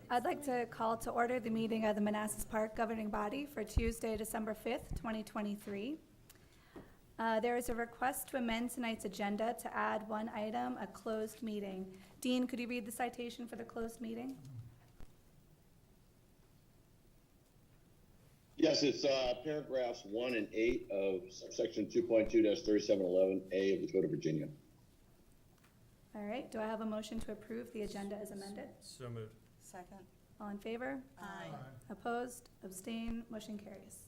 I'd like to call to order the meeting of the Manassas Park Governing Body for Tuesday, December 5th, 2023. There is a request to amend tonight's agenda to add one item, a closed meeting. Dean, could you read the citation for the closed meeting? Yes, it's paragraphs 1 and 8 of section 2.2-3711A of the Code of Virginia. All right, do I have a motion to approve the agenda as amended? So moved. Second. All in favor? Aye. Opposed? Abstain? Motion carries.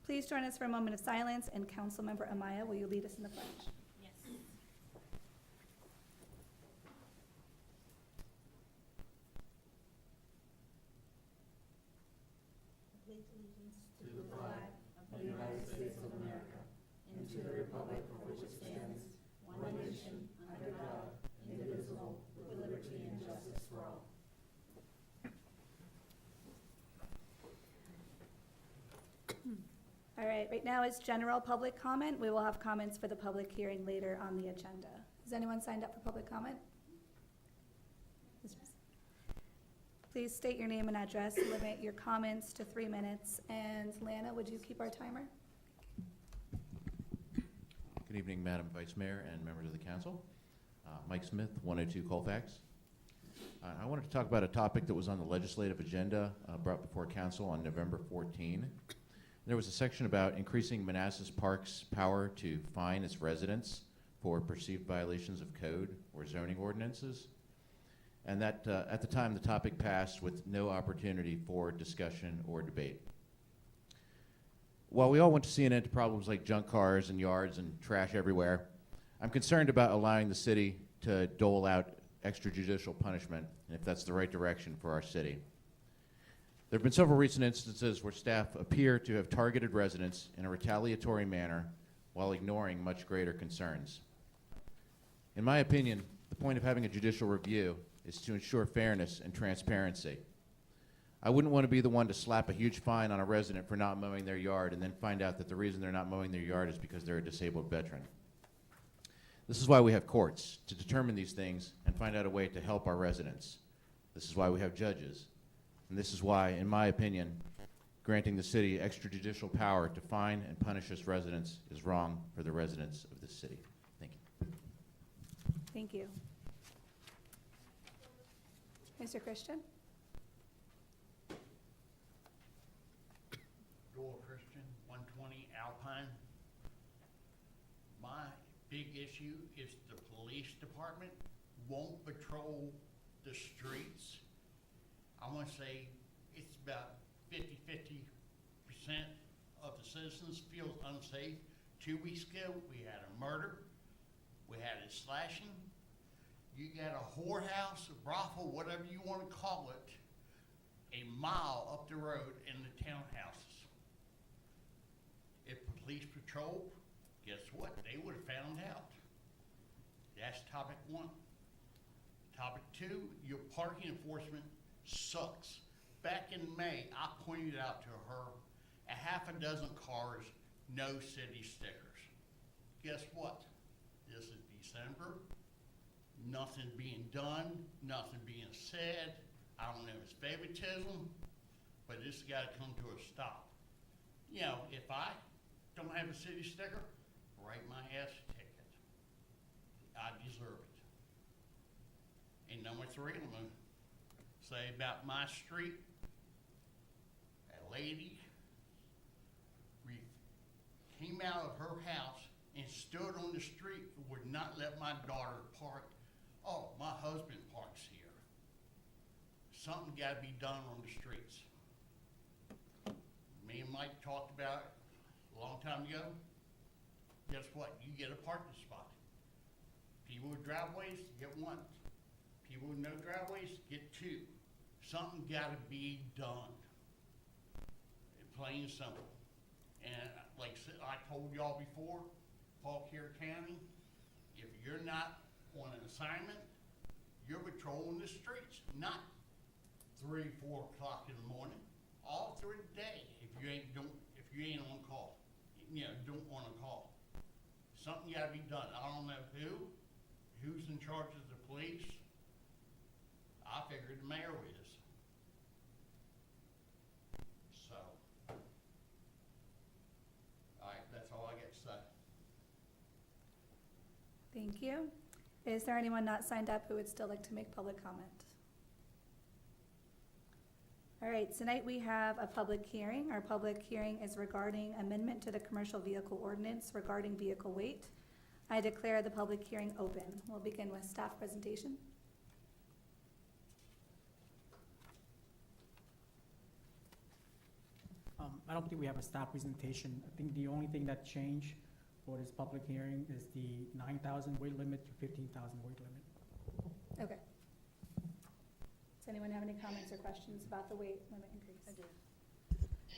Please join us for a moment of silence, and Councilmember Amaya, will you lead us in the pledge? Yes. Pledge allegiance to the flag of the United States of America and to the republic for which it stands, one nation, under God, indivisible, with liberty and justice for all. All right now is general public comment. We will have comments for the public hearing later on the agenda. Has anyone signed up for public comment? Please state your name and address. Limit your comments to 3 minutes. And Lana, would you keep our timer? Good evening, Madam Vice Mayor and members of the council. Mike Smith, 102 Colfax. I wanted to talk about a topic that was on the legislative agenda brought before council on November 14. There was a section about increasing Manassas Park's power to fine its residents for perceived violations of code or zoning ordinances. And that, at the time, the topic passed with no opportunity for discussion or debate. While we all want to see an end to problems like junk cars and yards and trash everywhere, I'm concerned about allowing the city to dole out extrajudicial punishment, and if that's the right direction for our city. There have been several recent instances where staff appear to have targeted residents in a retaliatory manner while ignoring much greater concerns. In my opinion, the point of having a judicial review is to ensure fairness and transparency. I wouldn't want to be the one to slap a huge fine on a resident for not mowing their yard and then find out that the reason they're not mowing their yard is because they're a disabled veteran. This is why we have courts, to determine these things and find out a way to help our residents. This is why we have judges. And this is why, in my opinion, granting the city extrajudicial power to fine and punish its residents is wrong for the residents of this city. Thank you. Thank you. Mr. Christian? Joel Christian, 120 Alpine. My big issue is the police department won't patrol the streets. I want to say it's about 50% of the citizens feel unsafe. 2 weeks ago, we had a murder. We had a slashing. You got a whorehouse, a brothel, whatever you want to call it, a mile up the road in the townhouses. If police patrolled, guess what? They would have found out. That's topic 1. Topic 2, your parking enforcement sucks. Back in May, I pointed out to her a half a dozen cars, no city stickers. Guess what? This is December. Nothing being done, nothing being said. I don't know if it's favoritism, but this has got to come to a stop. You know, if I don't have a city sticker, write my ass a ticket. I deserve it. And number 3, I'm going to say about my street, a lady came out of her house and stood on the street and would not let my daughter park. Oh, my husband parks here. Something got to be done on the streets. Me and Mike talked about it a long time ago. Guess what? You get a parking spot. People with driveways get 1. People with no driveways get 2. Something got to be done. Plain and simple. And like I told y'all before, Fauquier County, if you're not on an assignment, you're patrolling the streets, not 3, 4 o'clock in the morning, all through the day. If you ain't on call, don't want to call. Something got to be done. I don't know who's in charge of the police. I figured the mayor is. Thank you. Is there anyone not signed up who would still like to make public comment? All right, tonight we have a public hearing. Our public hearing is regarding amendment to the commercial vehicle ordinance regarding vehicle weight. I declare the public hearing open. We'll begin with staff presentation. I don't think we have a staff presentation. I think the only thing that changed for this public hearing is the 9,000 weight limit to 15,000 weight limit. Okay. Does anyone have any comments or questions about the weight limit increase? I do.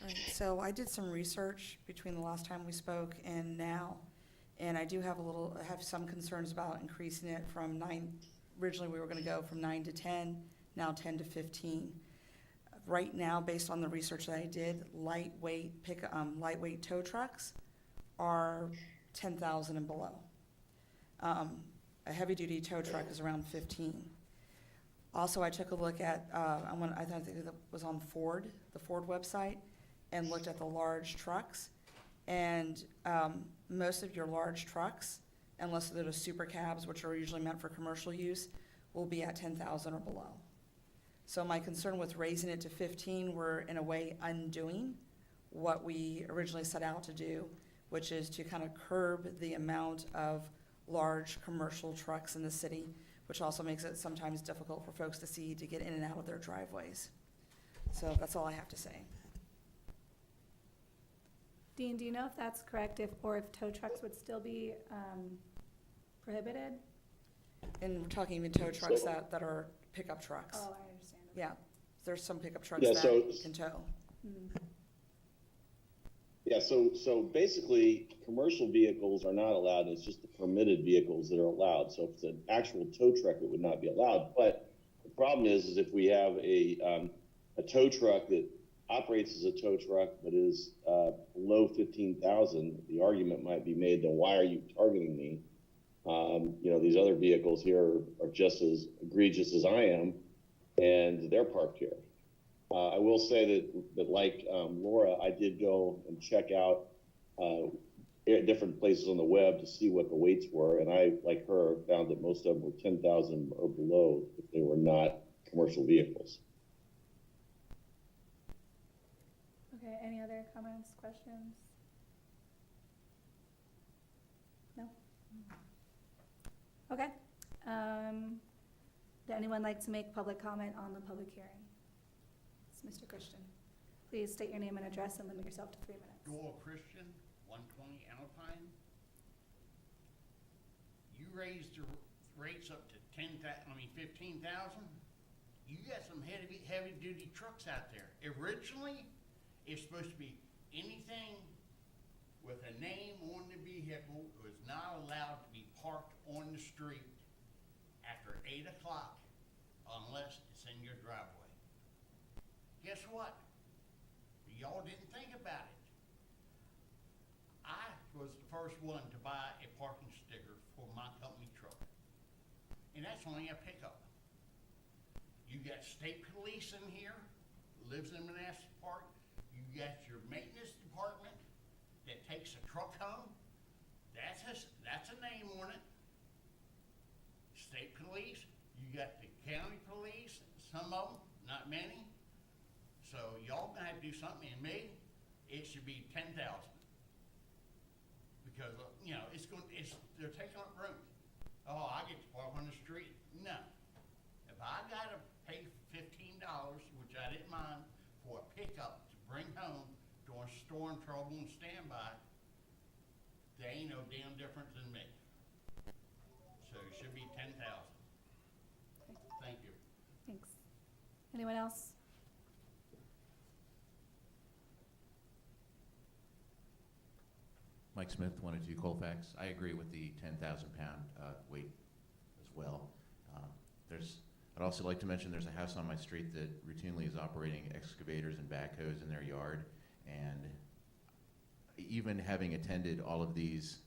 All right, so I did some research between the last time we spoke and now, and I do have I have some concerns about increasing it from 9, originally we were gonna go from 9 to 10, now 10 to 15. Right now, based on the research that I did, lightweight tow trucks are 10,000 and below. A heavy-duty tow truck is around 15. Also, I took a look at, I think it was on Ford, the Ford website, and looked at the large trucks. And most of your large trucks, unless they're the super cabs, which are usually meant for commercial use, will be at 10,000 or below. So my concern with raising it to 15, we're in a way undoing what we originally set out to do, which is to kind of curb the amount of large commercial trucks in the city, which also makes it sometimes difficult for folks to see to get in and out of their driveways. So that's all I have to say. Dean, do you know if that's correct, or if tow trucks would still be prohibited? And we're talking even tow trucks So- that are pickup trucks. Oh, I understand. Yeah, there's some pickup trucks Yeah, that so- can tow. Hmm. Yeah, so basically, commercial vehicles are not allowed, it's just the permitted vehicles that are allowed. So if it's an actual tow truck, it would not be allowed. But the problem is if we have a tow truck that operates as a tow truck but is below 15,000, the argument might be made, then why are you targeting me? These other vehicles here are just as egregious as I am, and they're parked here. I will say that like Laura, I did go and check out at different places on the web to see what the weights were, and I, like her, found that most of them were 10,000 or below if they were not commercial vehicles. Okay, any other comments, questions? No? Okay. Would anyone like to make public comment on the public hearing? It's Mr. Christian. Please state your name and address and limit yourself to 3 minutes. Doyle Christian, 120 Alpine. You raised the rates up to 15,000. You got some heavy duty trucks out there. Originally, it's supposed to be anything with a name on the vehicle was not allowed to be parked on the street after 8 o'clock unless it's in your driveway. Guess what? Y'all didn't think about it. I was the first one to buy a parking sticker for my company truck. And that's only a pickup. You got state police in here, lives in Manassas Park. You got your maintenance department that takes a truck home. That's a name on it. State police. You got the county police, some of them, not many. So y'all gonna have to do something, and me, it should be 10,000. Because, they're taking up room. Oh, I get to park on the street. No. If I gotta pay $15, which I didn't mind, for a pickup to bring home during storm trouble and standby, they ain't no damn different than me. So it should be 10,000. Thank you. Thanks. Anyone else? Mike Smith, 102 Colfax. I agree with the 10,000-pound weight as well. I'd also like to mention there's a house on my street that routinely is operating excavators and backhoes in their yard, and even having attended all of these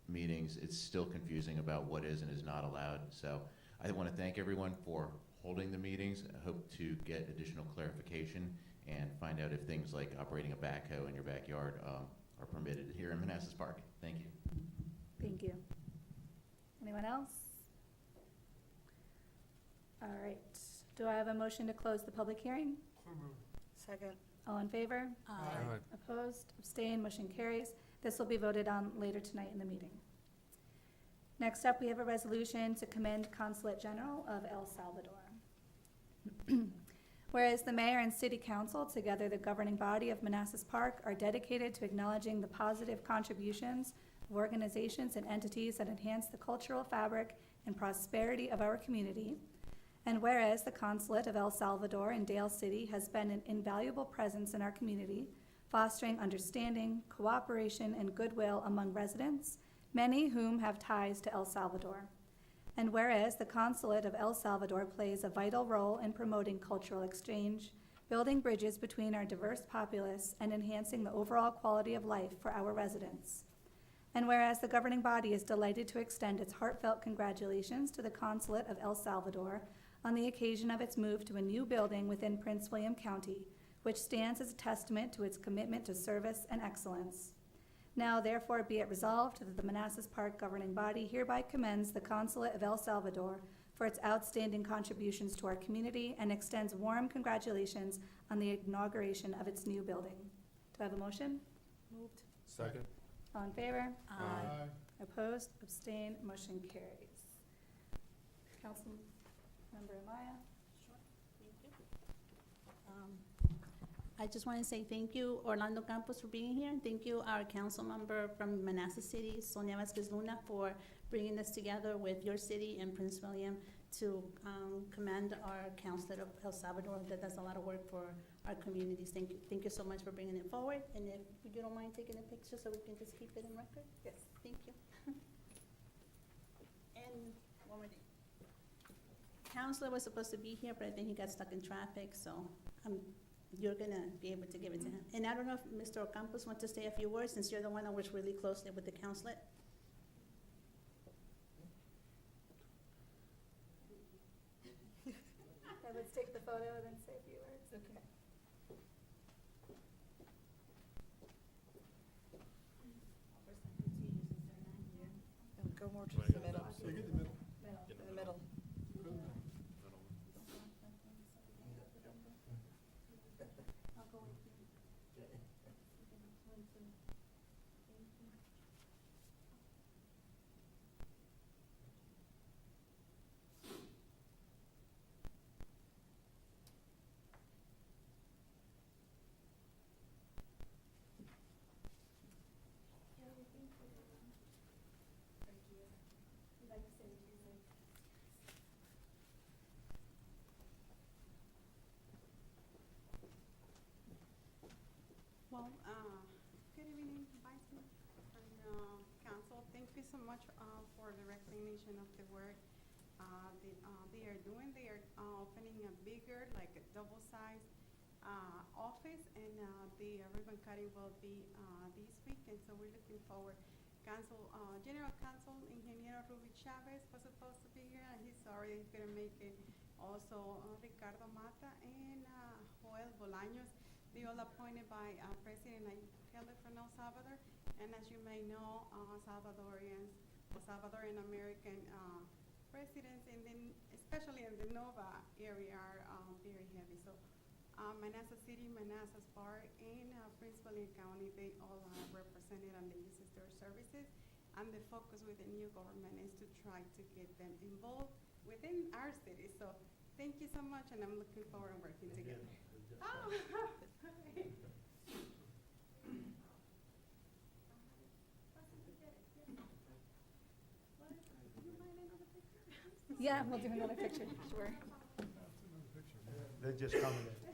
meetings, it's still confusing about what is and is not allowed. So I want to thank everyone for holding the meetings. I hope to get additional clarification and find out if things like operating a backhoe in your backyard are permitted here in Manassas Park. Thank you. Thank you. Anyone else? All right. Do I have a motion to close the public hearing? Second. All in favor? Aye. Opposed? Abstained? Motion carries. This will be voted on later tonight in the meeting. Next up, we have a resolution to commend Consulate General of El Salvador. Whereas the mayor and city council, together the governing body of Manassas Park, are dedicated to acknowledging the positive contributions of organizations and entities that enhance the cultural fabric and prosperity of our community. And whereas the Consulate of El Salvador in Dale City has been an invaluable presence in our community, fostering understanding, cooperation, and goodwill among residents, many whom have ties to El Salvador. And whereas the Consulate of El Salvador plays a vital role in promoting cultural exchange, building bridges between our diverse populace, and enhancing the overall quality of life for our residents. And whereas the governing body is delighted to extend its heartfelt congratulations to the Consulate of El Salvador on the occasion of its move to a new building within Prince William County, which stands as a testament to its commitment to service and excellence. Now therefore be it resolved that the Manassas Park governing body hereby commends the Consulate of El Salvador for its outstanding contributions to our community and extends warm congratulations on the inauguration of its new building. Do I have a motion? Moved. Second. All in favor? Aye. Opposed? Abstained? Motion carries. Councilmember Amaya? I just want to say thank you, Orlando Campos, for being here, and thank you, our council member from Manassas City, Sonia Vasquez Luna, for bringing us together with your city and Prince William to commend our Consulate of El Salvador that does a lot of work for our communities. Thank you so much for bringing it forward, and if you don't mind taking a picture so we can just keep it in record? Yes. Thank you. And one more thing. Counselor was supposed to be here, but I think he got stuck in traffic, so you're gonna be able to give it to him. And I don't know if Mr. Ocampos wants to say a few words, since you're the one that works really closely with the consulate. Let's take the photo and then say a few words. Okay. Go more to the middle. In the middle. Well, good evening, Vice Mayor and Council. Thank you so much for the recognition of the work they are doing. They are opening a bigger, like a double-sized office, and the ribbon cutting will be this week, and so we're looking forward. General Counsel Ingeniero Ruby Chavez was supposed to be here, and he's sorry he's gonna make it. Also, Ricardo Mata and Joel Bolaños. They all appointed by President Nayib from El Salvador, and as you may know, Salvadorian American residents, and then especially in the Nova area, are very heavy. So Manassas City, Manassas Park, and Prince William County, they all are represented and they use their services. And the focus with the new government is to try to get them involved within our city. So thank you so much, and I'm looking forward to working together. Oh. Yeah, we'll do another picture, sure. They're just coming in.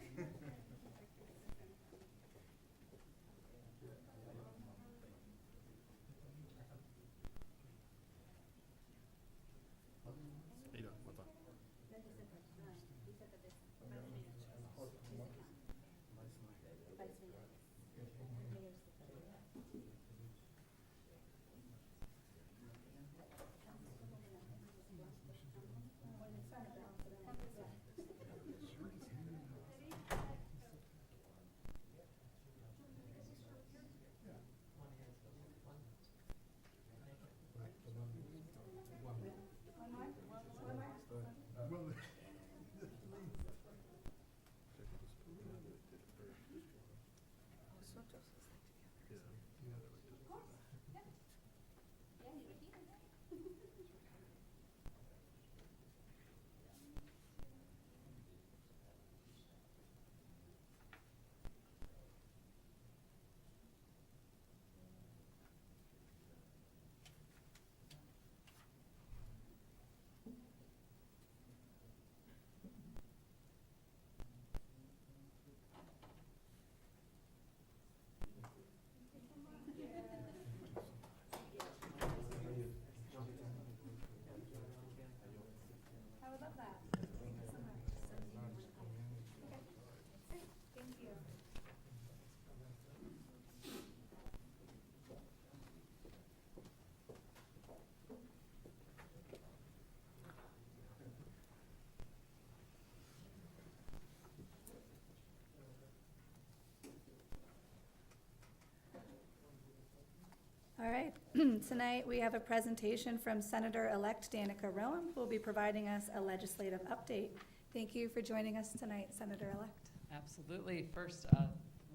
All right, tonight we have a presentation from Senator-elect Danica Roem, who will be providing us a legislative update. Thank you for joining us tonight, Senator-elect. Absolutely. First,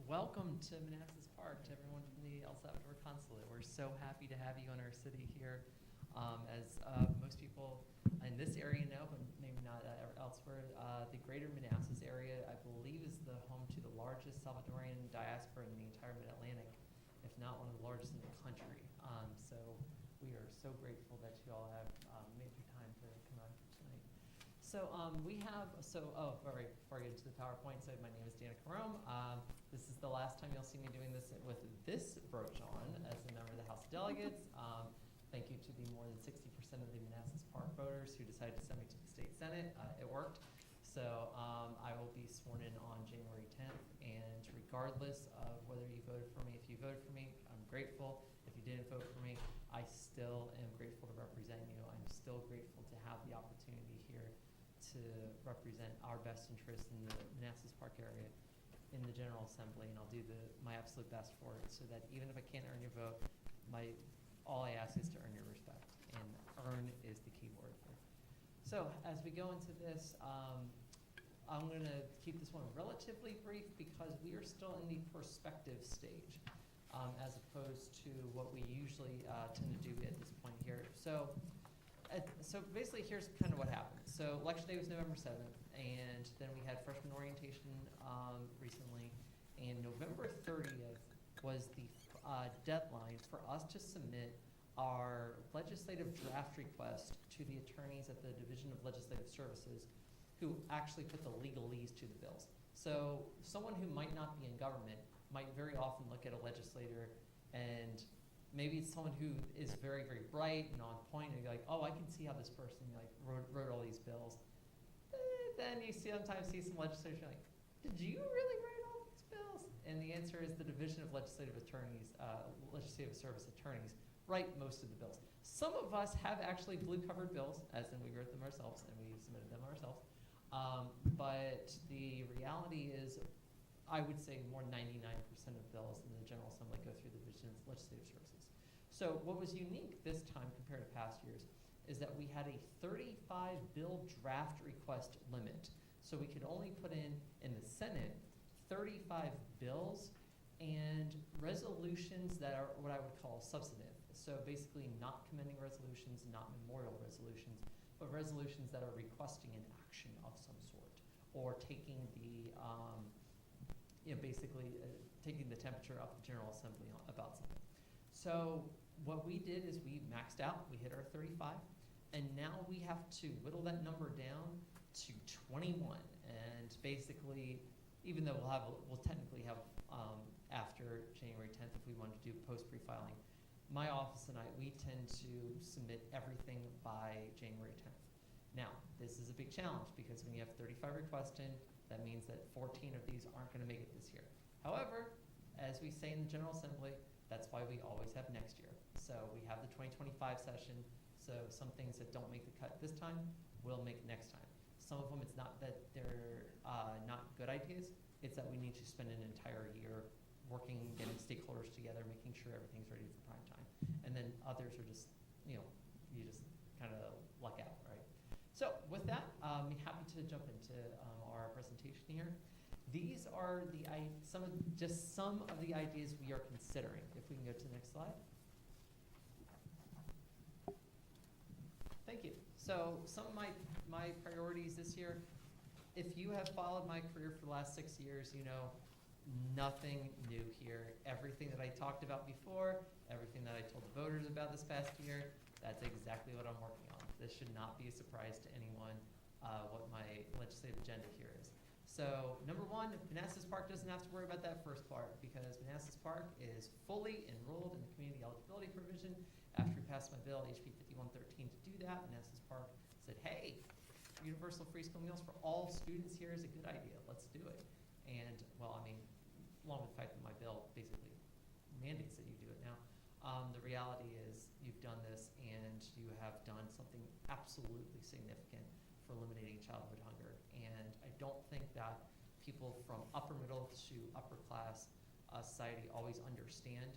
welcome to Manassas Park, to everyone from the El Salvador Consulate. We're so happy to have you in our city here. As most people in this area know, but maybe not elsewhere, the greater Manassas area, I believe, is the home to the largest Salvadorian diaspora in the entire Mid-Atlantic, if not one of the largest in the country. So we are so grateful that you all have made your time to come out here tonight. So we have, before I get into the PowerPoint, so my name is Danica Roem. This is the last time you'll see me doing this with this brooch on as a member of the House of Delegates. Thank you to the more than 60% of the Manassas Park voters who decided to send me to the state senate. It worked. So I will be sworn in on January 10th, and regardless of whether you voted for me, if you voted for me, I'm grateful. If you didn't vote for me, I still am grateful to represent you. I'm still grateful to have the opportunity here to represent our best interests in the Manassas Park area in the General Assembly, and I'll do my absolute best for it, so that even if I can't earn your vote, all I ask is to earn your respect, and earn is the key word here. So as we go into this, I'm going to keep this one relatively brief because we are still in the perspective stage, as opposed to what we usually tend to do at this point here. So basically, here's kind of what happened. So election day was November 7th, and then we had freshman orientation recently, and November 30th was the deadline for us to submit our legislative draft request to the attorneys at the Division of Legislative Services, who actually put the legalese to the bills. So someone who might not be in government might very often look at a legislator, and maybe it's someone who is very, very bright and on point, and you're like, oh, I can see how this person wrote all these bills. Then you sometimes see some legislators like, did you really write all these bills? And the answer is the Division of Legislative Attorneys, Legislative Service attorneys, write most of the bills. Some of us have actually blue-covered bills, as in we wrote them ourselves and we submitted them ourselves. But the reality is, I would say more 99% of bills in the General Assembly go through the Division of Legislative Services. So what was unique this time compared to past years is that we had a 35 bill draft request limit. So we could only put in the Senate 35 bills and resolutions that are what I would call substantive. So basically not commending resolutions, not memorial resolutions, but resolutions that are requesting an action of some sort, or taking the, taking the temperature of the General Assembly about something. So what we did is we maxed out, we hit our 35, and now we have to whittle that number down to 21. And basically, even though we'll technically have after January 10th if we wanted to do post pre-filing, my office and I, we tend to submit everything by January 10th. Now, this is a big challenge because when you have 35 requests in, that means that 14 of these aren't going to make it this year. However, as we say in the General Assembly, that's why we always have next year. So we have the 2025 session, so some things that don't make the cut this time will make next time. Some of them, it's not that they're not good ideas, it's that we need to spend an entire year working, getting stakeholders together, making sure everything's ready for prime time. And then others are just, you just kind of luck out, right? So with that, I'm happy to jump into our presentation here. These are some of the ideas we are considering. If we can go to the next slide. Thank you. So some of my priorities this year, if you have followed my career for the last 6 years, you know nothing new here. Everything that I talked about before, everything that I told the voters about this past year, that's exactly what I'm working on. This should not be a surprise to anyone what my legislative agenda here is. So number one, Manassas Park doesn't have to worry about that first part because Manassas Park is fully enrolled in the community eligibility provision. After we passed my bill, HB 5113, to do that, Manassas Park said, hey, universal free school meals for all students here is a good idea. Let's do it. And, well, I mean, along with the fact that my bill basically mandates that you do it now, the reality is you've done this and you have done something absolutely significant for eliminating childhood hunger. And I don't think that people from upper middle to upper class society always understand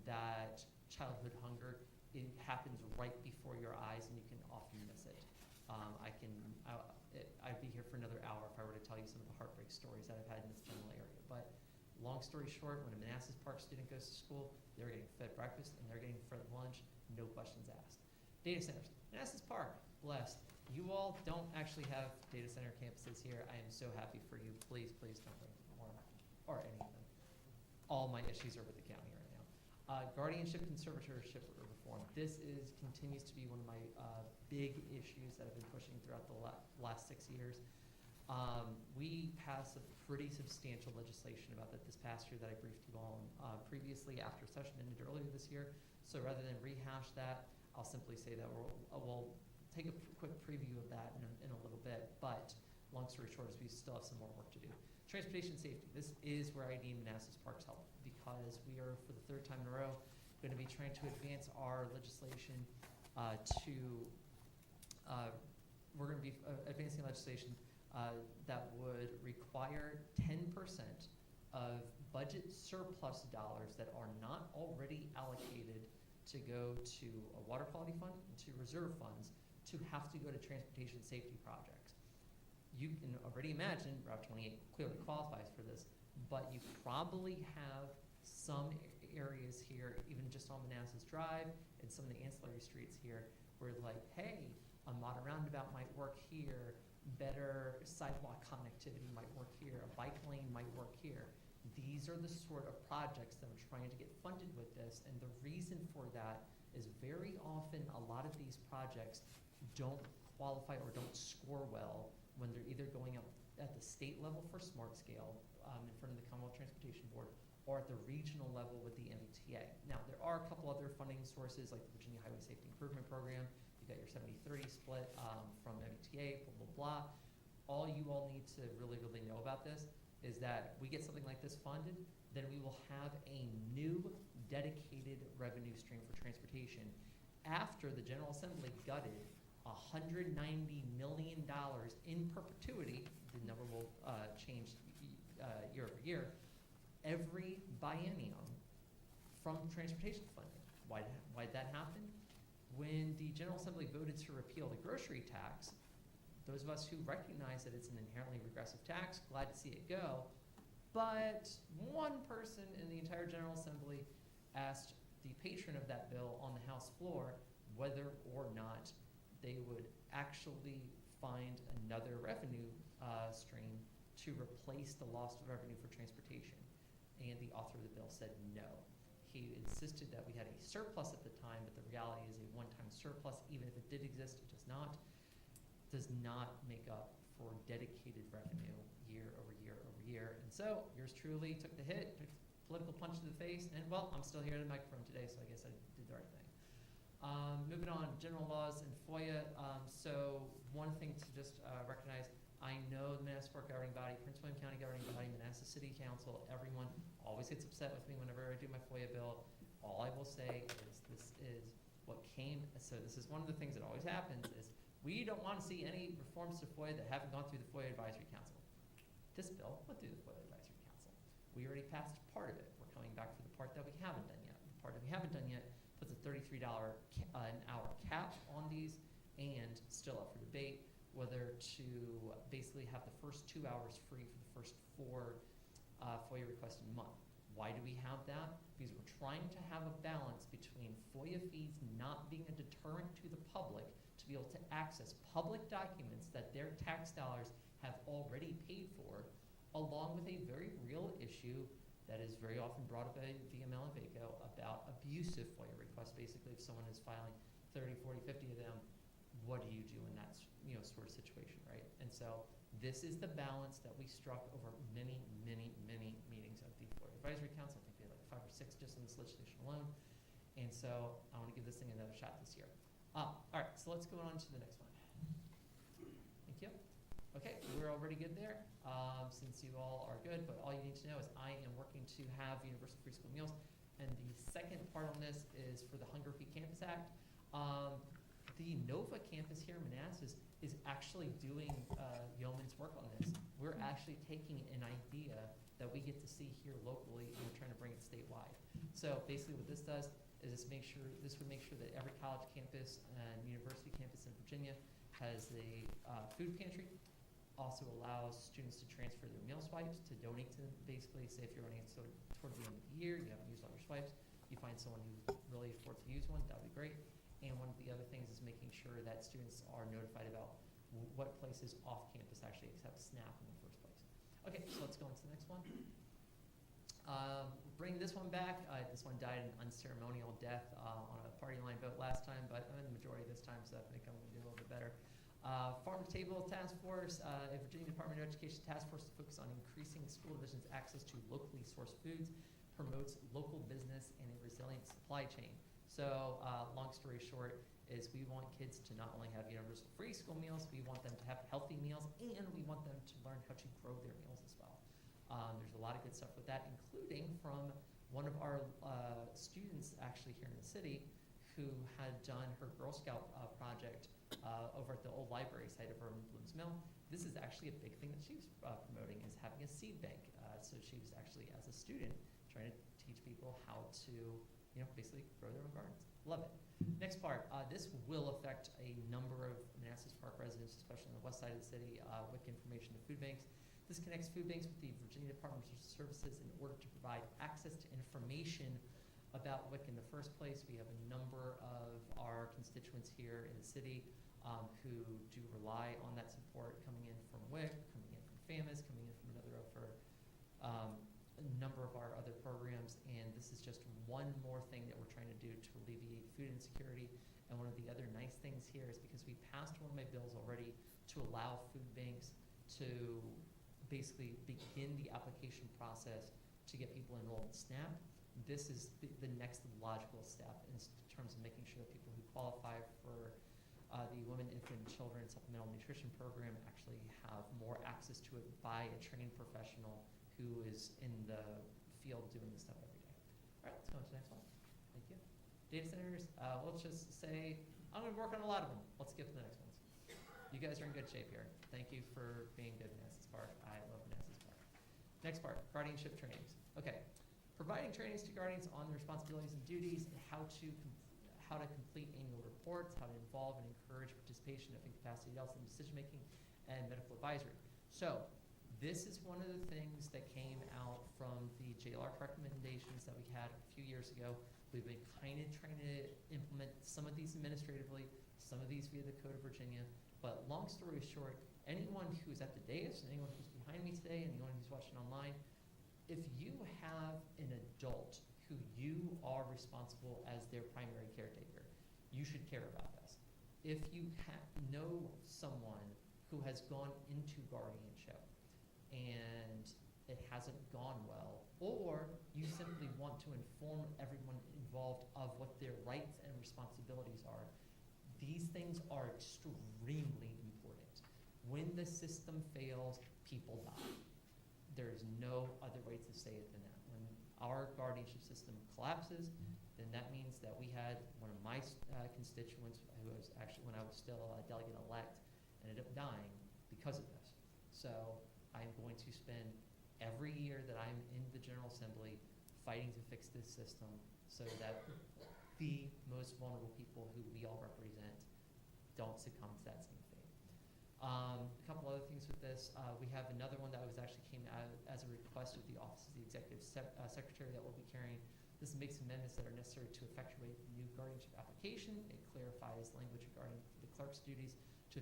that childhood hunger, it happens right before your eyes, and you can often miss it. I'd be here for another hour if I were to tell you some of the heartbreak stories that I've had in this general area. But long story short, when a Manassas Park student goes to school, they're getting fed breakfast and they're getting fed lunch, no questions asked. Data centers. Manassas Park, blessed. You all don't actually have data center campuses here. I am so happy for you. Please, please don't bring more or any of them. All my issues are with the county right now. Guardianship conservatorship reform. This continues to be one of my big issues that I've been pushing throughout the last 6 years. We passed some pretty substantial legislation about that this past year that I briefed you all on previously after session ended earlier this year. So rather than rehash that, I'll simply say that we'll take a quick preview of that in a little bit. But long story short is we still have some more work to do. Transportation safety. This is where I need Manassas Park's help because we are, for the third time in a row, going to be trying to advance our legislation we're going to be advancing legislation that would require 10% of budget surplus dollars that are not already allocated to go to a water quality fund and to reserve funds to have to go to transportation safety projects. You can already imagine Route 28 clearly qualifies for this, but you probably have some areas here, even just on Manassas Drive and some of the ancillary streets here, where like, hey, a modern roundabout might work here, better sidewalk connectivity might work here, a bike lane might work here. These are the sort of projects that I'm trying to get funded with this, and the reason for that is very often a lot of these projects don't qualify or don't score well when they're either going up at the state level for smart scale in front of the Commonwealth Transportation Board or at the regional level with the MBTA. Now, there are a couple other funding sources like the Virginia Highway Safety Improvement Program. You got your 70-30 split from MBTA, blah, blah, blah. All you all need to really, really know about this is that we get something like this funded, then we will have a new dedicated revenue stream for transportation after the General Assembly gutted $190 million in perpetuity. The number will change year over year, every biennium from transportation funding. Why did that happen? When the General Assembly voted to repeal the grocery tax, those of us who recognize that it's an inherently regressive tax, glad to see it go, but one person in the entire General Assembly asked the patron of that bill on the House floor whether or not they would actually find another revenue stream to replace the lost revenue for transportation. And the author of the bill said no. He insisted that we had a surplus at the time, but the reality is a one-time surplus, even if it did exist, it does not make up for dedicated revenue year over year over year. And so yours truly took the hit, took the political punch to the face, and well, I'm still here at the microphone today, so I guess I did the right thing. Moving on, general laws and FOIA. So one thing to just recognize, I know the Manassas Park governing body, Prince William County governing body, Manassas City Council, everyone always gets upset with me whenever I do my FOIA bill. All I will say is this is what came, so this is one of the things that always happens is we don't want to see any reforms to FOIA that haven't gone through the FOIA Advisory Council. This bill went through the FOIA Advisory Council. We already passed part of it. We're coming back for the part that we haven't done yet. The part that we haven't done yet puts a $33 an hour cap on these, and still up for debate whether to basically have the first 2 hours free for the first 4 FOIA requests a month. Why do we have that? Because we're trying to have a balance between FOIA fees not being a deterrent to the public to be able to access public documents that their tax dollars have already paid for, along with a very real issue that is very often brought up by VML and VACO about abusive FOIA requests. Basically, if someone is filing 30, 40, 50 of them, what do you do in that sort of situation, right? And so this is the balance that we struck over many, many, many meetings of the FOIA Advisory Council. I think we had like 5 or 6 just in this legislation alone. And so I want to give this thing another shot this year. All right, so let's go on to the next one. Thank you. Okay, we're already good there, since you all are good, but all you need to know is I am working to have universal free school meals, and the second part on this is for the Hunger Free Campus Act. The NOVA campus here in Manassas is actually doing yeoman's work on this. We're actually taking an idea that we get to see here locally, and we're trying to bring it statewide. So basically what this does is this would make sure that every college campus and university campus in Virginia has a food pantry. Also allows students to transfer their meal swipes to donate to them. Basically, say if you're running it towards the end of the year, you haven't used all your swipes, you find someone who really afford to use one, that would be great. And one of the other things is making sure that students are notified about what places off campus actually accept SNAP in the first place. Okay, so let's go on to the next one. Bring this one back. This one died an unceremonial death on a party line vote last time, but I'm in the majority this time, so I think I'm going to do a little bit better. Farm to Table Task Force, a Virginia Department of Education task force to focus on increasing school divisions' access to locally sourced foods, promotes local business and a resilient supply chain. So, long story short, is we want kids to not only have universal free school meals, we want them to have healthy meals, and we want them to learn how to grow their meals as well. There's a lot of good stuff with that, including from one of our students actually here in the city who had done her Girl Scout project over at the old library site over in Blooms Mill. This is actually a big thing that she was promoting, is having a seed bank. So she was actually, as a student, trying to teach people how to, basically grow their own gardens. Love it. Next part, this will affect a number of Manassas Park residents, especially on the west side of the city, with information to food banks. This connects food banks with the Virginia Department of Services in order to provide access to information about WIC in the first place. We have a number of our constituents here in the city who do rely on that support coming in from WIC, coming in from FAMIS, coming in from another a number of our other programs, and this is just one more thing that we're trying to do to alleviate food insecurity. And one of the other nice things here is because we passed one of my bills already to allow food banks to basically begin the application process to get people enrolled in SNAP. This is the next logical step in terms of making sure that people who qualify for the Women, Infant, and Children Supplemental Nutrition Program actually have more access to it by a trained professional who is in the field doing this stuff every day. All right, let's go on to the next one. Thank you. Data centers, let's just say, I'm going to work on a lot of them. Let's skip to the next ones. You guys are in good shape here. Thank you for being good, Manassas Park. I love Manassas Park. Next part, guardianship trainings. Okay, providing trainings to guardians on their responsibilities and duties, and how to complete annual reports, how to involve and encourage participation of incapacitated adults in decision-making and medical advisory. So, this is one of the things that came out from the JLARC recommendations that we had a few years ago. We've been kind of trying to implement some of these administratively, some of these via the Code of Virginia, but long story short, anyone who's at the dais, anyone who's behind me today, anyone who's watching online, if you have an adult who you are responsible as their primary caretaker, you should care about this. If you know someone who has gone into guardianship and it hasn't gone well, or you simply want to inform everyone involved of what their rights and responsibilities are, these things are extremely important. When the system fails, people die. There's no other way to say it than that. When our guardianship system collapses, then that means that we had one of my constituents, who was actually, when I was still a delegate-elect, ended up dying because of this. So I'm going to spend every year that I'm in the General Assembly fighting to fix this system so that the most vulnerable people who we all represent don't succumb to that same fate. A couple other things with this. We have another one that actually came out as a request of the Office of the Executive Secretary that we'll be carrying. This makes amendments that are necessary to effectuate the new guardianship application. It clarifies language regarding the clerk's duties to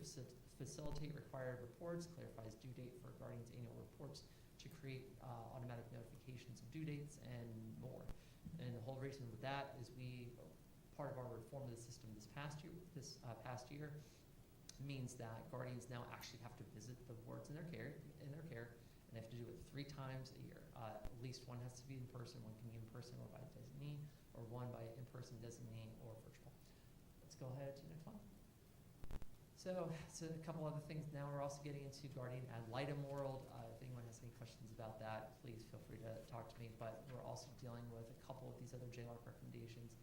facilitate required reports, clarifies due date for guardians' annual reports, to create automatic notifications of due dates, and more. And the whole reason with that is part of our reform of the system this past year means that guardians now actually have to visit the wards in their care, and they have to do it 3 times a year. At least one has to be in person, one can be in person or by a designee, or one by in-person designee or virtual. Let's go ahead to the next one. So a couple other things. Now we're also getting into guardian ad litem world. If anyone has any questions about that, please feel free to talk to me. But we're also dealing with a couple of these other JLARC recommendations.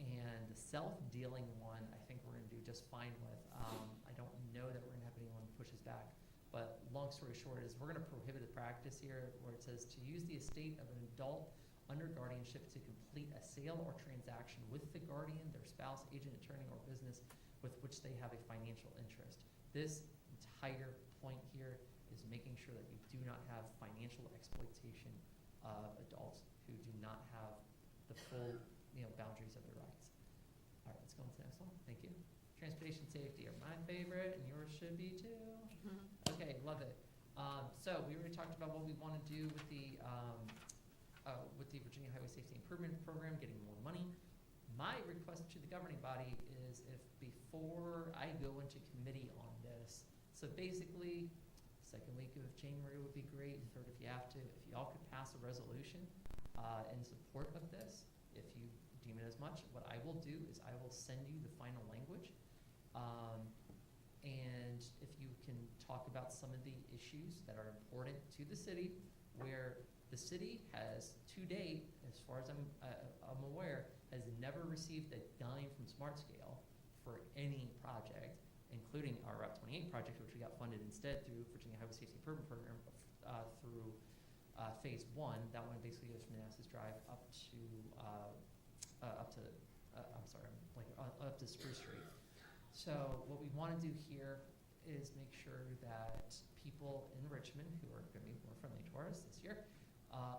And the self-dealing one, I think we're going to do just fine with. I don't know that we're going to have anyone push us back. But long story short is we're going to prohibit the practice here where it says to use the estate of an adult under guardianship to complete a sale or transaction with the guardian, their spouse, agent, attorney, or business with which they have a financial interest. This entire point here is making sure that you do not have financial exploitation of adults who do not have the full, boundaries of their rights. All right, let's go on to the next one. Thank you. Transportation safety are my favorite, and yours should be too. Okay, love it. So we already talked about what we want to do with the Virginia Highway Safety Improvement Program, getting more money. My request to the governing body is if before I go into committee on this, so basically, second week of January would be great, third if you have to, if y'all could pass a resolution in support of this, if you deem it as much, what I will do is I will send you the final language. And if you can talk about some of the issues that are important to the city, where the city has, to date, as far as I'm aware, has never received a dime from SmartScale for any project, including our Route 28 project, which we got funded instead through Virginia Highway Safety Improvement Program through Phase 1. That one basically goes from Manassas Drive up to Spruce Street. So what we want to do here is make sure that people in Richmond, who are going to be more friendly to us this year,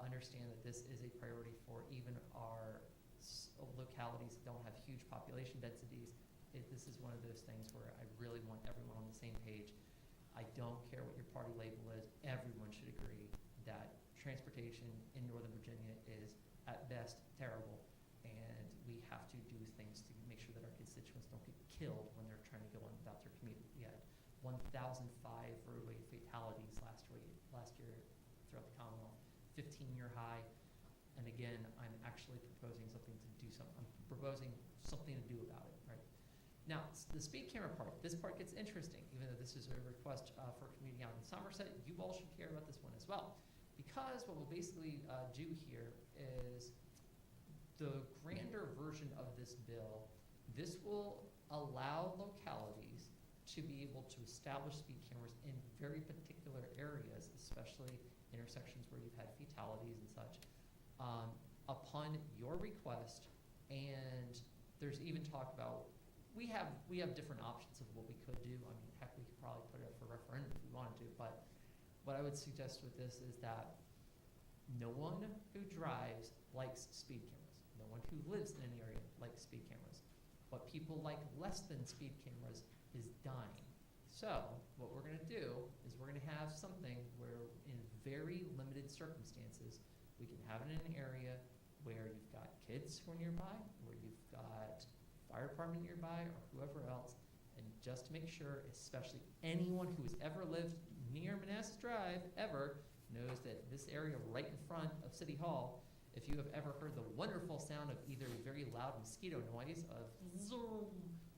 understand that this is a priority for even our localities that don't have huge population densities. This is one of those things where I really want everyone on the same page. I don't care what your party label is. Everyone should agree that transportation in Northern Virginia is at best terrible, and we have to do things to make sure that our constituents don't get killed when they're trying to go on about their commute. We had 1,005 roadway fatalities last year throughout the Commonwealth, 15-year high. And again, I'm actually proposing something to do I'm proposing something to do about it, right? Now, the speed camera part, this part gets interesting, even though this is a request for a community out in Somerset. You all should care about this one as well. Because what we'll basically do here is the grander version of this bill, this will allow localities to be able to establish speed cameras in very particular areas, especially intersections where you've had fatalities and such, upon your request. And there's even talk about, we have different options of what we could do. I mean, heck, we could probably put it up for referendum if we wanted to, but what I would suggest with this is that no one who drives likes speed cameras. No one who lives in an area likes speed cameras. What people like less than speed cameras is dying. So what we're going to do is we're going to have something where in very limited circumstances, we can have it in an area where you've got kids who are nearby, where you've got fire department nearby, or whoever else, and just to make sure, especially anyone who has ever lived near Manassas Drive, ever, knows that this area right in front of City Hall, if you have ever heard the wonderful sound of either a very loud mosquito noise of zoom,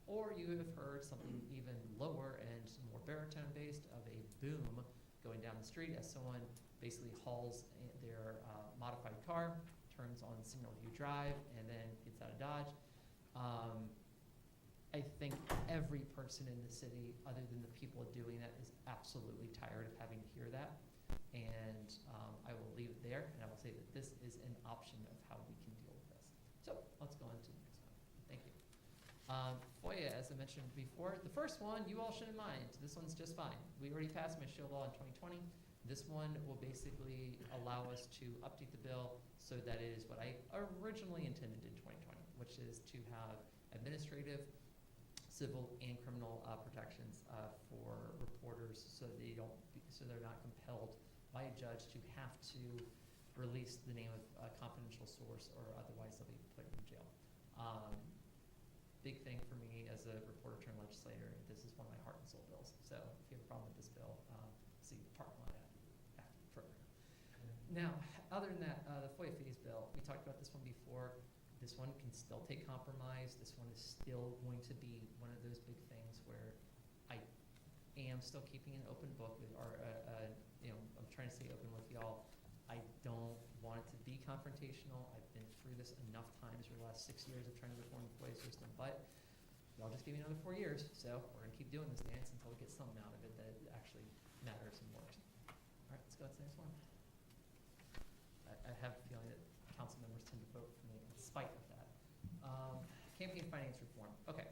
or you have heard something even lower and more baritone based of a boom going down the street as someone basically hauls their modified car, turns on Signal View Drive, and then gets out of Dodge. I think every person in the city, other than the people doing that, is absolutely tired of having to hear that. And I will leave it there, and I will say that this is an option of how we can deal with this. So let's go on to the next one. Thank you. FOIA, as I mentioned before, the first one you all shouldn't mind. This one's just fine. We already passed Michelle Law in 2020. This one will basically allow us to update the bill so that it is what I originally intended in 2020, which is to have administrative, civil, and criminal protections for reporters, so they're not compelled by a judge to have to release the name of a confidential source, or otherwise they'll be put in jail. Big thing for me as a reporter turned legislator, this is one of my heart and soul bills. So if you have a problem with this bill, see the parking lot after program. Now, other than that, the FOIA fees bill, we talked about this one before. This one can still take compromise. This one is still going to be one of those big things where I am still keeping an open book with I'm trying to stay open with y'all. I don't want it to be confrontational. I've been through this enough times over the last 6 years of trying to reform the FOIA system, but y'all just give me another 4 years, so we're gonna keep doing this dance until we get something out of it that actually matters and works. All right, let's go to the next one. I have a feeling that Councilmember spite of that. Campaign finance reform. Okay.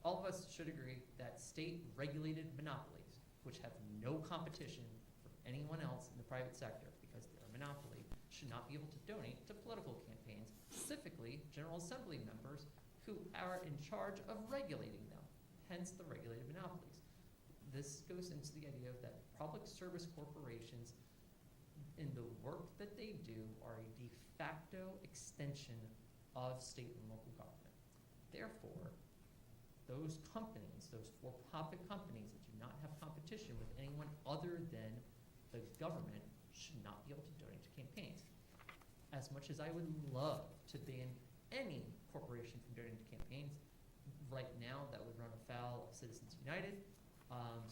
All of us should agree that state-regulated monopolies, which have no competition for anyone else in the private sector because they're a monopoly, should not be able to donate to political campaigns, specifically General Assembly members who are in charge of regulating them, hence the regulated monopolies. This goes into the idea that public service corporations, in the work that they do, are a de facto extension of state and local government. Therefore, those companies, those for-profit companies that do not have competition with anyone other than the government, should not be able to donate to campaigns. As much as I would love to ban any corporation from donating to campaigns, right now that would run afoul of Citizens United.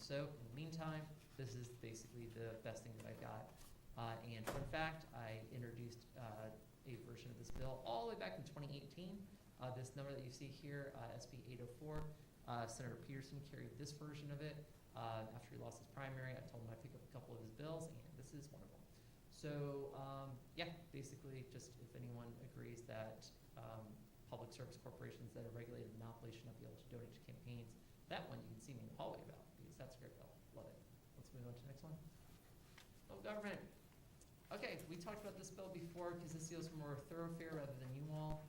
So in the meantime, this is basically the best thing that I've got. And fun fact, I introduced a version of this bill all the way back in 2018. This number that you see here, SB 804, Senator Peterson carried this version of it. After he lost his primary, I told him I'd pick up a couple of his bills, and this is one of them. So yeah, basically just if anyone agrees that public service corporations that are regulated monopoly should not be able to donate to campaigns, that one you can see me in the hallway about, because that's a great bill. Love it. Let's move on to the next one. Oh, government. Okay, we talked about this bill before because this deals with more thoroughfare rather than you all.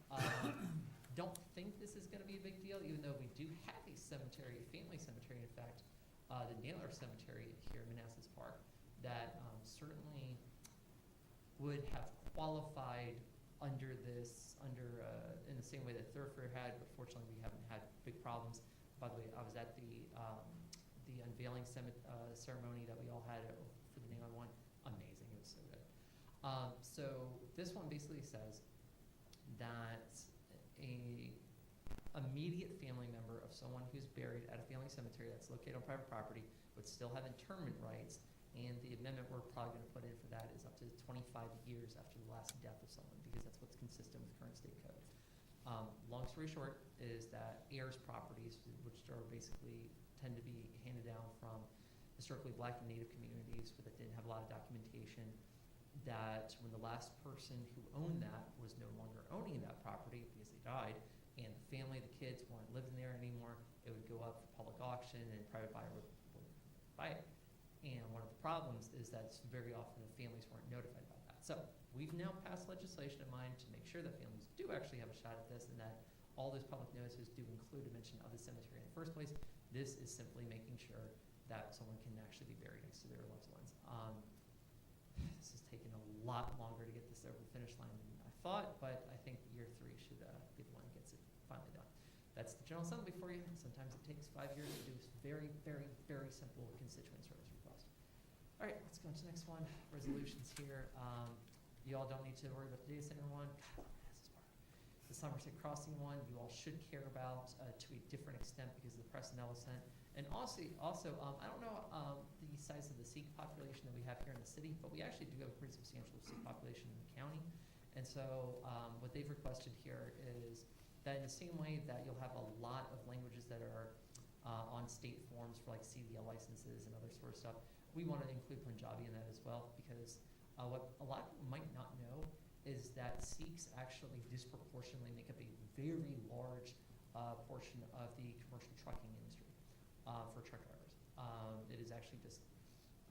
Don't think this is going to be a big deal, even though we do have a cemetery, a family cemetery, in fact, the Naylor Cemetery here in Manassas Park, that certainly would have qualified under this, in the same way that thoroughfare had, but fortunately we haven't had big problems. By the way, I was at the unveiling ceremony that we all had for the Naylor one. Amazing, it was so good. So this one basically says that a immediate family member of someone who's buried at a family cemetery that's located on private property would still have interment rights, and the amendment we're probably going to put in for that is up to 25 years after the last death of someone, because that's what's consistent with current state code. Long story short is that heirs properties, which are basically tend to be handed down from historically black and native communities that didn't have a lot of documentation, that when the last person who owned that was no longer owning that property because they died, and the family, the kids weren't living there anymore, it would go up for public auction and private buyer would buy it. And one of the problems is that very often the families weren't notified about that. So we've now passed legislation in mind to make sure that families do actually have a shot at this, and that all those public notices do include a mention of the cemetery in the first place. This is simply making sure that someone can actually be buried next to their loved ones. This has taken a lot longer to get this over the finish line than I thought, but I think year 3 should be the one that gets it finally done. That's the General Assembly for you. Sometimes it takes 5 years to do this very, very, very simple constituent service request. All right, let's go to the next one. Resolutions here. You all don't need to worry about the data center one. God, this is part. The Somerset Crossing one, you all should care about to a different extent because of the press and Ellison. And also, I don't know the size of the Sikh population that we have here in the city, but we actually do have a pretty substantial Sikh population in the county. And so what they've requested here is that in the same way that you'll have a lot of languages that are on state forms for like CDL licenses and other sort of stuff, we want to include Punjabi in that as well, because what a lot of people might not know is that Sikhs actually disproportionately make up a very large portion of the commercial trucking industry. For truck drivers. It is actually just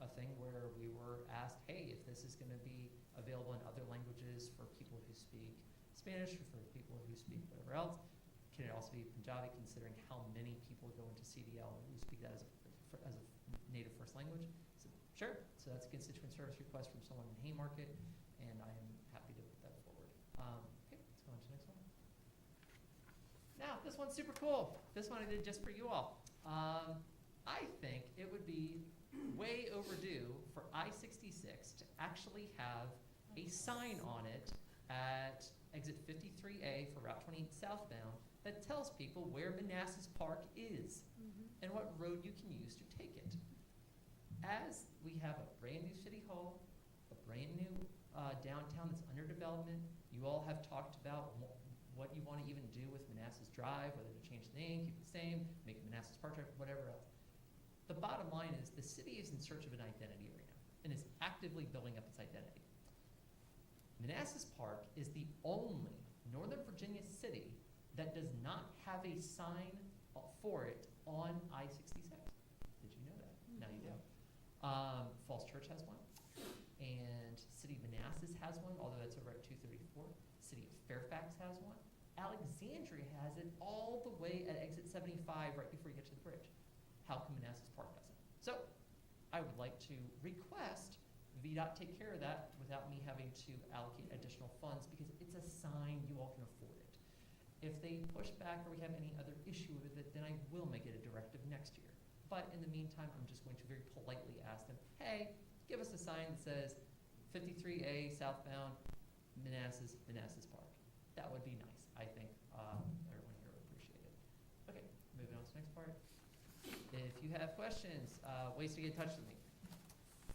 a thing where we were asked, hey, if this is going to be available in other languages for people who speak Spanish or for people who speak whatever else, can it also be Punjabi, considering how many people go into CDL who speak that as a native first language? So, sure. So that's a constituent service request from someone in Haymarket, and I am happy to put that forward. Okay, let's go on to the next one. Now, this one's super cool. This one I did just for you all. I think it would be way overdue for I-66 to actually have a sign on it at exit 53A for Route 28 southbound that tells people where Manassas Park is and what road you can use to take it. As we have a brand new city hall, a brand new downtown that's under development, you all have talked about what you want to even do with Manassas Drive, whether to change the name, keep it the same, make Manassas Park Drive, whatever else. The bottom line is the city is in search of an identity right now and is actively building up its identity. Manassas Park is the only Northern Virginia city that does not have a sign for it on I-66. Did you know that? Now you do. Falls Church has one, and City of Manassas has one, although that's over at 234. City of Fairfax has one. Alexandria has it all the way at exit 75 right before you get to the bridge. How come Manassas Park doesn't? So I would like to request VDOT take care of that without me having to allocate additional funds, because it's a sign, you all can afford it. If they push back or we have any other issue with it, then I will make it a directive next year. But in the meantime, I'm just going to very politely ask them, hey, give us a sign that says 53A southbound Manassas Park. That would be nice. I think everyone here would appreciate it. Okay, moving on to the next part. If you have questions, ways to get in touch with me.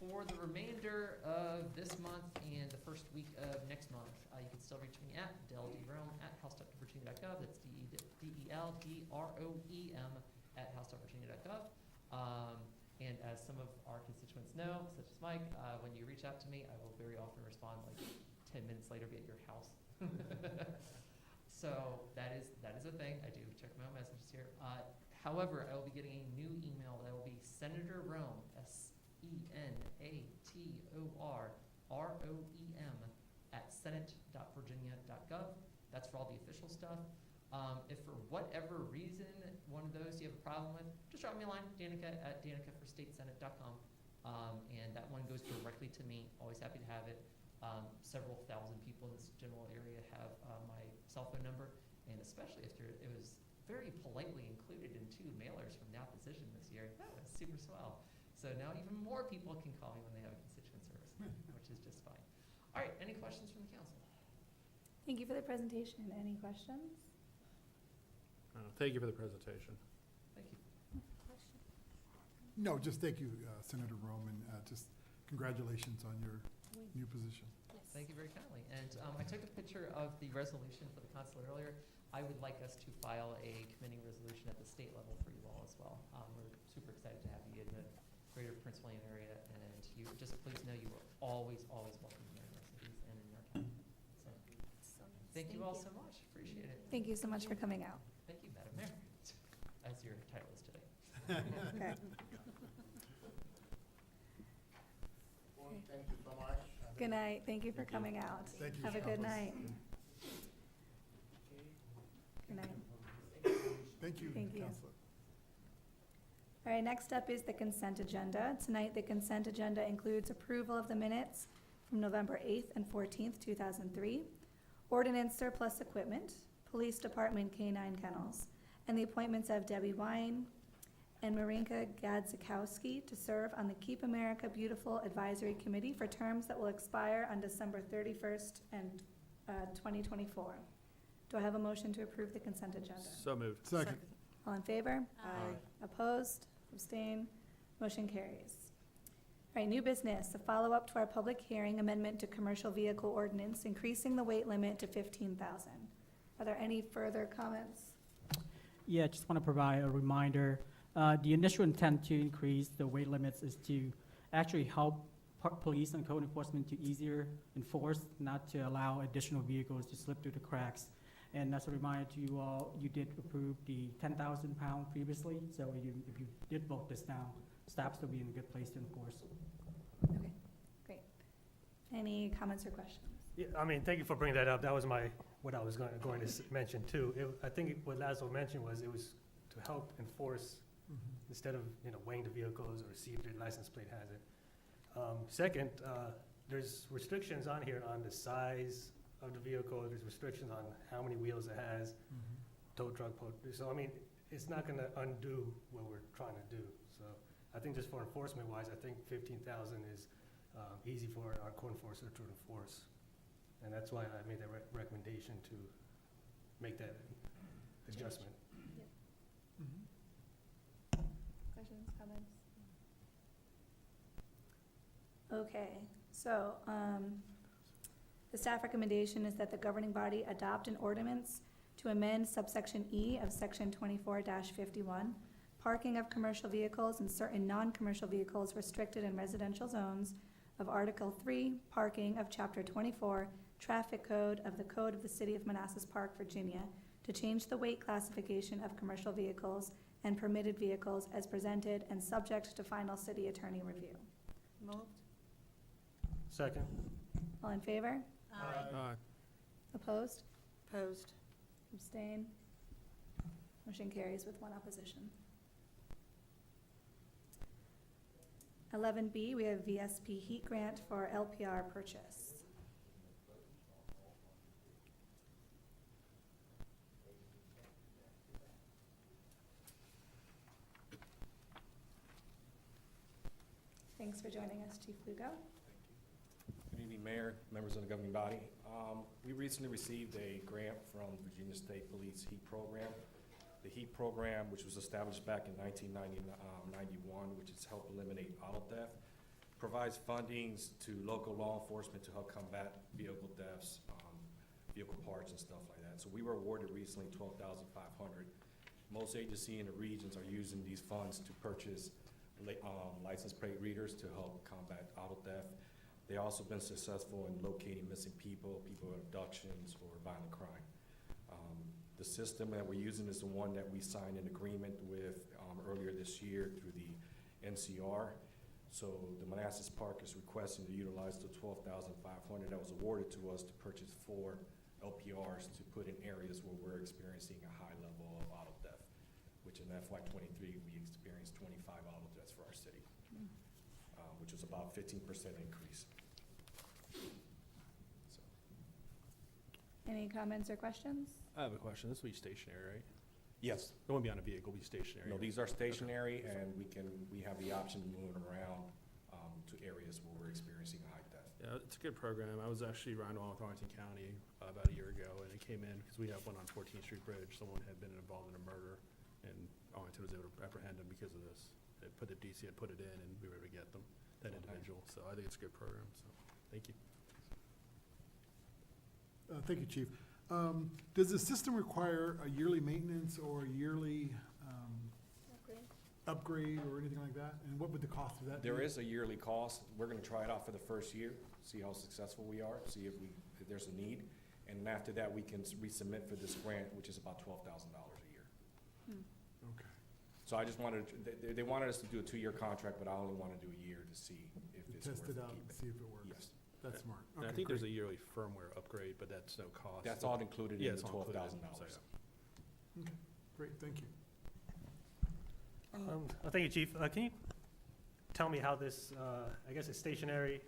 For the remainder of this month and the first week of next month, you can still reach me at deldrome@house.virginia.gov. That's DELDROEM at house.virginia.gov. And as some of our constituents know, such as Mike, when you reach out to me, I will very often respond like 10 minutes later, be at your house. So that is a thing. I do check my own messages here. However, I will be getting a new email that will be Senator Rome, SENATORROEM @senate.virginia.gov. That's for all the official stuff. If for whatever reason one of those you have a problem with, just drop me a line, danica@danicaforstatesenate.com. And that one goes directly to me. Always happy to have it. Several thousand people in this general area have my cell phone number, and especially after it was very politely included in 2 mailers from Now Position this year. That was super swell. So now even more people can call me when they have a constituent service, which is just fine. All right, any questions from the council? Thank you for the presentation. Any questions? Thank you for the presentation. Thank you. No, just thank you, Senator Rome, and just congratulations on your new position. Thank you very kindly. And I took a picture of the resolution for the consulate earlier. I would like us to file a committing resolution at the state level for you all as well. We're super excited to have you in the greater Prince William area, and you just please know you are always, always welcome here in our cities and in our county. So thank you all so much. Appreciate it. Thank you so much for coming out. Thank you, Madam Mayor, as your title is today. Okay. Thank you so much. Good night. Thank you for coming out. Thank you. Have a good night. Good night. Thank you, Thank you. Counselor. All right, next up is the consent agenda. Tonight, the consent agenda includes approval of the minutes from November 8th and 14th, 2003, ordinance surplus equipment, police department K-9 kennels, and the appointments of Debbie Wine and Marinka Gadzikowski to serve on the Keep America Beautiful Advisory Committee for terms that will expire on December 31st and 2024. Do I have a motion to approve the consent agenda? So moved. Second. All in favor? Aye. Opposed? Abstain? Motion carries. All right, new business, a follow-up to our public hearing amendment to commercial vehicle ordinance, increasing the weight limit to 15,000. Are there any further comments? Yeah, just want to provide a reminder. The initial intent to increase the weight limits is to actually help police and code enforcement to easier enforce, not to allow additional vehicles to slip through the cracks. And as a reminder to you all, you did approve the 10,000 pound previously, so if you did vote this down, staff will be in a good place to enforce. Okay, great. Any comments or questions? Yeah, I mean, thank you for bringing that up. That was what I was going to mention too. I think what Laszlo mentioned was it was to help enforce instead of, weighing the vehicles or see if their license plate has it. Second, there's restrictions on here on the size of the vehicle. There's restrictions on how many wheels it has, tow truck. So, I mean, it's not going to undo what we're trying to do. So I think just for enforcement wise, I think 15,000 is easy for our code enforcer to enforce. And that's why I made that recommendation to make that adjustment. Questions, comments? Okay, so, the staff recommendation is that the governing body adopt an ordinance to amend subsection E of section 24-51, parking of commercial vehicles and certain non-commercial vehicles restricted in residential zones of Article 3, parking of Chapter 24, Traffic Code of the Code of the City of Manassas Park, Virginia, to change the weight classification of commercial vehicles and permitted vehicles as presented and subject to final city attorney review. Moved. Second. All in favor? Aye. Opposed? Opposed. Abstain? Motion carries with one opposition. 11B, we have VSP heat grant for LPR purchase. Thanks for joining us, Chief Lugo. Good evening, Mayor, members of the governing body. We recently received a grant from Virginia State Police HEAT program. The HEAT program, which was established back in 1991, which has helped eliminate auto theft, provides fundings to local law enforcement to help combat vehicle thefts, vehicle parts and stuff like that. So we were awarded recently $12,500. Most agencies in the regions are using these funds to purchase license plate readers to help combat auto theft. They also been successful in locating missing people, people with abductions or violent crime. The system that we're using is the one that we signed an agreement with earlier this year through the NCR. So the Manassas Park is requesting to utilize the $12,500 that was awarded to us to purchase 4 LPRs to put in areas where we're experiencing a high level of auto theft, which in FY23 we experienced 25 auto thefts for our city, which was about 15% increase. So. Any comments or questions? I have a question. This will be stationary, right? Yes. It won't be on a vehicle, it'll be stationary. No, these are stationary, and we have the option of moving around to areas where we're experiencing high theft. Yeah, it's a good program. I was actually riding along with Arlington County about a year ago, and it came in because we have one on 14th Street Bridge. Someone had been involved in a murder, and Arlington was able to apprehend him because of this. They put the DC had put it in, and we were able to get them, that individual. So I think it's a good program. So thank you. Thank you, Chief. Does the system require a yearly maintenance or a yearly upgrade or anything like that? And what would the cost of that be? There is a yearly cost. We're gonna try it out for the first year, see how successful we are, see if there's a need. And then after that, we can resubmit for this grant, which is about $12,000 a year. Okay. So I just wanted, they wanted us to do a 2-year contract, but I only wanna do a year to see if it's worth Test it out and keeping. see if it works. Yes. That's smart. And I Okay, think there's great. a yearly firmware upgrade, but that's no cost. That's all included Yeah, in it's the all included in, $12,000. so, Okay, great, thank you. Thank you, Chief. Can you tell me how this, I guess it's stationary,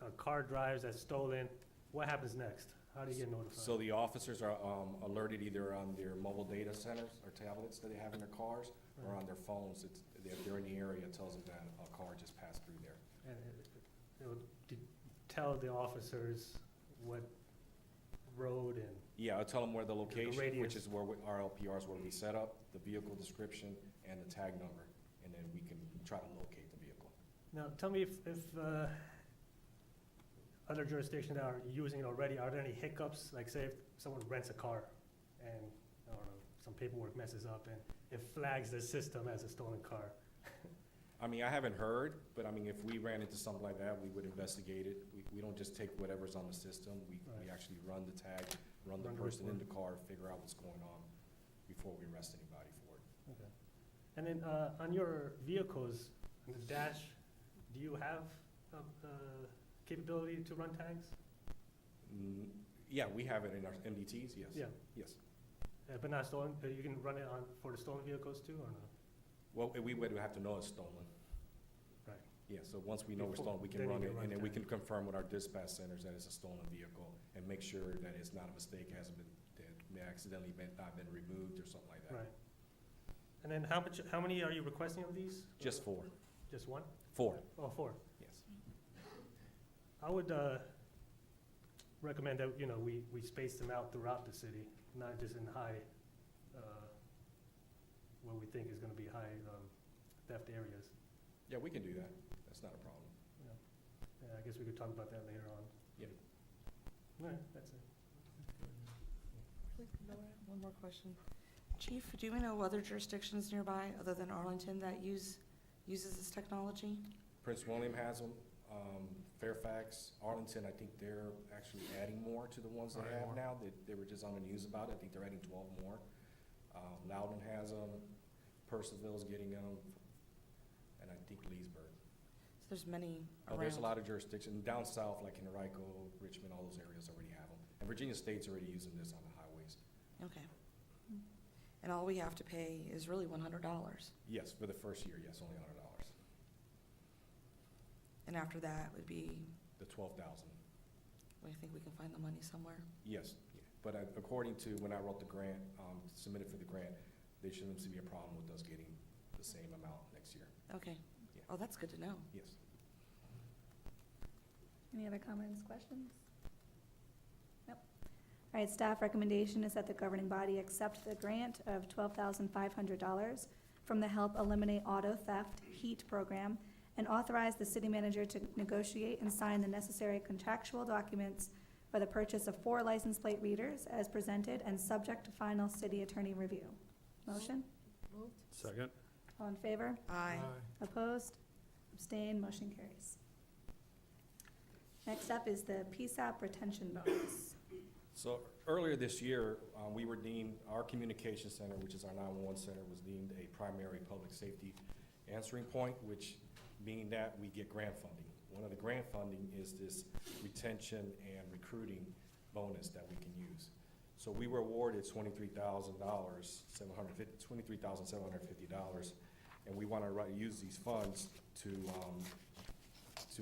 a car drives that's stolen, what happens next? How do you get notified? So the officers are alerted either on their mobile data centers or tablets that they have in their cars or on their phones. If they're in the area, it tells them that a car just passed through there. And it would tell the officers what road and, Yeah, I'll tell them where the location, radius. which is where our LPRs where we set up, the vehicle description, and the tag number, and then we can try to locate the vehicle. now, tell me if other jurisdictions that are using it already, are there any hiccups? Like say if someone rents a car and, I don't know, some paperwork messes up and it flags the system as a stolen car. I mean, I haven't heard, but I mean, if we ran into something like that, we would investigate it. We don't just take whatever's on the system. We Right. actually run the tag, run the Run the person in the report. car, figure out what's going on before we arrest anybody for it. Okay. And then, on your vehicles, on the dash, do you have, capability to run tags? Yeah, we have it in our MDTs, yes. Yeah. Yes. But not stolen, you can run it on, for the stolen vehicles too, or no? Well, we would have to know it's stolen. Right. Yeah, so once we know we're Before- stolen, we can then you run can it, run and then we tag. can confirm with our dispatch centers that it's a stolen vehicle and make sure that it's not a mistake, hasn't been, that may accidentally not been removed or something like that. Right. And then how many are you requesting of these? Just 4. Just one? 4, Oh, 4. yes. I would, recommend that, we space them out throughout the city, not just in high, what we think is gonna be high, theft areas. Yeah, we can do that. That's not a problem. Yeah, I guess we could talk about that later on. Yeah. All right, that's it. One more question. Chief, do we know other jurisdictions nearby, other than Arlington, that uses this technology? Prince William has them. Fairfax, Arlington, I think they're actually adding more to the ones they have now. They were just on the news about it. I think they're adding 12 more. Loudon has them, Percival's getting them, and I think Leesburg. So there's many Oh, there's a around. lot of jurisdictions. Down south, like in Henrico, Richmond, all those areas already have them. And Virginia State's already using this on the highways. Okay. And all we have to pay is really $100. Yes, for the first year, yes, only $100. And after that would be, The 12,000. I think we can find the money somewhere. Yes, but according to when I wrote the grant, submitted for the grant, there shouldn't be a problem with us getting the same amount next year. Okay. Yeah. Oh, that's good to know. Yes. Any other comments, questions? Nope. All right, staff recommendation is that the governing body accept the grant of $12,500 from the Help Eliminate Auto Theft HEAT program and authorize the city manager to negotiate and sign the necessary contractual documents for the purchase of 4 license plate readers as presented and subject to final city attorney review. Motion? Moved. Second. All in favor? Aye. Opposed? Abstained? Motion carries. Next up is the PSAP retention bonus. So earlier this year, we were deemed, our communication center, which is our 911 center, was deemed a primary public safety answering point, which being that we get grant funding. One of the grant funding is this retention and recruiting bonus that we can use. So we were awarded $23,750, and we want to use these funds to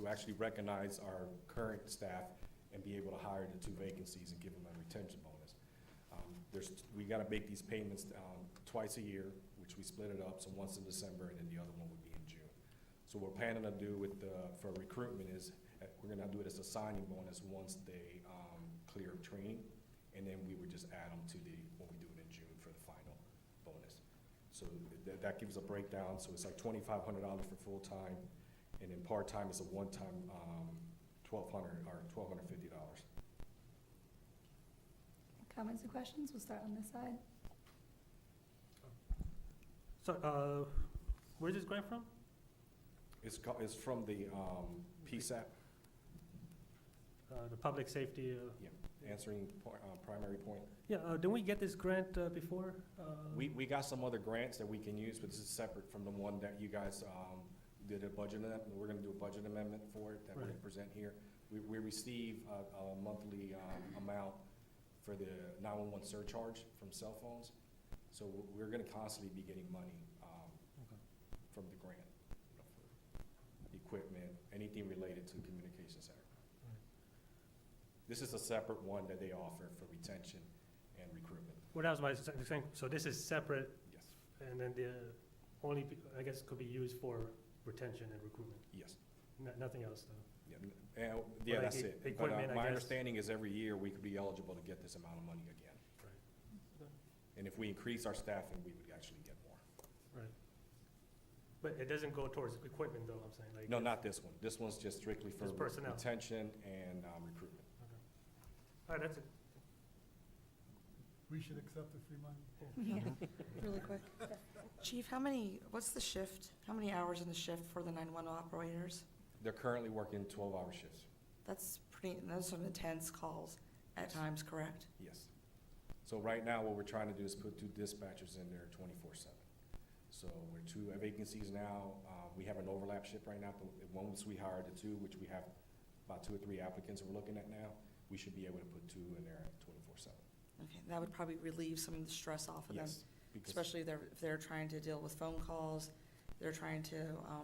actually recognize our current staff and be able to hire the 2 vacancies and give them a retention bonus. We got to make these payments twice a year, which we split it up, so once in December and then the other one would be in June. So what we're planning to do with for recruitment is we're going to do it as a signing bonus once they clear training, and then we would just add them to when we do it in June for the final bonus. So that gives a breakdown. So it's like $2,500 for full time, and then part time is a one-time $1,250. Comments and questions? We'll start on this side. So, where's this grant from? It's from the PSAP, The public safety, answering primary point. didn't we get this grant before? We got some other grants that we can use, but this is separate from the one that you guys did a budget amendment. We're gonna do a budget amendment for it that we're gonna Right. present here. We receive a monthly amount for the 911 surcharge from cell phones. So we're gonna constantly be getting money from the grant, for equipment, anything related to communication center. This is a separate one that they offer for retention and recruitment. Well, that was my saying, so this is separate, Yes, and then the only, I guess, could be used for retention and recruitment, yes. Nothing else, though. Yeah, Or like that's it. But equipment, I my guess. understanding is every year we could be eligible to get this amount of money again. Right. And if we increase our staffing, we would actually get more. Right. But it doesn't go towards equipment, though, I'm saying, like. No, not this one. This one's just strictly for Just personnel. retention and recruitment. All right, that's it. We should accept the free money. Yeah. Really quick. Chief, what's the shift? How many hours in the shift for the 911 operators? They're currently working 12-hour shifts. Those are some intense calls at times, correct? Yes. So right now, what we're trying to do is put 2 dispatchers in there 24/7. So we're 2 vacancies now. We have an overlap shift right now. But once we hire the 2, which we have about 2 or 3 applicants we're looking at now, we should be able to put 2 in there 24/7. Okay, that would probably relieve some of the stress off of them, Yes. Because especially if they're trying to deal with phone calls, they're trying to, I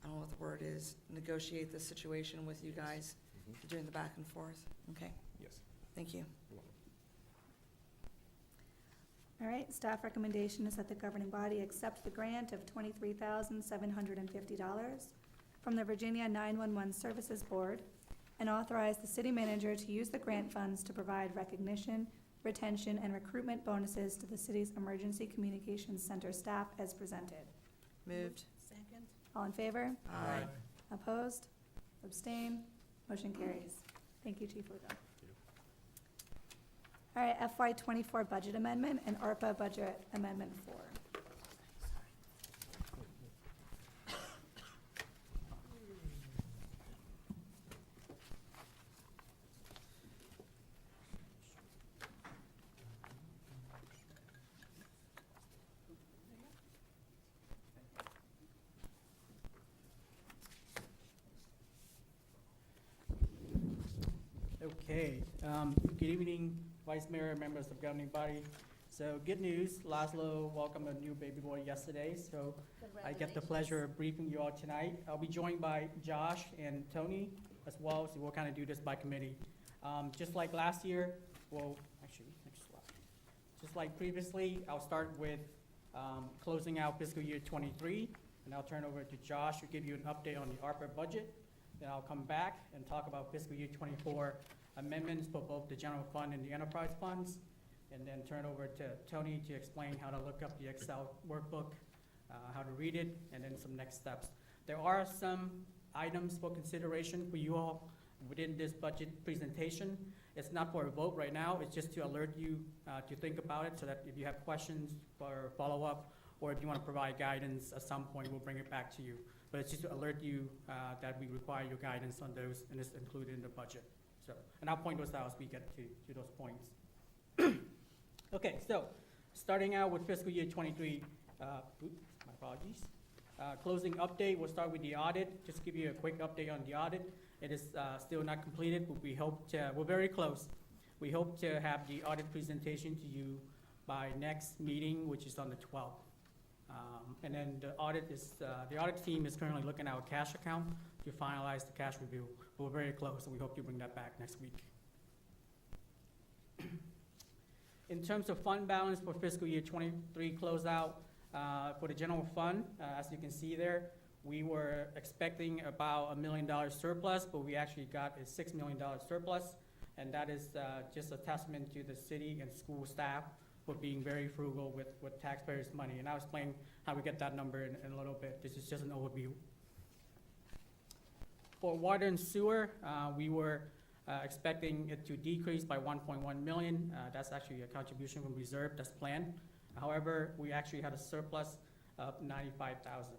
don't know what the word is, negotiate the situation with you guys, Mhm. doing the back and forth. Okay, Yes. thank you. You're welcome. All right, staff recommendation is that the governing body accept the grant of $23,750 from the Virginia 911 Services Board and authorize the city manager to use the grant funds to provide recognition, retention, and recruitment bonuses to the city's emergency communications center staff as presented. Moved. Second. All in favor? Aye. Opposed? Abstain? Motion carries. Thank you, Chief Lugo. All right, FY '24 budget amendment and ARPA budget amendment 4. Okay, good evening, Vice Mayor, members of governing body. So good news, Laszlo welcomed a new baby boy yesterday, so I get the pleasure of briefing you all tonight. I'll be joined by Josh and Tony as well, so we'll kind of do this by committee. Just like last year, well, actually, next slide. Just like previously, I'll start with closing out fiscal year 23, and I'll turn over to Josh to give you an update on the ARPA budget. Then I'll come back and talk about fiscal year 24 amendments for both the general fund and the enterprise funds, and then turn over to Tony to explain how to look up the Excel workbook, how to read it, and then some next steps. There are some items for consideration for you all within this budget presentation. It's not for a vote right now, it's just to alert you to think about it, so that if you have questions for follow-up, or if you want to provide guidance at some point, we'll bring it back to you. But it's just to alert you that we require your guidance on those, and it's included in the budget. So, and I'll point those out as we get to those points. Okay, so starting out with fiscal year 23, my apologies. Closing update, we'll start with the audit. Just give you a quick update on the audit. It is still not completed, but we hope to, we're very close. We hope to have the audit presentation to you by next meeting, which is on the 12th. And then the audit team is currently looking at our cash account to finalize the cash review. But we're very close, and we hope to bring that back next week. In terms of fund balance for fiscal year 23 closeout, for the general fund, as you can see there, we were expecting about $1 million surplus, but we actually got a $6 million surplus, and that is just a testament to the city and school staff for being very frugal with taxpayers' money. And I'll explain how we get that number in a little bit. This is just an overview. For water and sewer, we were expecting it to decrease by 1.1 million. That's actually a contribution from reserve that's planned. However, we actually had a surplus of 95,000.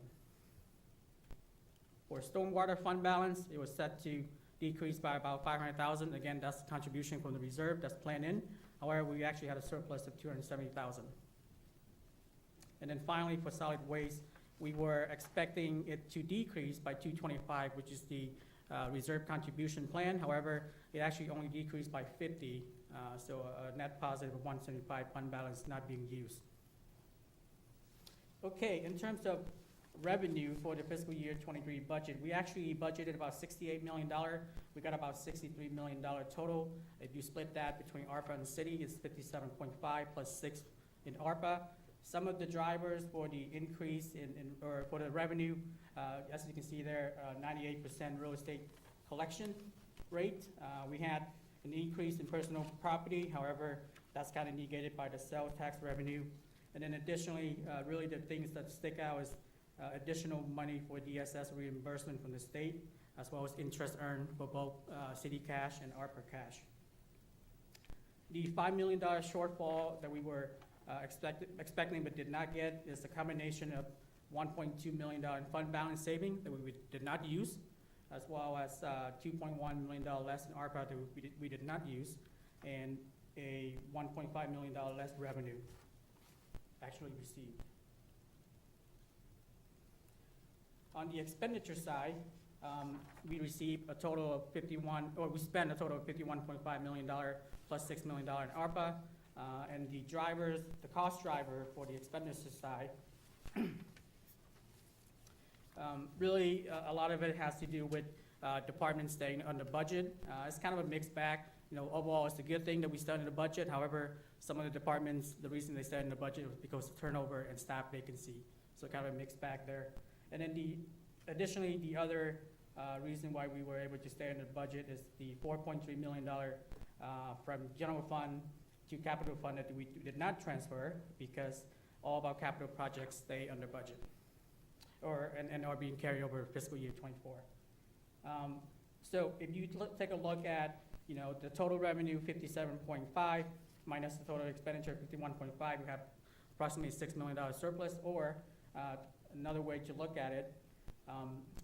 For stormwater fund balance, it was set to decrease by about 500,000. Again, that's the contribution from the reserve that's planned in. However, we actually had a surplus of 270,000. And then finally, for solid waste, we were expecting it to decrease by 225, which is the reserve contribution plan. However, it actually only decreased by 50, so a net positive of 175 fund balance not being used. Okay, in terms of revenue for the fiscal year 23 budget, we actually budgeted about $68 million. We got about $63 million total. If you split that between ARPA and the city, it's 57.5 plus 6 in ARPA. Some of the drivers for the increase or for the revenue, as you can see there, 98% real estate collection rate. We had an increase in personal property. However, that's kind of negated by the sales tax revenue. And then additionally, really the things that stick out is additional money for DSS reimbursement from the state, as well as interest earned for both city cash and ARPA cash. The $5 million shortfall that we were expecting but did not get is a combination of $1.2 million in fund balance saving that we did not use, as well as $2.1 million less in ARPA that we did not use, and a $1.5 million less revenue actually received. On the expenditure side, we received a total of we spent a total of $51.5 million plus $6 million in ARPA. And the cost driver for the expenditure side, really a lot of it has to do with departments staying under budget. It's kind of a mixed bag. You know, overall, it's a good thing that we stayed in the budget. However, some of the departments, the reason they stayed in the budget was because of turnover and staff vacancy. So kind of a mixed bag there. And then additionally, the other reason why we were able to stay in the budget is the $4.3 million from general fund to capital fund that we did not transfer because all of our capital projects stay under budget and are being carried over fiscal year 24. So if you take a look at, you know, the total revenue 57.5 minus the total expenditure 51.5, we have approximately $6 million surplus, or another way to look at it,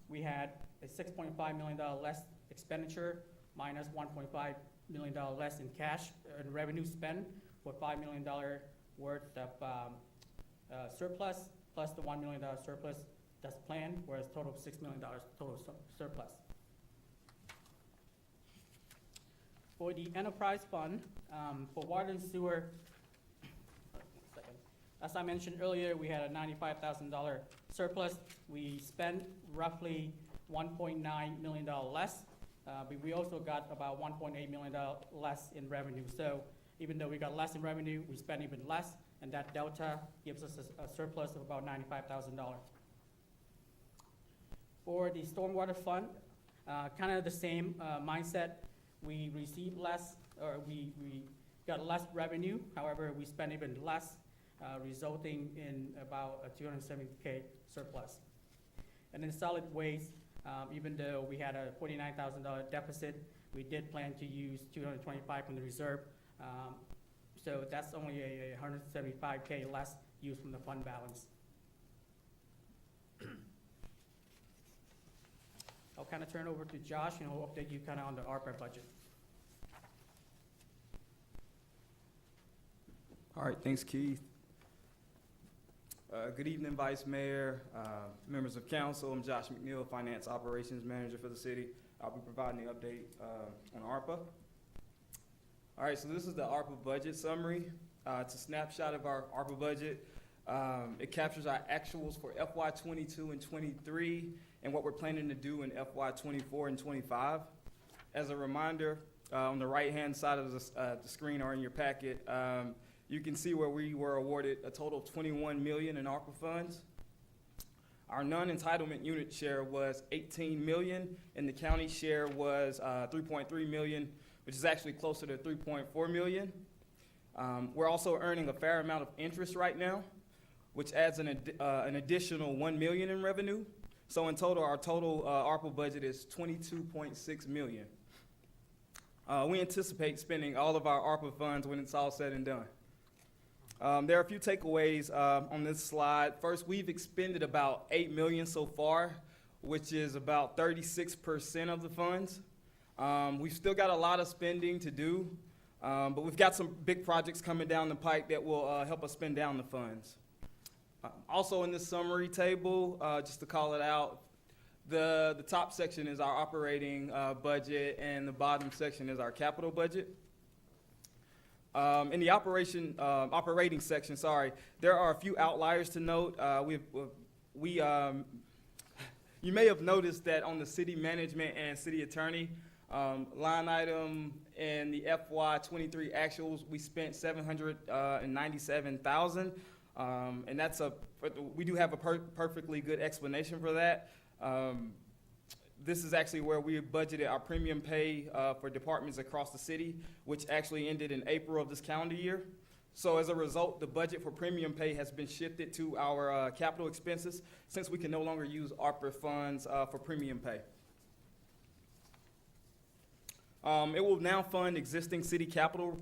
we had a $6.5 million less expenditure minus $1.5 million less in cash and revenue spend for $5 million worth of surplus, plus the $1 million surplus that's planned, whereas total of $6 million total surplus. For the enterprise fund, for water and sewer, as I mentioned earlier, we had a $95,000 surplus. We spent roughly $1.9 million less, but we also got about $1.8 million less in revenue. So even though we got less in revenue, we spent even less, and that delta gives us a surplus of about $95,000. For the stormwater fund, kind of the same mindset. We received less, or we got less revenue. However, we spent even less, resulting in about a $270K surplus. And in solid waste, even though we had a $49,000 deficit, we did plan to use $225 from the reserve. So that's only a $175K less used from the fund balance. I'll kind of turn over to Josh, and he'll update you kind of on the ARPA budget. All right, thanks, Keith. Good evening, Vice Mayor, members of council. I'm Josh McNeil, Finance Operations Manager for the city. I'll be providing the update on ARPA. All right, so this is the ARPA budget summary. It's a snapshot of our ARPA budget. It captures our actuals for FY22 and 23 and what we're planning to do in FY24 and 25. As a reminder, on the right-hand side of the screen or in your packet, you can see where we were awarded a total of $21 million in ARPA funds. Our non-entitlement unit share was $18 million, and the county share was $3.3 million, which is actually closer to $3.4 million. We're also earning a fair amount of interest right now, which adds an additional $1 million in revenue. So in total, our total ARPA budget is $22.6 million. We anticipate spending all of our ARPA funds when it's all said and done. There are a few takeaways on this slide. First, we've expended about $8 million so far, which is about 36% of the funds. We've still got a lot of spending to do, but we've got some big projects coming down the pike that will help us spend down the funds. Also in this summary table, just to call it out, the top section is our operating budget, and the bottom section is our capital budget. In the operating section, there are a few outliers to note. You may have noticed that on the city management and city attorney line item in the FY23 actuals, we spent $797,000, and we do have a perfectly good explanation for that. This is actually where we budgeted our premium pay for departments across the city, which actually ended in April of this calendar year. So as a result, the budget for premium pay has been shifted to our capital expenses, since we can no longer use ARPA funds for premium pay. It will now fund existing city capital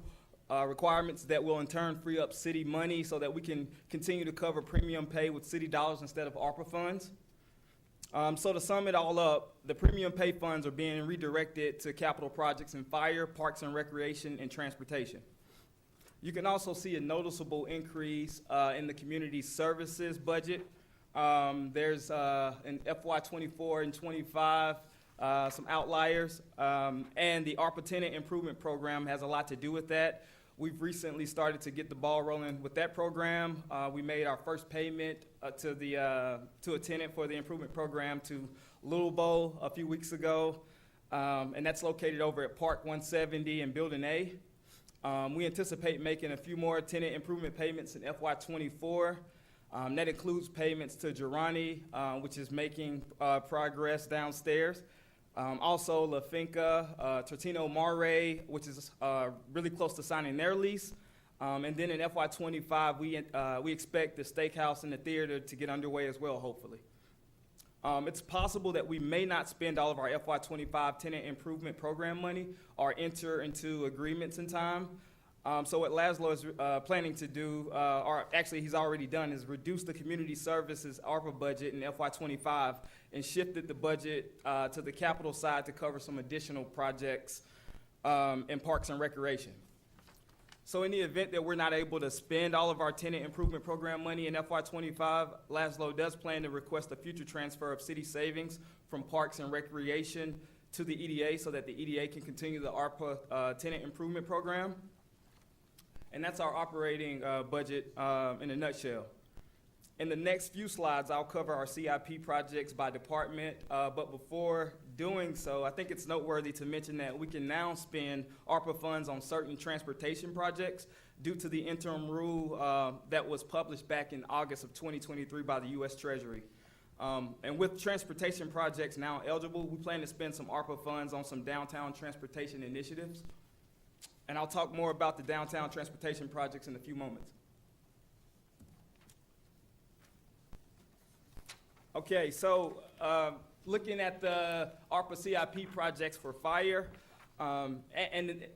requirements that will in turn free up city money so that we can continue to cover premium pay with city dollars instead of ARPA funds. So to sum it all up, the premium pay funds are being redirected to capital projects in fire, parks and recreation, and transportation. You can also see a noticeable increase in the community services budget. There's in FY24 and 25 some outliers, and the ARPA tenant improvement program has a lot to do with that. We've recently started to get the ball rolling with that program. We made our first payment to a tenant for the improvement program to Little Bowl a few weeks ago, and that's located over at Park 170 in Building A. We anticipate making a few more tenant improvement payments in FY24. That includes payments to Girani, which is making progress downstairs. Also, La Finca, Tortino Mare, which is really close to signing their lease. And then in FY25, we expect the steakhouse and the theater to get underway as well, hopefully. It's possible that we may not spend all of our FY25 tenant improvement program money or enter into agreements in time. So what Laszlo is planning to do, or actually he's already done, is reduce the community services ARPA budget in FY25 and shifted the budget to the capital side to cover some additional projects in parks and recreation. So in the event that we're not able to spend all of our tenant improvement program money in FY25, Laszlo does plan to request a future transfer of city savings from parks and recreation to the EDA so that the EDA can continue the ARPA tenant improvement program. And that's our operating budget in a nutshell. In the next few slides, I'll cover our CIP projects by department, but before doing so, I think it's noteworthy to mention that we can now spend ARPA funds on certain transportation projects due to the interim rule that was published back in August of 2023 by the U.S. Treasury. And with transportation projects now eligible, we plan to spend some ARPA funds on some downtown transportation initiatives. And I'll talk more about the downtown transportation projects in a few moments. Okay, so looking at the ARPA CIP projects for fire, and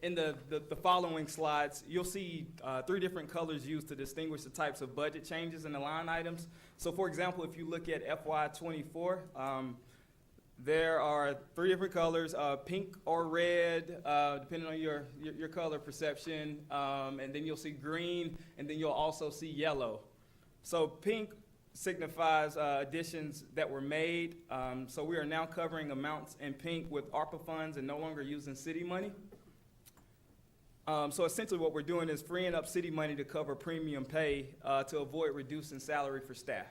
in the following slides, you'll see 3 different colors used to distinguish the types of budget changes in the line items. So for example, if you look at FY24, there are 3 different colors, pink or red, depending on your color perception, and then you'll see green, and then you'll also see yellow. So pink signifies additions that were made. So we are now covering amounts in pink with ARPA funds and no longer using city money. So essentially what we're doing is freeing up city money to cover premium pay to avoid reducing salary for staff.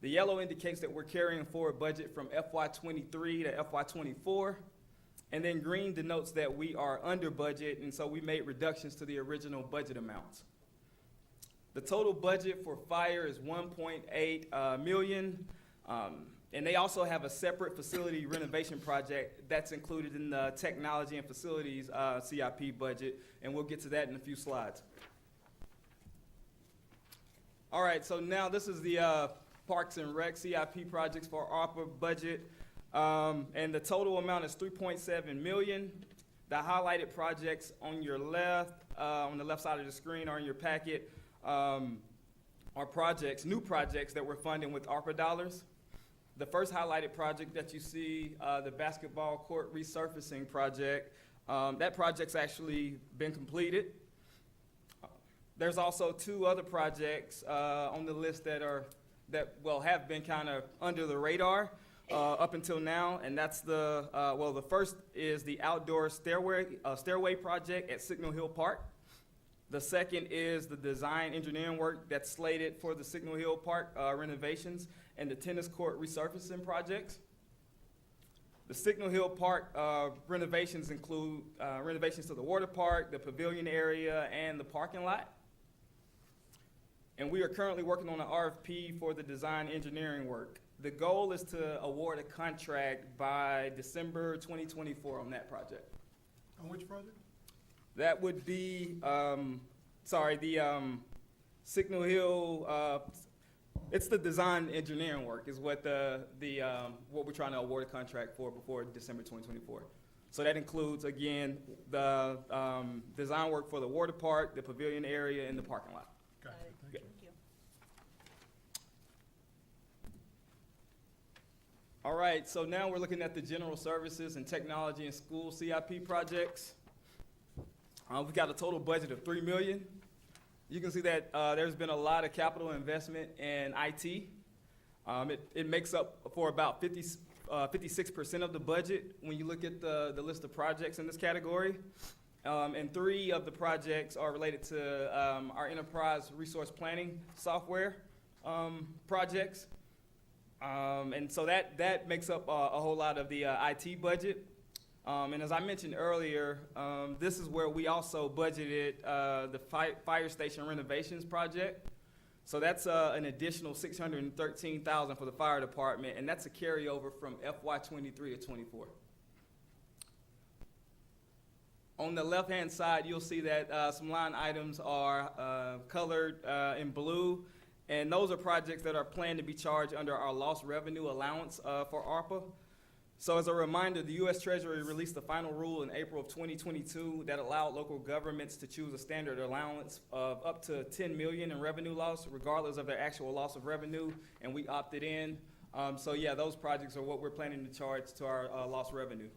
The yellow indicates that we're carrying forward budget from FY23 to FY24. And then green denotes that we are under budget, and so we made reductions to the original budget amounts. The total budget for fire is $1.8 million, and they also have a separate facility renovation project that's included in the technology and facilities CIP budget, and we'll get to that in a few slides. All right, so now this is the Parks and Rec CIP projects for ARPA budget, and the total amount is $3.7 million. The highlighted projects on your left, on the left side of the screen, are in your packet. Are projects, new projects that we're funding with ARPA dollars. The first highlighted project that you see, the basketball court resurfacing project, that project's actually been completed. There's also 2 other projects on the list that have been kind of under the radar up until now, and that's the first is the outdoor stairway project at Signal Hill Park. The second is the design engineering work that's slated for the Signal Hill Park renovations and the tennis court resurfacing projects. The Signal Hill Park renovations include renovations to the water park, the pavilion area, and the parking lot. And we are currently working on an RFP for the design engineering work. The goal is to award a contract by December 2024 on that project. On which project? That would be, the Signal Hill, it's the design engineering work is what what we're trying to award a contract for before December 2024. So that includes, again, the design work for the water park, the pavilion area, and the parking lot. Got it. Thank Good. you. Thank you. All right, so now we're looking at the general services and technology and school CIP projects. We've got a total budget of $3 million. You can see that there's been a lot of capital investment in IT. It makes up for about 56% of the budget when you look at the list of projects in this category. And 3 of the projects are related to our enterprise resource planning software projects. And so that makes up a whole lot of the IT budget. And as I mentioned earlier, this is where we also budgeted the fire station renovations project. So that's an additional $613,000 for the fire department, and that's a carryover from FY23 to 24. On the left-hand side, you'll see that some line items are colored in blue, and those are projects that are planned to be charged under our lost revenue allowance for ARPA. So as a reminder, the U.S. Treasury released the final rule in April of 2022 that allowed local governments to choose a standard allowance of up to $10 million in revenue loss, regardless of their actual loss of revenue, and we opted in. So yeah, those projects are what we're planning to charge to our lost revenue.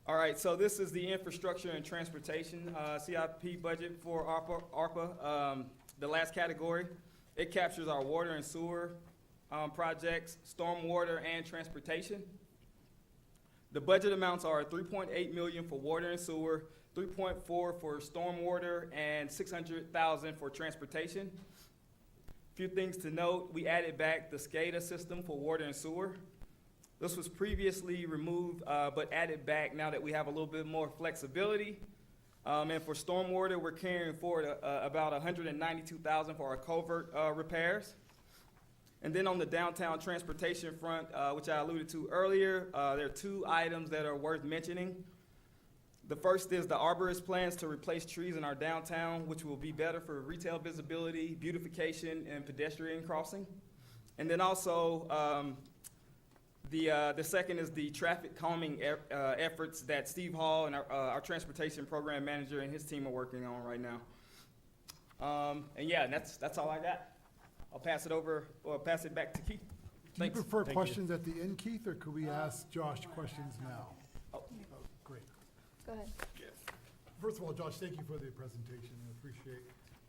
All right, so this is the infrastructure and transportation CIP budget for ARPA. The last category, it captures our water and sewer projects, stormwater, and transportation. The budget amounts are $3.8 million for water and sewer, $3.4 for stormwater, and $600,000 for transportation. Few things to note: we added back the SCADA system for water and sewer. This was previously removed, but added back now that we have a little bit more flexibility. And for stormwater, we're carrying forward about $192,000 for our culvert repairs. And then on the downtown transportation front, which I alluded to earlier, there are two items that are worth mentioning. The first is the arborist plans to replace trees in our downtown, which will be better for retail visibility, beautification, and pedestrian crossing. And then also, the second is the traffic calming efforts that Steve Hall and our transportation program manager and his team are working on right now. And yeah, that's all I got. I'll pass it back to Keith. Do you Thanks. prefer Thank you. questions at the end, Keith, or could we ask Josh questions now? Oh. Great. Go ahead. First of all, Josh, thank you for the presentation. I appreciate,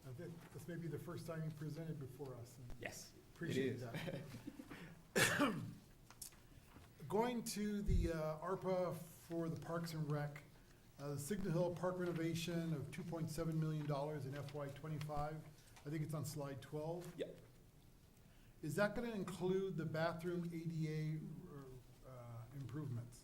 I think this may be the first time you presented before us. And Yes, appreciate is. that. Going to the ARPA for the Parks and Rec, the Signal Hill Park renovation of $2.7 million in FY '25. I think it's on slide 12. Yep. Is that going to include the bathroom ADA improvements?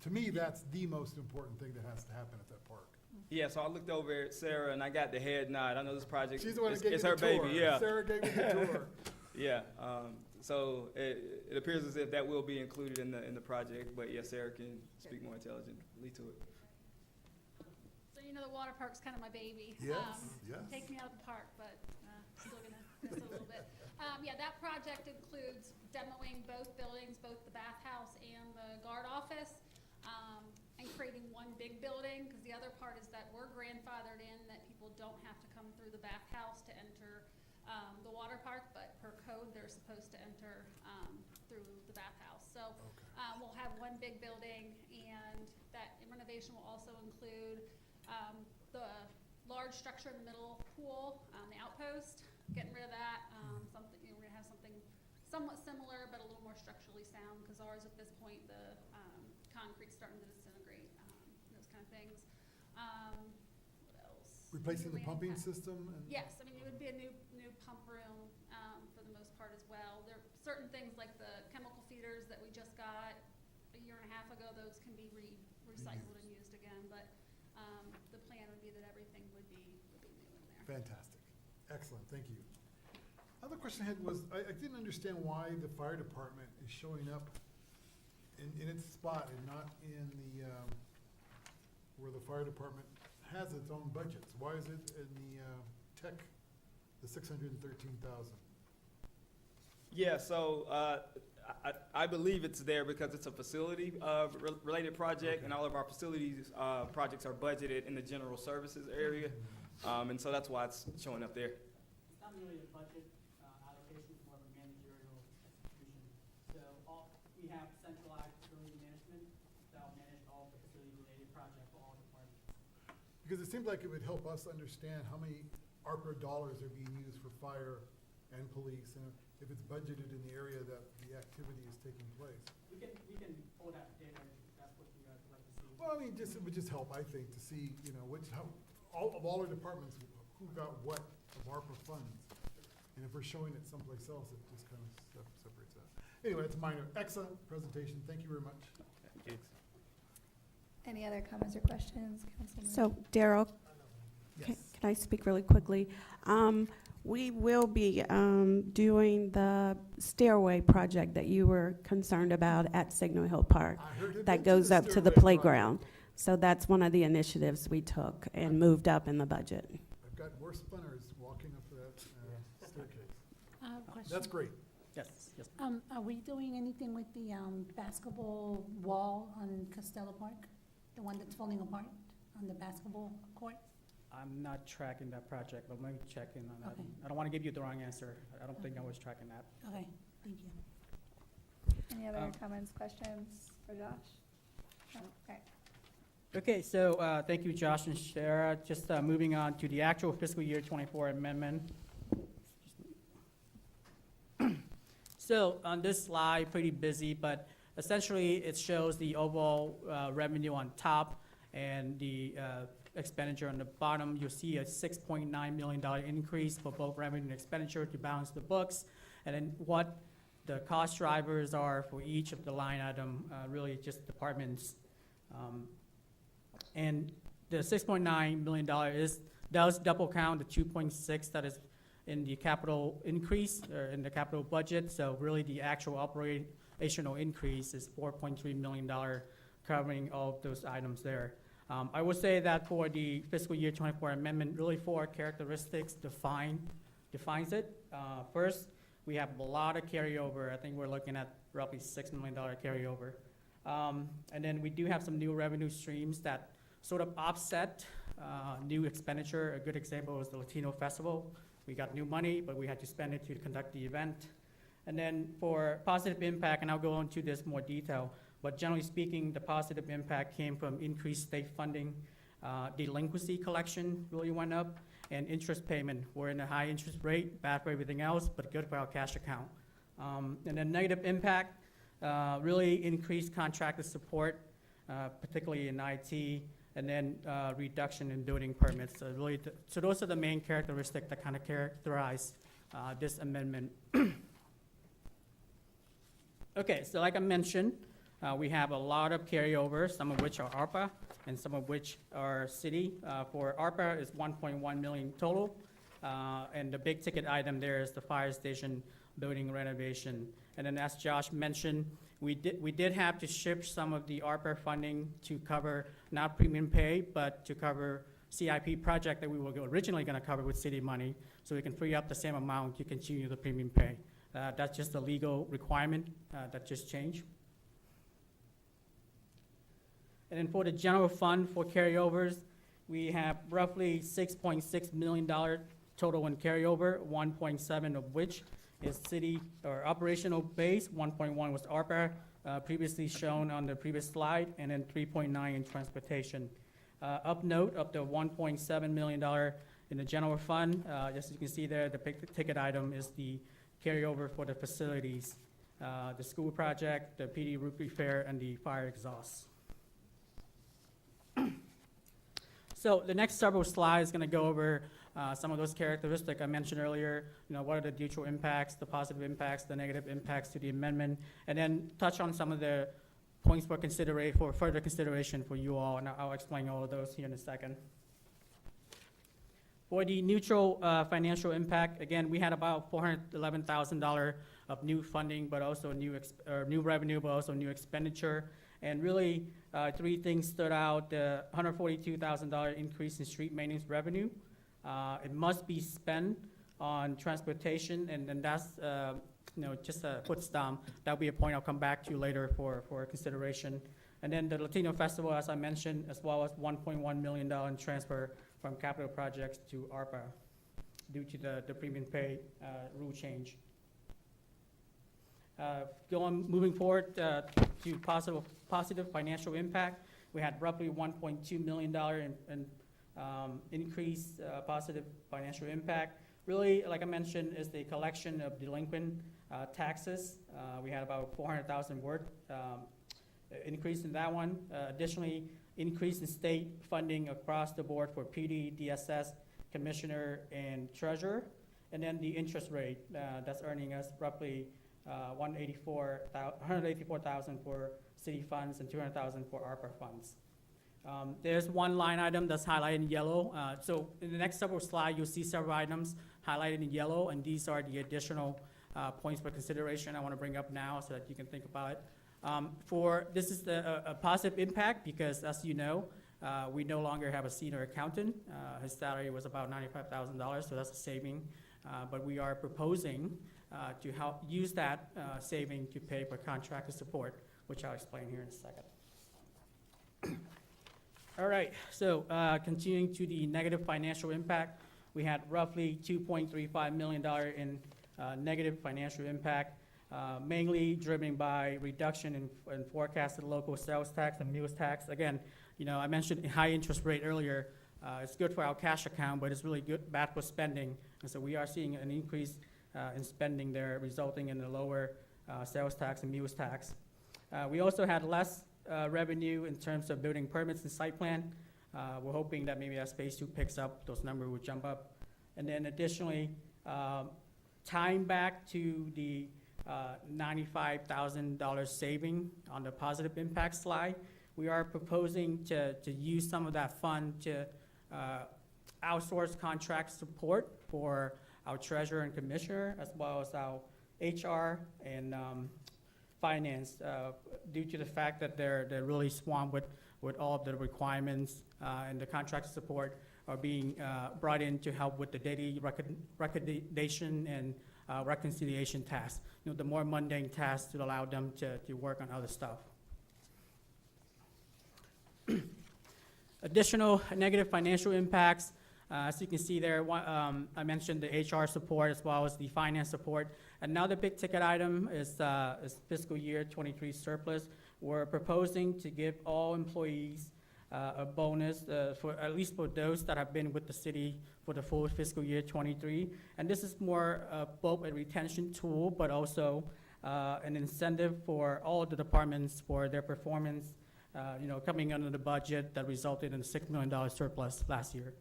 To me, that's the most important thing that has to happen at that park. Yeah, so I looked over at Sarah and I got the head nod. I know this project, She's the one that gave it's me her the tour. baby, yeah. Sarah gave me the tour. Yeah, so it appears as if that will be included in the project, but yeah, Sarah can speak more intelligently to it. So you know the water park's kind of my baby. Yes, yes. Take me out of the park, but still gonna miss it a little bit. Yeah, that project includes demoing both buildings, both the bathhouse and the guard office, and creating one big building, because the other part is that we're grandfathered in, that people don't have to come through the bathhouse to enter the water park, but per code, they're supposed to enter through the bathhouse. So we'll have one big building, and that renovation will also include the large structure in the middle pool, the outpost, getting rid of that. Something, we're gonna have something somewhat similar, but a little more structurally sound, because ours at this point, the concrete's starting to disintegrate, those kind of things. What else? Replacing the Landing pumping pad. system? And Yes, I mean, it would be a new pump room, for the most part as well. There are certain things like the chemical feeders that we just got a year and a half ago, those can be recycled and used again, but, the plan would be that everything would be new in there. Fantastic. Excellent, thank you. Other question I had was, I didn't understand why the fire department is showing up in its spot and not in the, where the fire department has its own budgets. Why is it in the tech, the 613,000? Yeah, so I believe it's there because it's a facility related project, and all of our facilities projects are budgeted in the general services area, and so that's why it's showing up there. It's not really a budget allocation, it's more of a managerial execution. So we have centralized facility management that will manage all the facility-related projects for all departments. Because it seems like it would help us understand how many ARPA dollars are being used for fire and police, and if it's budgeted in the area that the activity is taking place. We can pull that data if that's what you guys would like to see. Well, I mean, it would just help, I think, to see, all our departments, who got what of ARPA funds. And if we're showing it someplace else, it just kind of separates out. Anyway, it's minor. Excellent presentation. Thank you very much. Any other comments or questions, Councilman? So, Daryl, Yes. can I speak really quickly? We will be doing the stairway project that you were concerned about at Signal Hill Park. I heard it That mentioned goes up to the stairway project. playground. So that's one of the initiatives we took and moved up in the budget. I've got more splinters walking up that staircase. Question. That's great. Yes, yes. Are we doing anything with the basketball wall on Costello Park? The one that's falling apart on the basketball court? I'm not tracking that project, but let me check in on that. Okay. I don't want to give you the wrong answer. I don't think I was tracking that. Okay, thank you. Any other Um, comments, questions for Josh? No? Okay. Okay, so thank you, Josh and Sarah. Just moving on to the actual fiscal year '24 amendment. So on this slide, pretty busy, but essentially it shows the overall revenue on top and the expenditure on the bottom. You'll see a $6.9 million increase for both revenue and expenditure to balance the books. And then what the cost drivers are for each of the line item, really just departments. And the $6.9 million does double count the 2.6 that is in the capital increase, or in the capital budget. So really the actual operational increase is $4.3 million, covering all of those items there. I would say that for the fiscal year 24 amendment, really four characteristics defines it. First, we have a lot of carryover. I think we're looking at roughly $6 million carryover. And then we do have some new revenue streams that sort of offset new expenditure. A good example is the Latino Festival. We got new money, but we had to spend it to conduct the event. And then for positive impact, and I'll go into this more detail, but generally speaking, the positive impact came from increased state funding, delinquency collection really went up, and interest payment. We're in a high interest rate, bad for everything else, but good for our cash account. And then negative impact, really increased contracted support, particularly in IT, and then reduction in building permits. So really, so those are the main characteristics that kind of characterize this amendment. Okay, so like I mentioned, we have a lot of carryovers, some of which are ARPA and some of which are city. For ARPA is 1.1 million total, and the big ticket item there is the fire station building renovation. And then as Josh mentioned, we did have to shift some of the ARPA funding to cover not premium pay, but to cover CIP project that we were originally going to cover with city money, so we can free up the same amount to continue the premium pay. That's just a legal requirement that just changed. And then for the general fund for carryovers, we have roughly $6.6 million total in carryover, 1.7 of which is city or operational base, 1.1 was ARPA, previously shown on the previous slide, and then 3.9 in transportation. Up note of the $1.7 million in the general fund, as you can see there, the big ticket item is the carryover for the facilities, the school project, the PD roof repair, and the fire exhaust. So the next several slides going to go over some of those characteristics I mentioned earlier. What are the neutral impacts, the positive impacts, the negative impacts to the amendment, and then touch on some of the points for further consideration for you all, and I'll explain all of those here in a second. For the neutral financial impact, again, we had about $411,000 of new funding, but also new revenue, but also new expenditure. And really, three things stood out: the $142,000 increase in street maintenance revenue. It must be spent on transportation, and that's just a foot stomp. That'll be a point I'll come back to later for consideration. And then the Latino Festival, as I mentioned, as well as $1.1 million in transfer from capital projects to ARPA due to the premium pay rule change. Moving forward to positive financial impact, we had roughly $1.2 million in increased positive financial impact. Really, like I mentioned, is the collection of delinquent taxes. We had about $400,000 worth increase in that one. Additionally, increase in state funding across the board for PD, DSS, commissioner, and treasurer. And then the interest rate, that's earning us roughly $184,000 for city funds and $200,000 for ARPA funds. There's one line item that's highlighted in yellow. So in the next several slides, you'll see several items highlighted in yellow, and these are the additional points for consideration I want to bring up now so that you can think about it. This is a positive impact because, as you know, we no longer have a senior accountant. His salary was about $95,000, so that's a saving. But we are proposing to help use that saving to pay for contractor support, which I'll explain here in a second. All right, so continuing to the negative financial impact, we had roughly $2.35 million in negative financial impact, mainly driven by reduction in forecasted local sales tax and meals tax. Again, I mentioned high interest rate earlier. It's good for our cash account, but it's really bad for spending. And so we are seeing an increased in spending there, resulting in a lower sales tax and meals tax. We also had less revenue in terms of building permits and site plan. We're hoping that maybe as phase 2 picks up, those numbers will jump up. And then additionally, tying back to the $95,000 saving on the positive impact slide, we are proposing to use some of that fund to outsource contract support for our treasurer and commissioner, as well as our HR and finance, due to the fact that they're really swamped with all of the requirements and the contract support are being brought in to help with the daily recommendation and reconciliation tasks. You know, the more mundane tasks to allow them to work on other stuff. Additional negative financial impacts. As you can see there, I mentioned the HR support as well as the finance support. Another big ticket item is fiscal year 23 surplus. We're proposing to give all employees a bonus for at least for those that have been with the city for the full fiscal year 23. And this is more both a retention tool, but also an incentive for all of the departments for their performance, coming under the budget that resulted in a $6 million surplus last year.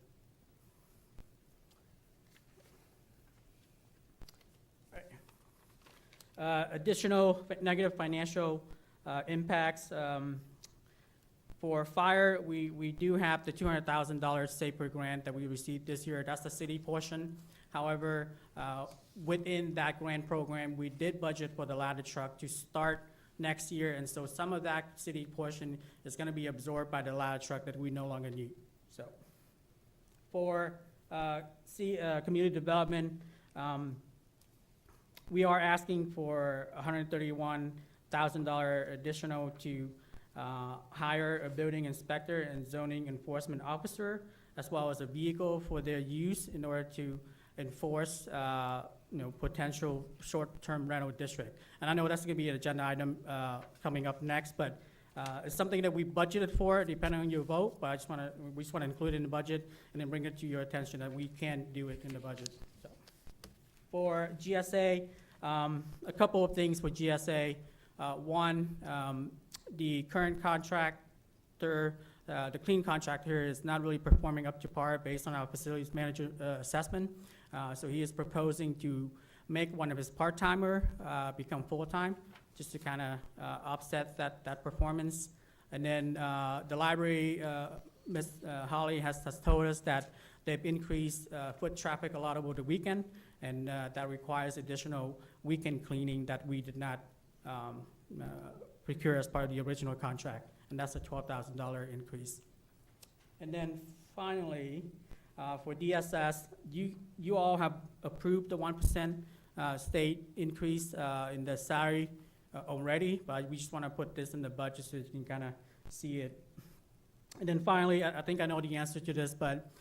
Additional negative financial impacts. For fire, we do have the $200,000 SAPER grant that we received this year. That's the city portion. However, within that grant program, we did budget for the ladder truck to start next year, and so some of that city portion is going to be absorbed by the ladder truck that we no longer need. So, for community development, we are asking for $131,000 additional to hire a building inspector and zoning enforcement officer, as well as a vehicle for their use in order to enforce potential short-term rental district. And I know that's going to be an agenda item coming up next, but it's something that we budgeted for depending on your vote, but we just want to include it in the budget and then bring it to your attention that we can do it in the budget. So, for GSA, a couple of things for GSA. One, the current contractor, the clean contractor, is not really performing up to par based on our facilities manager assessment. So he is proposing to make one of his part-timer become full-time, just to kind of offset that performance. And then the library, Ms. Holly has told us that they've increased foot traffic a lot over the weekend, and that requires additional weekend cleaning that we did not procure as part of the original contract, and that's a $12,000 increase. And then finally, for DSS, you all have approved the 1% state increase in the salary already, but we just want to put this in the budget so you can kind of see it. And then finally, I think I know the answer to this, but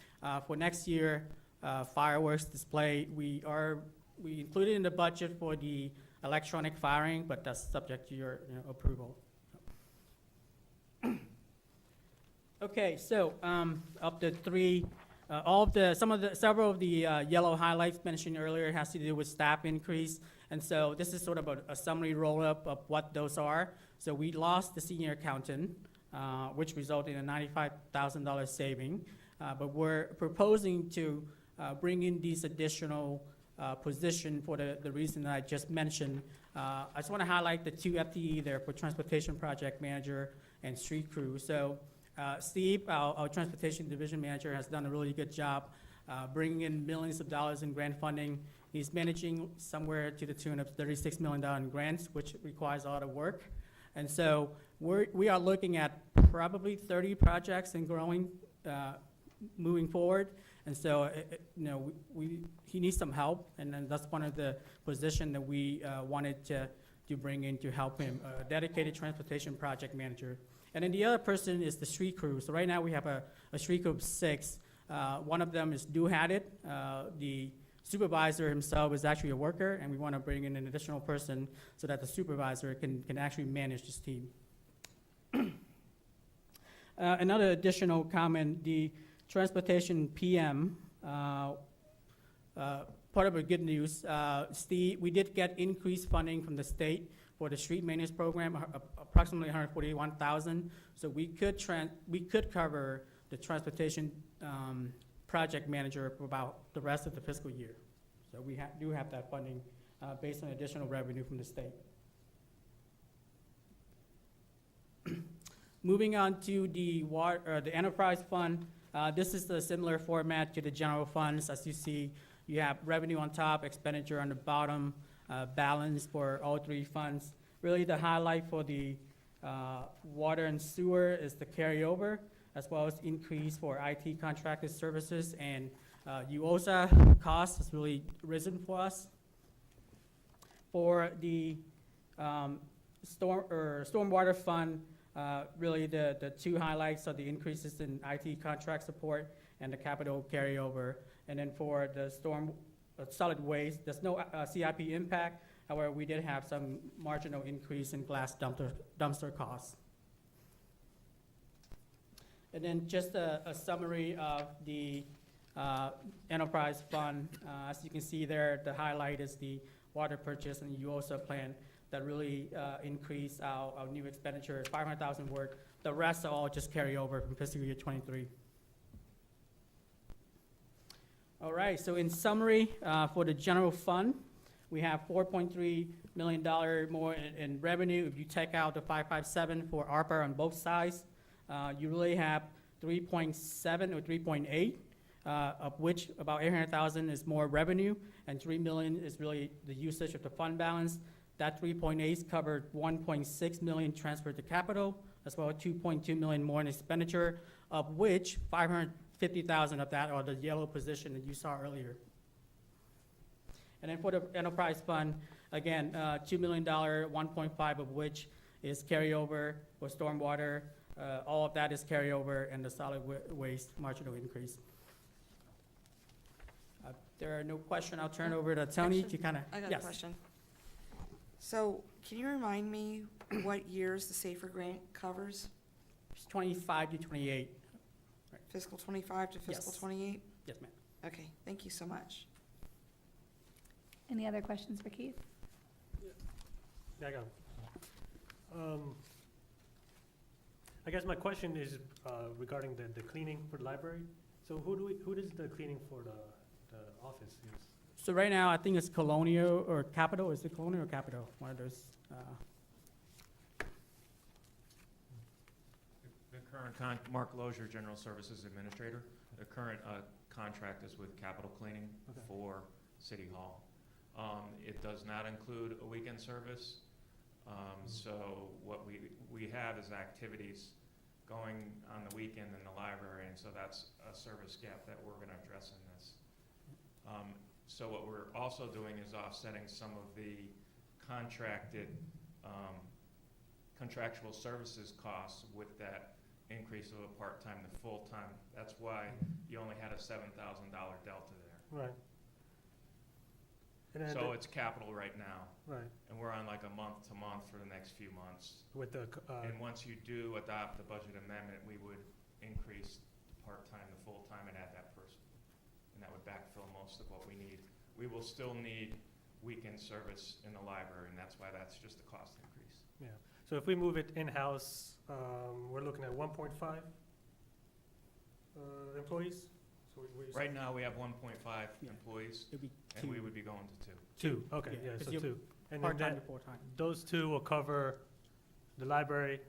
for next year, fireworks display, we included in the budget for the electronic firing, but that's subject to your approval. Okay, so of the three, several of the yellow highlights mentioned earlier has to do with staff increase, and so this is sort of a summary roll-up of what those are. So we lost the senior accountant, which resulted in a $95,000 saving, but we're proposing to bring in these additional position for the reason that I just mentioned. I just want to highlight the two FTE there for transportation project manager and street crew. So Steve, our transportation division manager, has done a really good job bringing in millions of dollars in grant funding. He's managing somewhere to the tune of $36 million in grants, which requires a lot of work. And so we are looking at probably 30 projects and growing moving forward. And so, he needs some help, and then that's one of the positions that we wanted to bring in to help him, a dedicated transportation project manager. And then the other person is the street crew. So right now we have a street crew of 6. One of them is had it. The supervisor himself is actually a worker, and we want to bring in an additional person so that the supervisor can actually manage this team. Another additional comment, the transportation PM part of the good news, Steve, we did get increased funding from the state for the street maintenance program, approximately 141,000. So we could cover the transportation project manager for about the rest of the fiscal year. So we do have that funding based on additional revenue from the state. Moving on to the enterprise fund, this is a similar format to the general funds. As you see, you have revenue on top, expenditure on the bottom, balance for all three funds. Really, the highlight for the water and sewer is the carryover, as well as increase for IT contracted services, and UOSA cost has really risen for us. For the stormwater fund, really the two highlights are the increases in IT contract support and the capital carryover. And then for the solid waste, there's no CIP impact. However, we did have some marginal increase in glass dumpster costs. And then just a summary of the enterprise fund. As you can see there, the highlight is the water purchase and UOSA plan that really increased our new expenditure, 500,000 worth. The rest are all just carry over from fiscal year 23. All right, so in summary, for the general fund, we have $4.3 million more in revenue. If you take out the 557 for ARPA on both sides, you really have 3.7 or 3.8, of which about 800,000 is more revenue, and 3 million is really the usage of the fund balance. That 3.8 covered 1.6 million transferred to capital, as well as 2.2 million more in expenditure, of which 550,000 of that are the yellow position that you saw earlier. And then for the enterprise fund, again, $2 million, 1.5 of which is carryover for stormwater. All of that is carryover, and the solid waste marginal increase. If there are no questions, I'll turn over to Tony to kind of. I got a question. So can you remind me what years the SAFER grant covers? It's 25 to 28. Fiscal 25 to fiscal Yes. 28? Yes, ma'am. Okay, thank you so much. Any other questions for Keith? Yeah, I got 'em. I guess my question is regarding the cleaning for the library. So who does the cleaning for the office use? So right now, I think it's Colonial or Capital. Is it Colonial or Capital? One of those. The current Mark Lozier, General Services Administrator. The current contract is with Capital Cleaning for City Hall. It does not include a weekend service. So what we have is activities going on the weekend in the library, and so that's a service gap that we're going to address in this. So what we're also doing is offsetting some of the contractual services costs with that increase of a part-time to full-time. That's why you only had a $7,000 delta there. Right. And So it's capital right now. Right. And we're on like a month-to-month for the next few months. With the And once you do adopt the budget amendment, we would increase the part-time to full-time and add that person. And that would backfill most of what we need. We will still need weekend service in the library, and that's why that's just a cost increase. yeah. So if we move it in-house, we're looking at 1.5 employees. So Right now, we have 1.5 Yeah. employees, It'll be and we would be going to 2. two. Okay, Yeah, yeah, 'cause so you're 2. And then part-time that, to full-time. those 2 will cover the library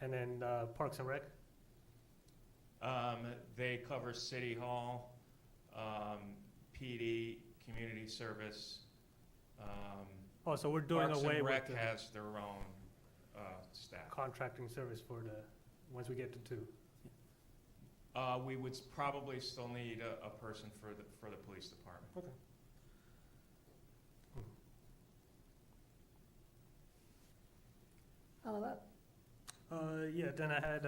and then Parks and Rec. They cover City Hall, PD, Community Service. Oh, so we're doing Parks away and with Rec the has their own staff. contracting service for once we get to 2. We would probably still need a person for the police department. Okay. Follow up? Yeah, then I had,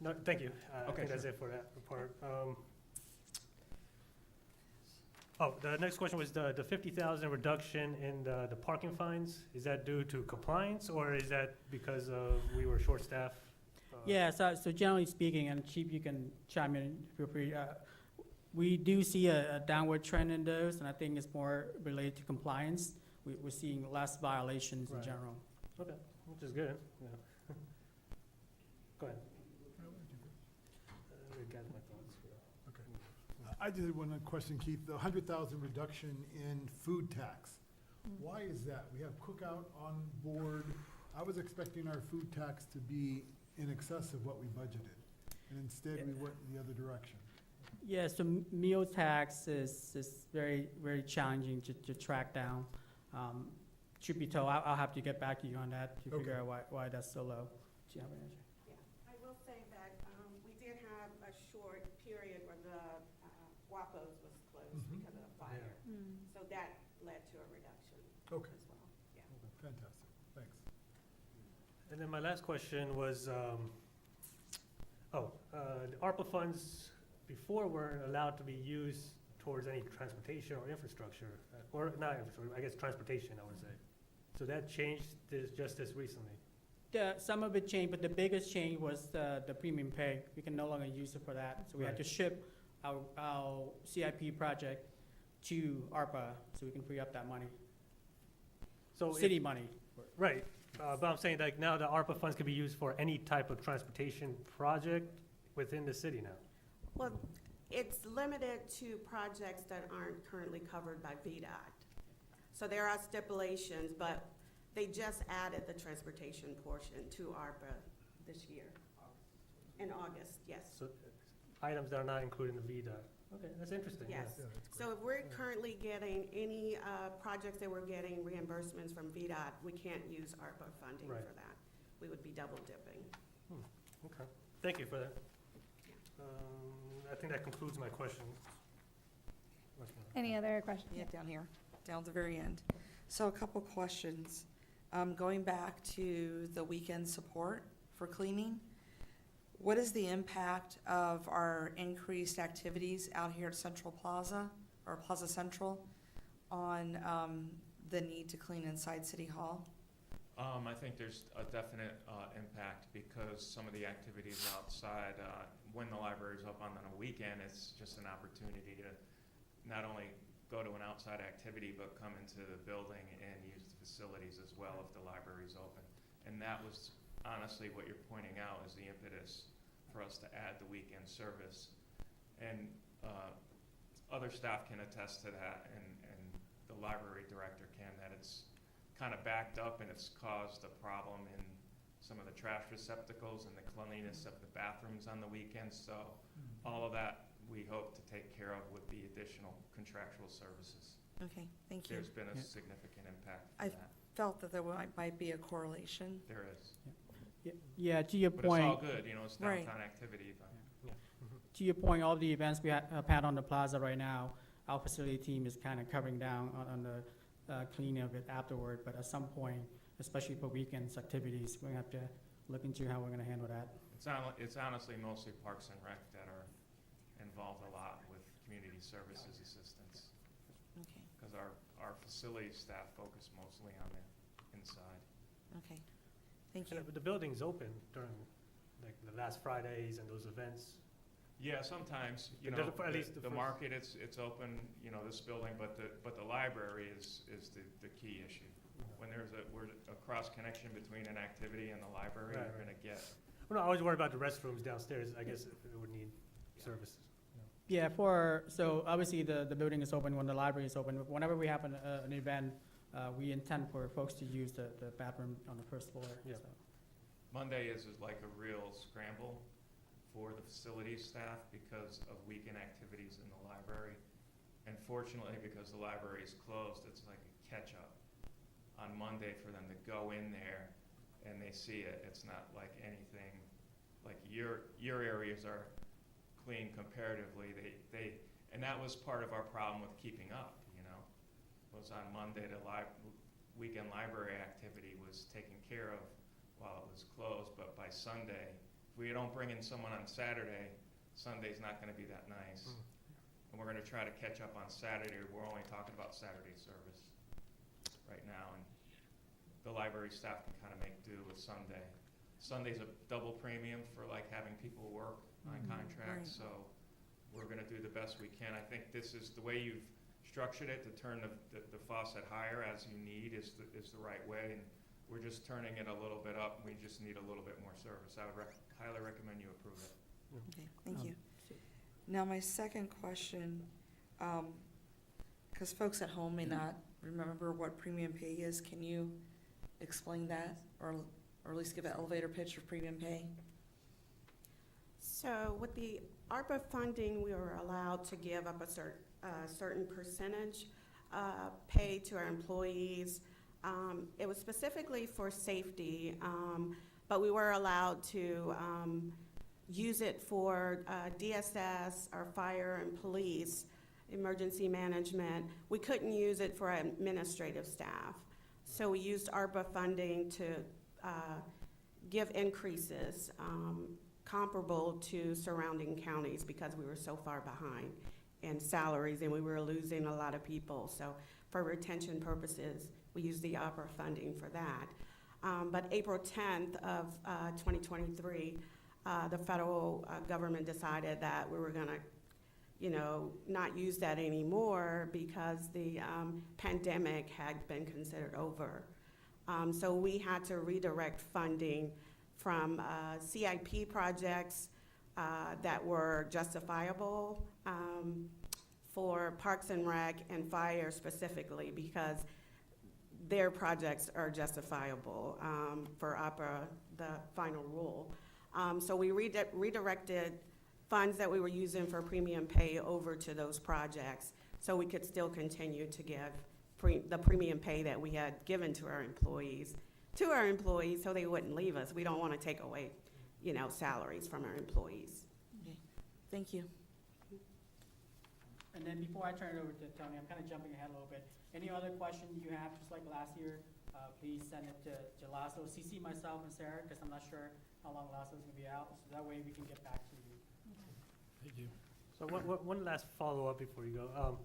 no, thank you. I Okay, think that's sure. it for that part. The next question was the 50,000 reduction in the parking fines. Is that due to compliance, or is that because we were short-staffed? Yeah, so generally speaking, and Chief, you can chime in, feel free. We do see a downward trend in those, and I think it's more related to compliance. We're seeing less violations in Right. general. Okay, which is good, yeah. Go ahead. Gather my thoughts. Okay. I just had one question, Keith, the 100,000 reduction in food tax. Why is that? We have Cookout on board. I was expecting our food tax to be in excess of what we budgeted, and instead we went the other direction. Yeah, so meal tax is very, very challenging to track down. Truth be told, I'll have to get back to you on that to figure Okay. out why that's so low. Do you have an answer? Yeah, I will say that we did have a short period where the Guapos was closed Mhm. because of the fire. So that led to a reduction Okay, as well, yeah. fantastic, thanks. And then my last question was, the ARPA funds before were allowed to be used towards any transportation or infrastructure, or not infrastructure, I guess transportation, I would say. So that changed just this recently. Some of it changed, but the biggest change was the premium pay. We can no longer use it for that. So we had Right. to ship our CIP project to ARPA so we can free up that money, So if- city money. Right, but I'm saying like now the ARPA funds can be used for any type of transportation project within the city now. Well, it's limited to projects that aren't currently covered by VDOT. So there are stipulations, but they just added the transportation portion to ARPA this year. In August, yes. So items that are not included in the VDOT. Okay, that's interesting. yeah. Yes. Yeah, that's great. So if we're currently getting any projects that we're getting reimbursements from VDOT, we can't use ARPA funding Right. for that. We would be double dipping. Okay, thank you for that. I think that concludes my question. Any other questions? Yeah, down here, down at the very end. So a couple questions. Going back to the weekend support for cleaning, what is the impact of our increased activities out here at Central Plaza, or Plaza Central, on the need to clean inside City Hall? I think there's a definite impact because some of the activities outside, when the library's up on a weekend, it's just an opportunity to not only go to an outside activity, but come into the building and use the facilities as well if the library's open. And that was honestly what you're pointing out is the impetus for us to add the weekend service. And other staff can attest to that, and the library director can, that it's kind of backed up and it's caused a problem in some of the trash receptacles and the cleanliness of the bathrooms on the weekends. So all of that we hope to take care of with the additional contractual services. Okay, thank you. There's been a Yeah. significant impact I from that. Felt that there might be a correlation. There is. Yeah, to your But it's all point, good, it's Right. downtown activity. But to your point, all the events we have had on the plaza right now, our facility team is kind of covering down on the cleaning of it afterward. But at some point, especially for weekends activities, we're gonna have to look into how we're gonna handle that. it's honestly mostly Parks and Rec that are involved a lot with community services assistance. Okay, Because our facility staff focus mostly on the inside. okay, thank you. But the building's open during like the last Fridays and those events. Yeah, sometimes, But there's at least the the first- market, it's open, this building, but the library is the key issue. When we're a cross connection between an activity and the library, Right, you're right. gonna get, Well, no, I was worried about the restrooms downstairs. I guess it would need services. Yeah, so obviously the building is open when the library is open. Whenever we have an event, we intend for folks to use the bathroom on the first floor. Yeah. so. Monday is like a real scramble for the facilities staff because of weekend activities in the library. And fortunately, because the library is closed, it's like a catch-up on Monday for them to go in there and they see it. It's not like anything, like your areas are clean comparatively. And that was part of our problem with keeping up, was on Monday, the weekend library activity was taken care of while it was closed, but by Sunday, if we don't bring in someone on Saturday, Sunday's not gonna be that nice. And we're gonna try to catch up on Saturday. We're only talking about Saturday service right now, and the library staff can kind of make do with Sunday. Sunday's a double premium for like having people work on contracts, so we're gonna do the best we can. I think this is, the way you've structured it, to turn the faucet higher as you need is the right way, and we're just turning it a little bit up, and we just need a little bit more service. I would highly recommend you approve it. Okay, thank you. Now, my second question, because folks at home may not remember what premium pay is, can you explain that, or at least give an elevator pitch of premium pay? So with the ARPA funding, we were allowed to give up a certain percentage pay to our employees. It was specifically for safety, but we were allowed to use it for DSS, our fire and police, emergency management. We couldn't use it for administrative staff. So we used ARPA funding to give increases comparable to surrounding counties because we were so far behind in salaries and we were losing a lot of people. So for retention purposes, we used the ARPA funding for that. But April 10th of 2023, the federal government decided that we were gonna, not use that anymore because the pandemic had been considered over. So we had to redirect funding from CIP projects that were justifiable for Parks and Rec and Fire specifically because their projects are justifiable for ARPA, the final rule. So we redirected funds that we were using for premium pay over to those projects so we could still continue to give the premium pay that we had given to our employees so they wouldn't leave us. We don't want to take away, salaries from our employees. Okay, thank you. And then before I turn it over to Tony, I'm kind of jumping ahead a little bit. Any other questions you have, just like last year, please send it to Lasso. CC myself and Sarah, because I'm not sure how long Lasso's going to be out, so that way we can get back to you. Thank you. So one last follow-up before you go.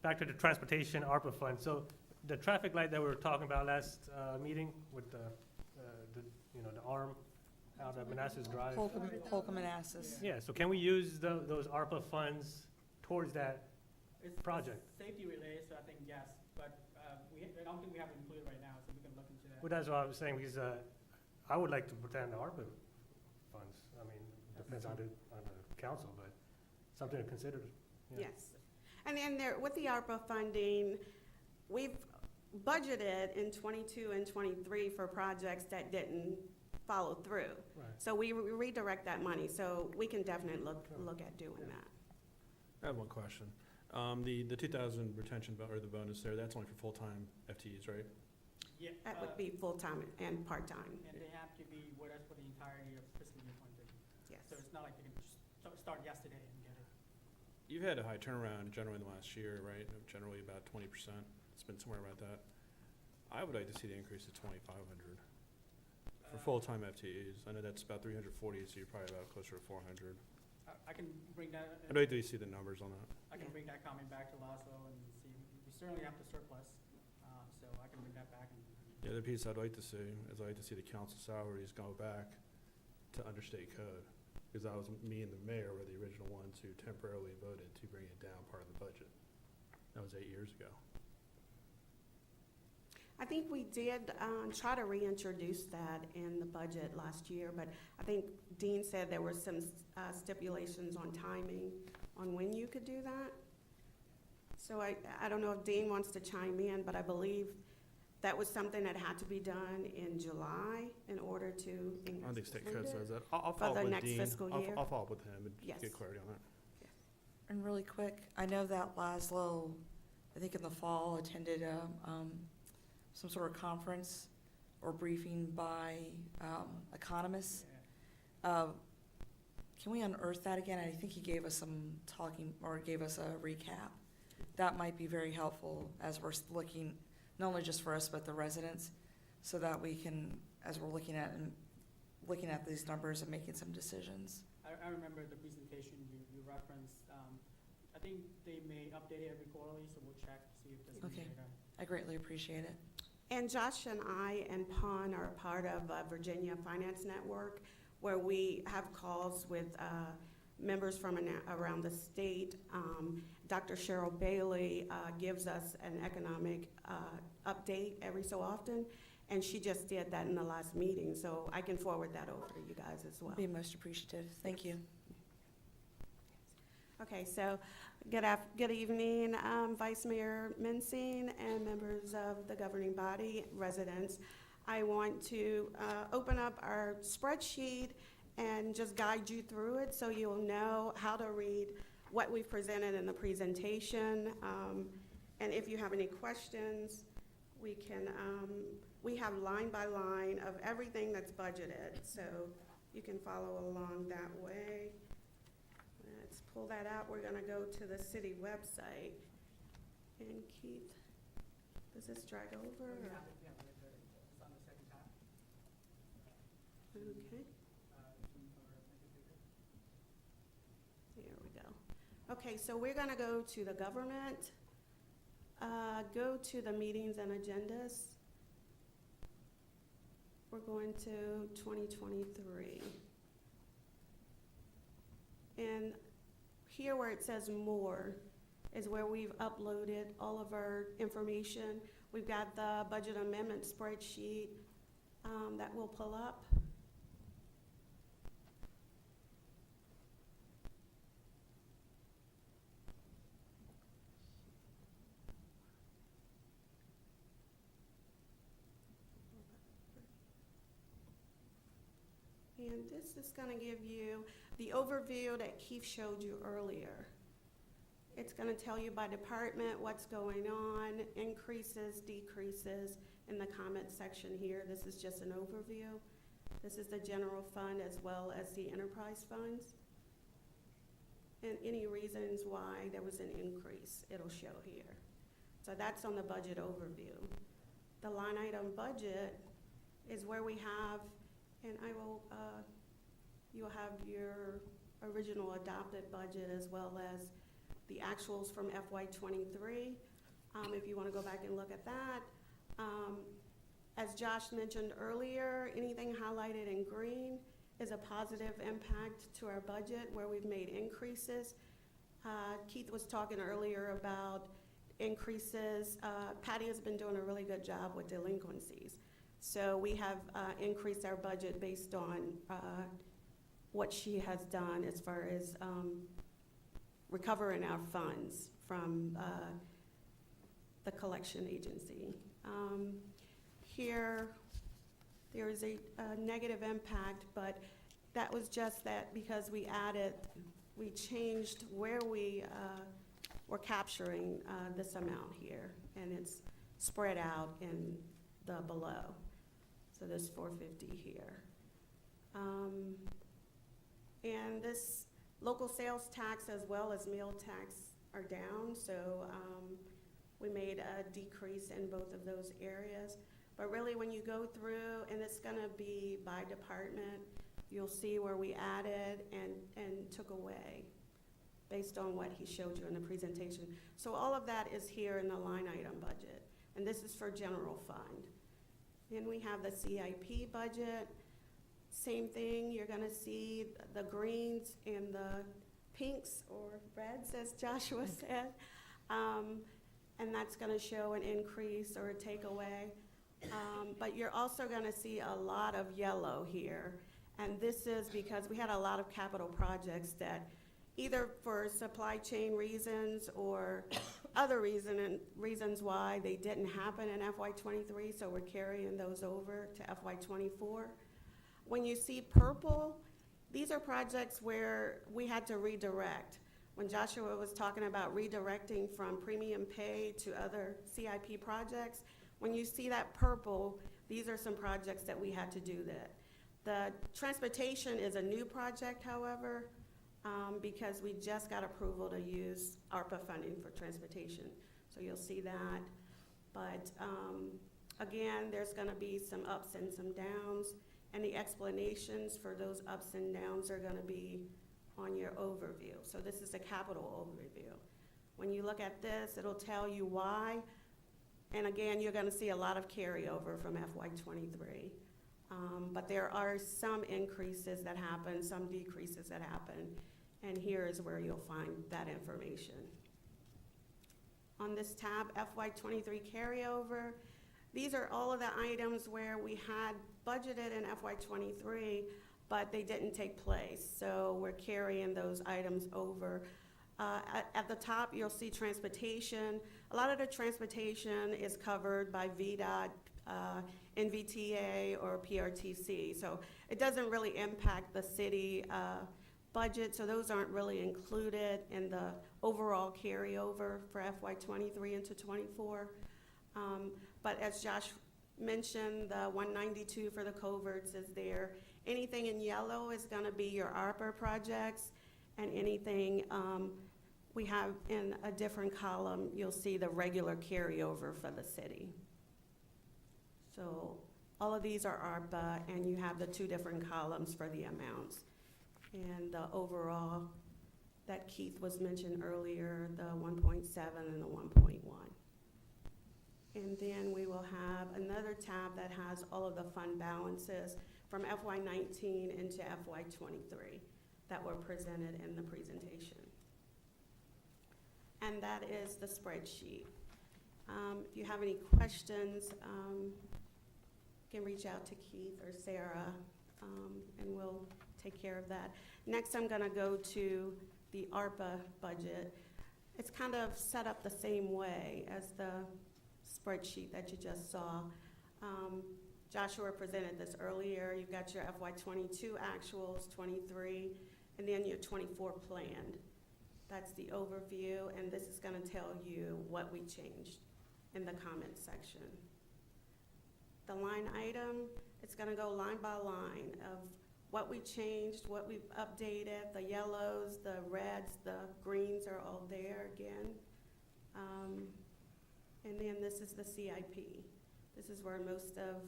Back to the transportation ARPA fund. So the traffic light that we were talking about last meeting with the arm out at Manassas Drive. Holcomb Manassas. Yeah, so can we use those ARPA funds towards that project? It's safety related, so I think yes, but I don't think we have it included right now, so we can look into that. Well, that's what I was saying, because I would like to pretend the ARPA funds. I mean, depends on the council, but something to consider. Yeah. Yes. And then with the ARPA funding, we've budgeted in 22 and 23 for projects that didn't follow through. Right. So we redirect that money, so we can definitely look at doing that. I have one question. The 2,000 retention or the bonus there, that's only for full-time FTEs, right? Yeah, That would be full-time and part-time. and they have to be with us for the entirety of fiscal year 23. Yes. So it's not like they can just start yesterday and get it. You've had a high turnaround generally in the last year, right? Generally about 20%. It's been somewhere around that. I would like to see the increase to 2,500 for full-time FTEs. I know that's about 340, so you're probably about closer to 400. I can bring that. I'd like to see the numbers on that. I can bring that comment back to Lasso and see. We certainly have the surplus, so I can bring that back. The other piece I'd like to see is I'd like to see the council salaries go back to understate code. Because that was me and the mayor were the original ones who temporarily voted to bring it down part of the budget. That was 8 years ago. I think we did try to reintroduce that in the budget last year, but I think Dean said there were some stipulations on timing on when you could do that. So I don't know if Dean wants to chime in, but I believe that was something that had to be done in July in order to I don't think state code include says it that. I'll for follow the up with next Dean. fiscal year. I'll follow up with him and Yes. get clarity on that. And really quick, I know that Laszlo, I think in the fall, attended some sort of conference or briefing by economists. Can we unearth that again? I think he gave us some gave us a recap. That might be very helpful as we're looking, not only just for us, but the residents, so that we can, as we're looking at these numbers and making some decisions. I remember the presentation you referenced. I think they may update it every quarterly, so we'll check to see if there's any Okay. data. I greatly appreciate it. And Josh and I and Pon are part of Virginia Finance Network, where we have calls with members from around the state. Dr. Cheryl Bailey gives us an economic update every so often, and she just did that in the last meeting, so I can forward that over to you guys as well. Be most appreciative. Thank you. Okay, so good evening, Vice Mayor Mensing and members of the governing body, residents. I want to open up our spreadsheet and just guide you through it so you'll know how to read what we've presented in the presentation. And if you have any questions, we have line by line of everything that's budgeted, so you can follow along that way. Let's pull that out. We're gonna go to the city website. And Keith, does this drag over? Or? Okay. There we go. Okay, so we're gonna go to the government, go to the meetings and agendas. We're going to 2023. And here where it says more is where we've uploaded all of our information. We've got the budget amendment spreadsheet that we'll pull up. And this is going to give you the overview that Keith showed you earlier. It's going to tell you by department what's going on, increases, decreases in the comment section here. This is just an overview. This is the general fund as well as the enterprise funds. And any reasons why there was an increase, it'll show here. So that's on the budget overview. The line item budget is where we have, and I will, you'll have your original adopted budget as well as the actuals from FY23. If you want to go back and look at that. As Josh mentioned earlier, anything highlighted in green is a positive impact to our budget where we've made increases. Keith was talking earlier about increases. Patty has been doing a really good job with delinquencies. So we have increased our budget based on what she has done as far as recovering our funds from the collection agency. Here, there is a negative impact, but that was just that because we changed where we were capturing this amount here, and it's spread out in the below. So there's 450 here. And this local sales tax as well as meal tax are down, so we made a decrease in both of those areas. But really when you go through, and it's gonna be by department, you'll see where we added and took away based on what he showed you in the presentation. So all of that is here in the line item budget, and this is for general fund. Then we have the CIP budget. Same thing, you're gonna see the greens and the pinks or reds, as Joshua said. And that's gonna show an increase or a takeaway. But you're also gonna see a lot of yellow here. And this is because we had a lot of capital projects that either for supply chain reasons or other reasons why they didn't happen in FY23, so we're carrying those over to FY24. When you see purple, these are projects where we had to redirect. When Joshua was talking about redirecting from premium pay to other CIP projects, when you see that purple, these are some projects that we had to do that. The transportation is a new project, however, because we just got approval to use ARPA funding for transportation. So you'll see that. But again, there's gonna be some ups and some downs, and the explanations for those ups and downs are gonna be on your overview. So this is the capital overview. When you look at this, it'll tell you why. And again, you're gonna see a lot of carryover from FY23. But there are some increases that happen, some decreases that happen and here is where you'll find that information. On this tab, FY23 carryover, these are all of the items where we had budgeted in FY23, but they didn't take place. So we're carrying those items over. At the top, you'll see transportation. A lot of the transportation is covered by VDOT, NVTA, or PRTC. So it doesn't really impact the city budget, so those aren't really included in the overall carryover for FY23 into 24. But as Josh mentioned, the 192 for the coverts is there. Anything in yellow is gonna be your ARPA projects, and anything we have in a different column, you'll see the regular carryover for the city. So all of these are ARPA, and you have the two different columns for the amounts. And the overall that Keith was mentioned earlier, the 1.7 and the 1.1. And then we will have another tab that has all of the fund balances from FY19 into FY23 that were presented in the presentation. And that is the spreadsheet. If you have any questions, you can reach out to Keith or Sarah, and we'll take care of that. Next, I'm gonna go to the ARPA budget. It's kind of set up the same way as the spreadsheet that you just saw. Joshua presented this earlier. You've got your FY22 actuals, 23, and then your 24 planned. That's the overview, and this is gonna tell you what we changed in the comment section. The line item, it's gonna go line by line of what we changed, what we've updated, the yellows, the reds, the greens are all there again. And then this is the CIP. This is where most of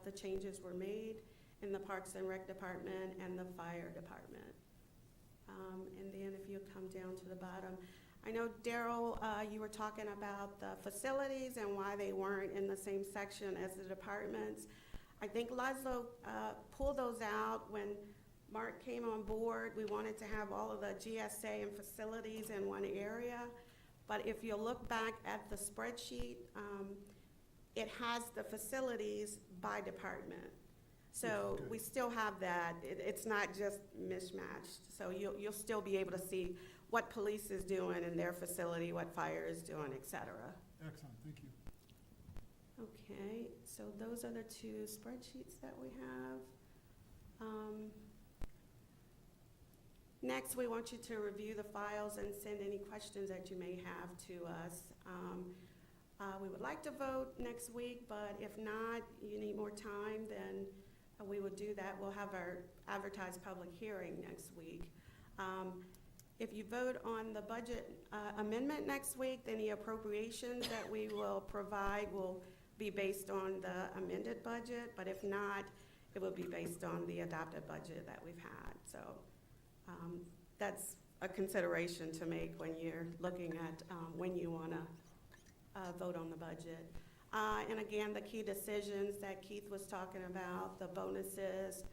the changes were made in the Parks and Rec Department and the Fire Department. And then if you come down to the bottom, I know Daryl, you were talking about the facilities and why they weren't in the same section as the departments. I think Laszlo pulled those out when Mark came on board. We wanted to have all of the GSA and facilities in one area. But if you look back at the spreadsheet, it has the facilities by department. So we still have that. It's not just mismatched. So you'll still be able to see what police is doing in their facility, what fire is doing, et cetera. Excellent, thank you. Okay, so those are the two spreadsheets that we have. Next, we want you to review the files and send any questions that you may have to us. We would like to vote next week, but if not, you need more time, then we will do that. We'll have our advertised public hearing next week. If you vote on the budget amendment next week, then the appropriations that we will provide will be based on the amended budget, but if not, it will be based on the adopted budget that we've had. So that's a consideration to make when you're looking at when you want to vote on the budget. And again, the key decisions that Keith was talking about, the bonuses,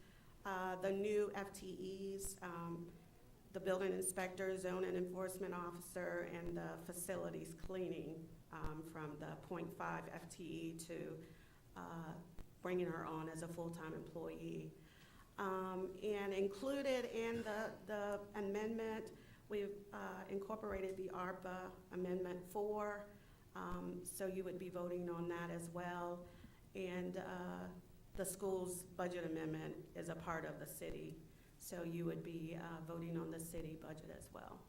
the new FTEs, the building inspector, zoning enforcement officer, and the facilities cleaning from the 0.5 FTE to bringing her on as a full-time employee. And included in the amendment, we've incorporated the ARPA Amendment 4. So you would be voting on that as well. And the school's budget amendment is a part of the city. So you would be voting on the city budget as well.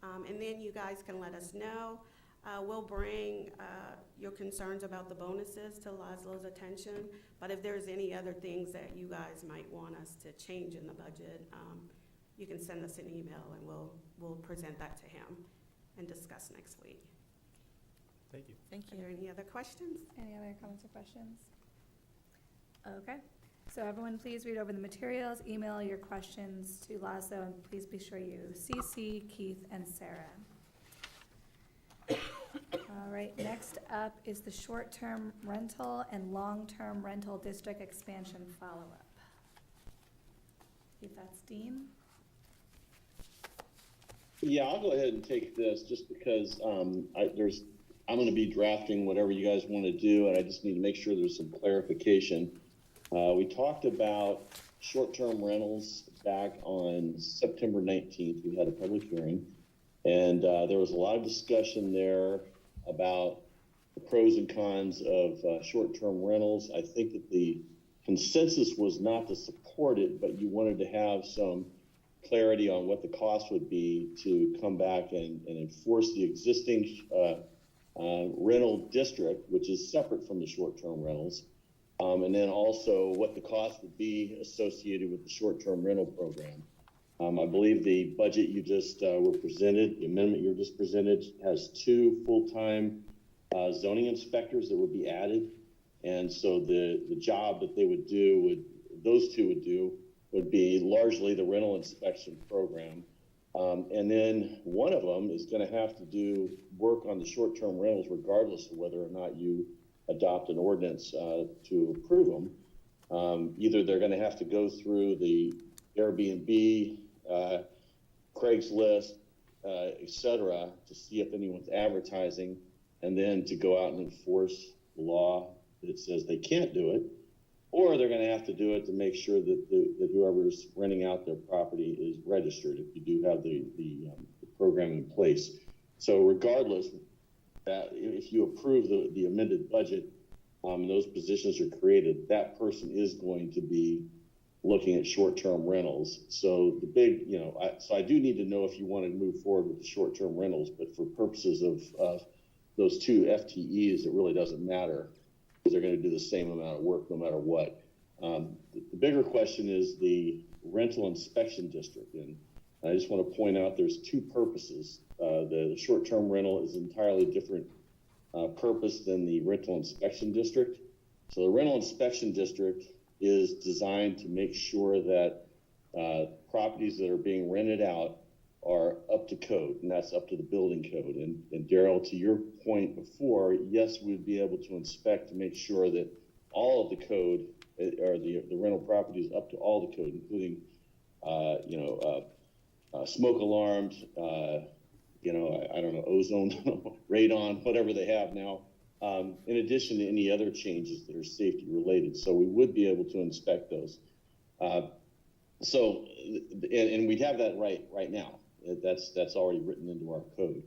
And then you guys can let us know. We'll bring your concerns about the bonuses to Laszlo's attention. But if there's any other things that you guys might want us to change in the budget, you can send us an email and we'll present that to him and discuss next week. Thank you. Thank Are you. there any other questions? Any other comments or questions? Okay, so everyone please read over the materials, email your questions to Laszlo, and please be sure you CC Keith and Sarah. All right, next up is the short-term rental and long-term rental district expansion follow-up. If that's Dean. Yeah, I'll go ahead and take this just because I'm going to be drafting whatever you guys want to do, and I just need to make sure there's some clarification. We talked about short-term rentals back on September 19th. We had a public hearing, and there was a lot of discussion there about the pros and cons of short-term rentals. I think that the consensus was not to support it, but you wanted to have some clarity on what the cost would be to come back and enforce the existing rental district, which is separate from the short-term rentals. And then also what the cost would be associated with the short-term rental program. I believe the budget you just were presented, the amendment you just presented, has 2 full-time zoning inspectors that would be added. And so the job that they would do, those 2 would do, would be largely the rental inspection program. And then one of them is going to have to do work on the short-term rentals regardless of whether or not you adopt an ordinance to approve them. Either they're going to have to go through the Airbnb, Craigslist, et cetera, to see if anyone's advertising, and then to go out and enforce the law that says they can't do it, or they're going to have to do it to make sure that whoever's renting out their property is registered, if you do have the program in place. So regardless, that if you approve the amended budget, and those positions are created, that person is going to be looking at short-term rentals. So the big, so I do need to know if you want to move forward with the short-term rentals, but for purposes of those 2 FTEs, it really doesn't matter, because they're going to do the same amount of work no matter what. The bigger question is the rental inspection district. And I just want to point out there's 2 purposes. The short-term rental is entirely different purpose than the rental inspection district. So the rental inspection district is designed to make sure that properties that are being rented out are up to code, and that's up to the building code. And Daryl, to your point before, yes, we'd be able to inspect to make sure that all of the code, or the rental property is up to all the code, including, smoke alarms, I don't know, ozone, radon, whatever they have now, in addition to any other changes that are safety related. So we would be able to inspect those. And we'd have that right now. That's already written into our code.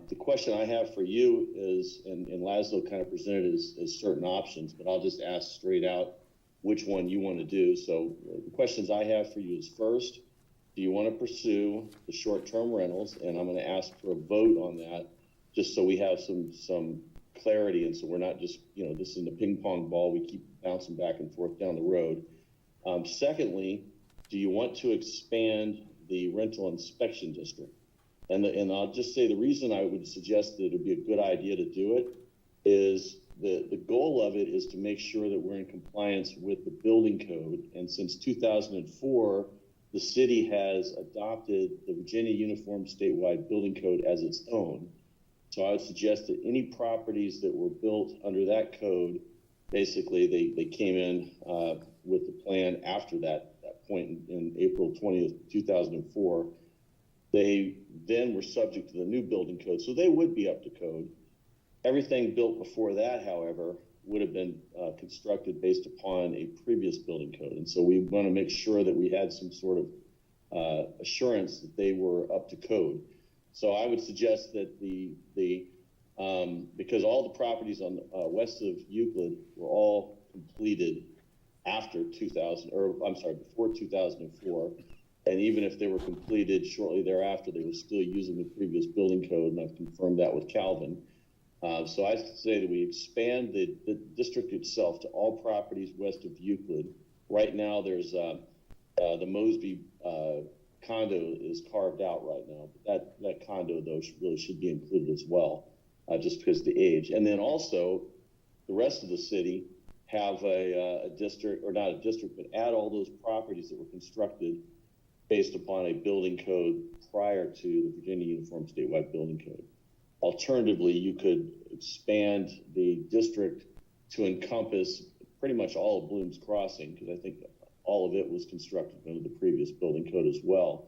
The question I have for you is, and Laszlo kind of presented as certain options, but I'll just ask straight out which one you want to do. So the questions I have for you is, first, do you want to pursue the short-term rentals? And I'm going to ask for a vote on that, just so we have some clarity, and so we're not just, this is a ping pong ball we keep bouncing back and forth down the road. Secondly, do you want to expand the rental inspection district? And I'll just say the reason I would suggest that it would be a good idea to do it is the goal of it is to make sure that we're in compliance with the building code. And since 2004, the city has adopted the Virginia Uniform Statewide Building Code as its own. So I would suggest that any properties that were built under that code, basically they came in with the plan after that point in April 20th, 2004. They then were subject to the new building code, so they would be up to code. Everything built before that, however, would have been constructed based upon a previous building code. And so we want to make sure that we had some sort of assurance that they were up to code. So I would suggest that because all the properties on west of Euclid were all completed after before 2004. And even if they were completed shortly thereafter, they were still using the previous building code, and I've confirmed that with Calvin. So I say that we expand the district itself to all properties west of Euclid. Right now, there's the Mosby condo is carved out right now, but that condo, though, really should be included as well, just because of the age. And then also, the rest of the city have a district, or not a district, but add all those properties that were constructed based upon a building code prior to the Virginia Uniform Statewide Building Code. Alternatively, you could expand the district to encompass pretty much all of Bloom's Crossing, because I think all of it was constructed under the previous building code as well.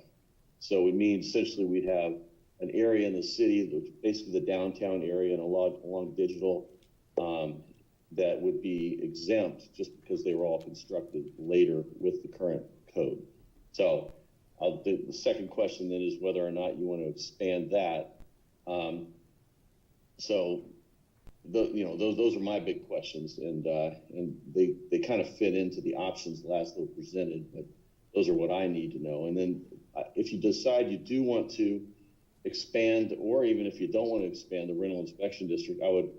So it means essentially we'd have an area in the city, basically the downtown area and along Digital, that would be exempt just because they were all constructed later with the current code. So the second question then is whether or not you want to expand that. So those are my big questions, and they kind of fit into the options last they were presented, but those are what I need to know. And then if you decide you do want to expand, or even if you don't want to expand the rental inspection district, I would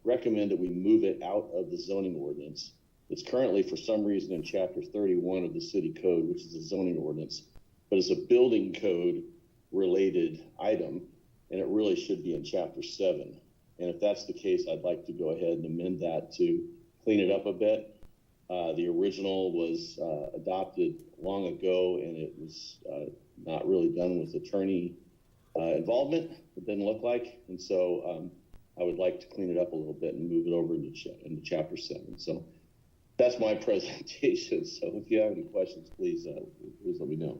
recommend that we move it out of the zoning ordinance. It's currently, for some reason, in Chapter 31 of the city code, which is a zoning ordinance, but it's a building code related item, and it really should be in Chapter 7. And if that's the case, I'd like to go ahead and amend that to clean it up a bit. The original was adopted long ago, and it was not really done with attorney involvement, it didn't look like. And so I would like to clean it up a little bit and move it over into Chapter 7. So that's my presentation. So if you have any questions, please let me know.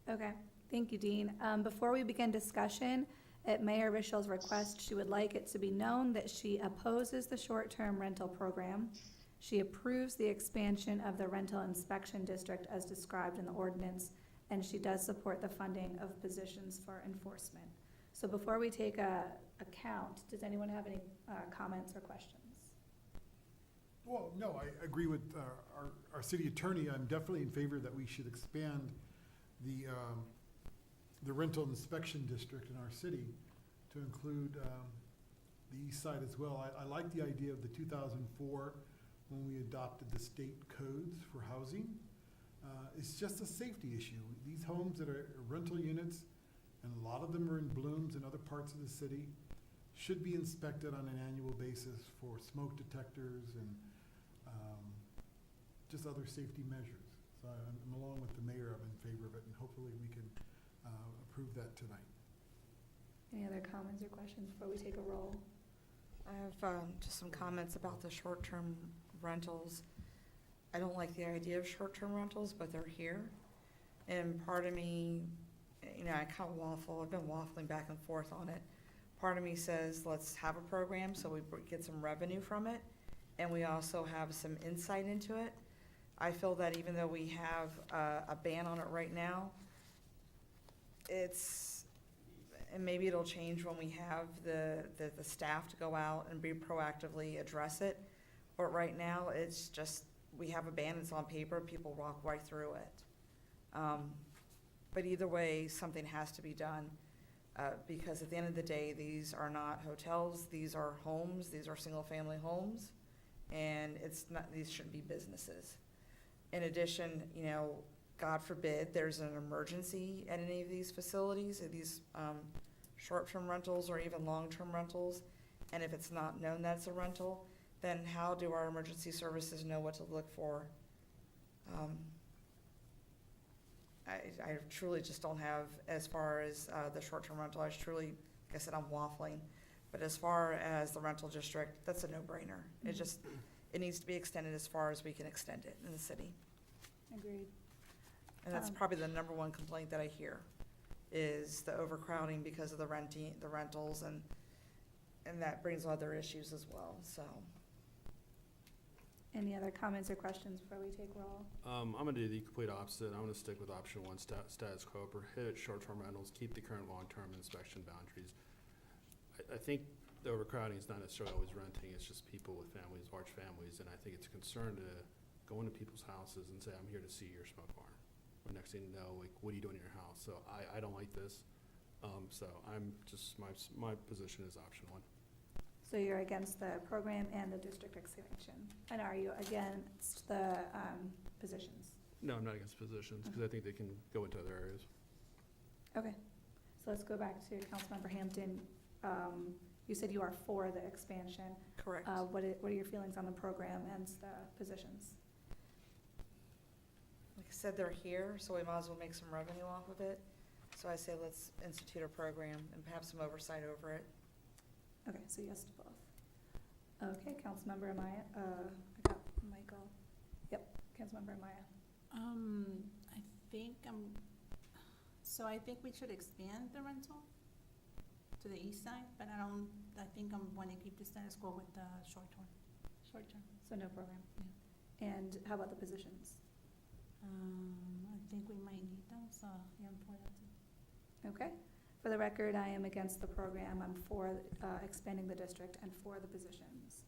Okay, thank you, Dean. Before we begin discussion, at Mayor Rischel's request, she would like it to be known that she opposes the short-term rental program. She approves the expansion of the rental inspection district as described in the ordinance, and she does support the funding of positions for enforcement. So before we take a count, does anyone have any comments or questions? Well, no, I agree with our city attorney. I'm definitely in favor that we should expand the rental inspection district in our city to include the east side as well. I like the idea of the 2004 when we adopted the state codes for housing. It's just a safety issue. These homes that are rental units, and a lot of them are in blooms in other parts of the city, should be inspected on an annual basis for smoke detectors and just other safety measures. So I'm along with the mayor. I'm in favor of it, and hopefully we can approve that tonight. Any other comments or questions before we take a roll? I have just some comments about the short-term rentals. I don't like the idea of short-term rentals, but they're here. And part of me, I kind of waffle. I've been waffling back and forth on it. Part of me says, let's have a program so we get some revenue from it, and we also have some insight into it. I feel that even though we have a ban on it right now, and maybe it'll change when we have the staff to go out and be proactively address it. But right now, it's just, we have a ban, it's on paper, people walk right through it. But either way, something has to be done, because at the end of the day, these are not hotels, these are homes, these are single-family homes, and these shouldn't be businesses. In addition, God forbid there's an emergency at any of these facilities, at these short-term rentals or even long-term rentals, and if it's not known that's a rental, then how do our emergency services know what to look for? I truly just don't have, as far as the short-term rental, like I said, I'm waffling, but as far as the rental district, that's a no-brainer. It needs to be extended as far as we can extend it in the city. Agreed. And that's probably the number one complaint that I hear, is the overcrowding because of the rentals, and that brings other issues as well, so. Any other comments or questions before we take roll? I'm gonna do the complete opposite. I'm gonna stick with option one, status quo, prohibit short-term rentals, keep the current long-term inspection boundaries. I think the overcrowding is not necessarily always renting, it's just people with families, large families, and I think it's a concern to go into people's houses and say, I'm here to see your smoke alarm. Or next thing you know, like, what are you doing in your house? So I don't like this. So I'm just, my position is option one. So you're against the program and the district expansion? And are you against the positions? No, I'm not against positions, because I think they can go into other areas. Okay, so let's go back to Councilmember Hampton. You said you are for the expansion. Correct. What are your feelings on the program and the positions? Like I said, they're here, so we might as well make some revenue off of it. So I say let's institute a program and have some oversight over it. Okay, so yes to both. Okay, Councilmember Amaya, I got Michael. Yep, Councilmember Amaya. I think So I think we should expand the rental to the east side, but I think I'm wanting to keep the status quo with the short term. So no program, yeah. And how about the positions? I think we might need them, so yeah, I'm for that too. Okay. For the record, I am against the program. I'm for expanding the district and for the positions.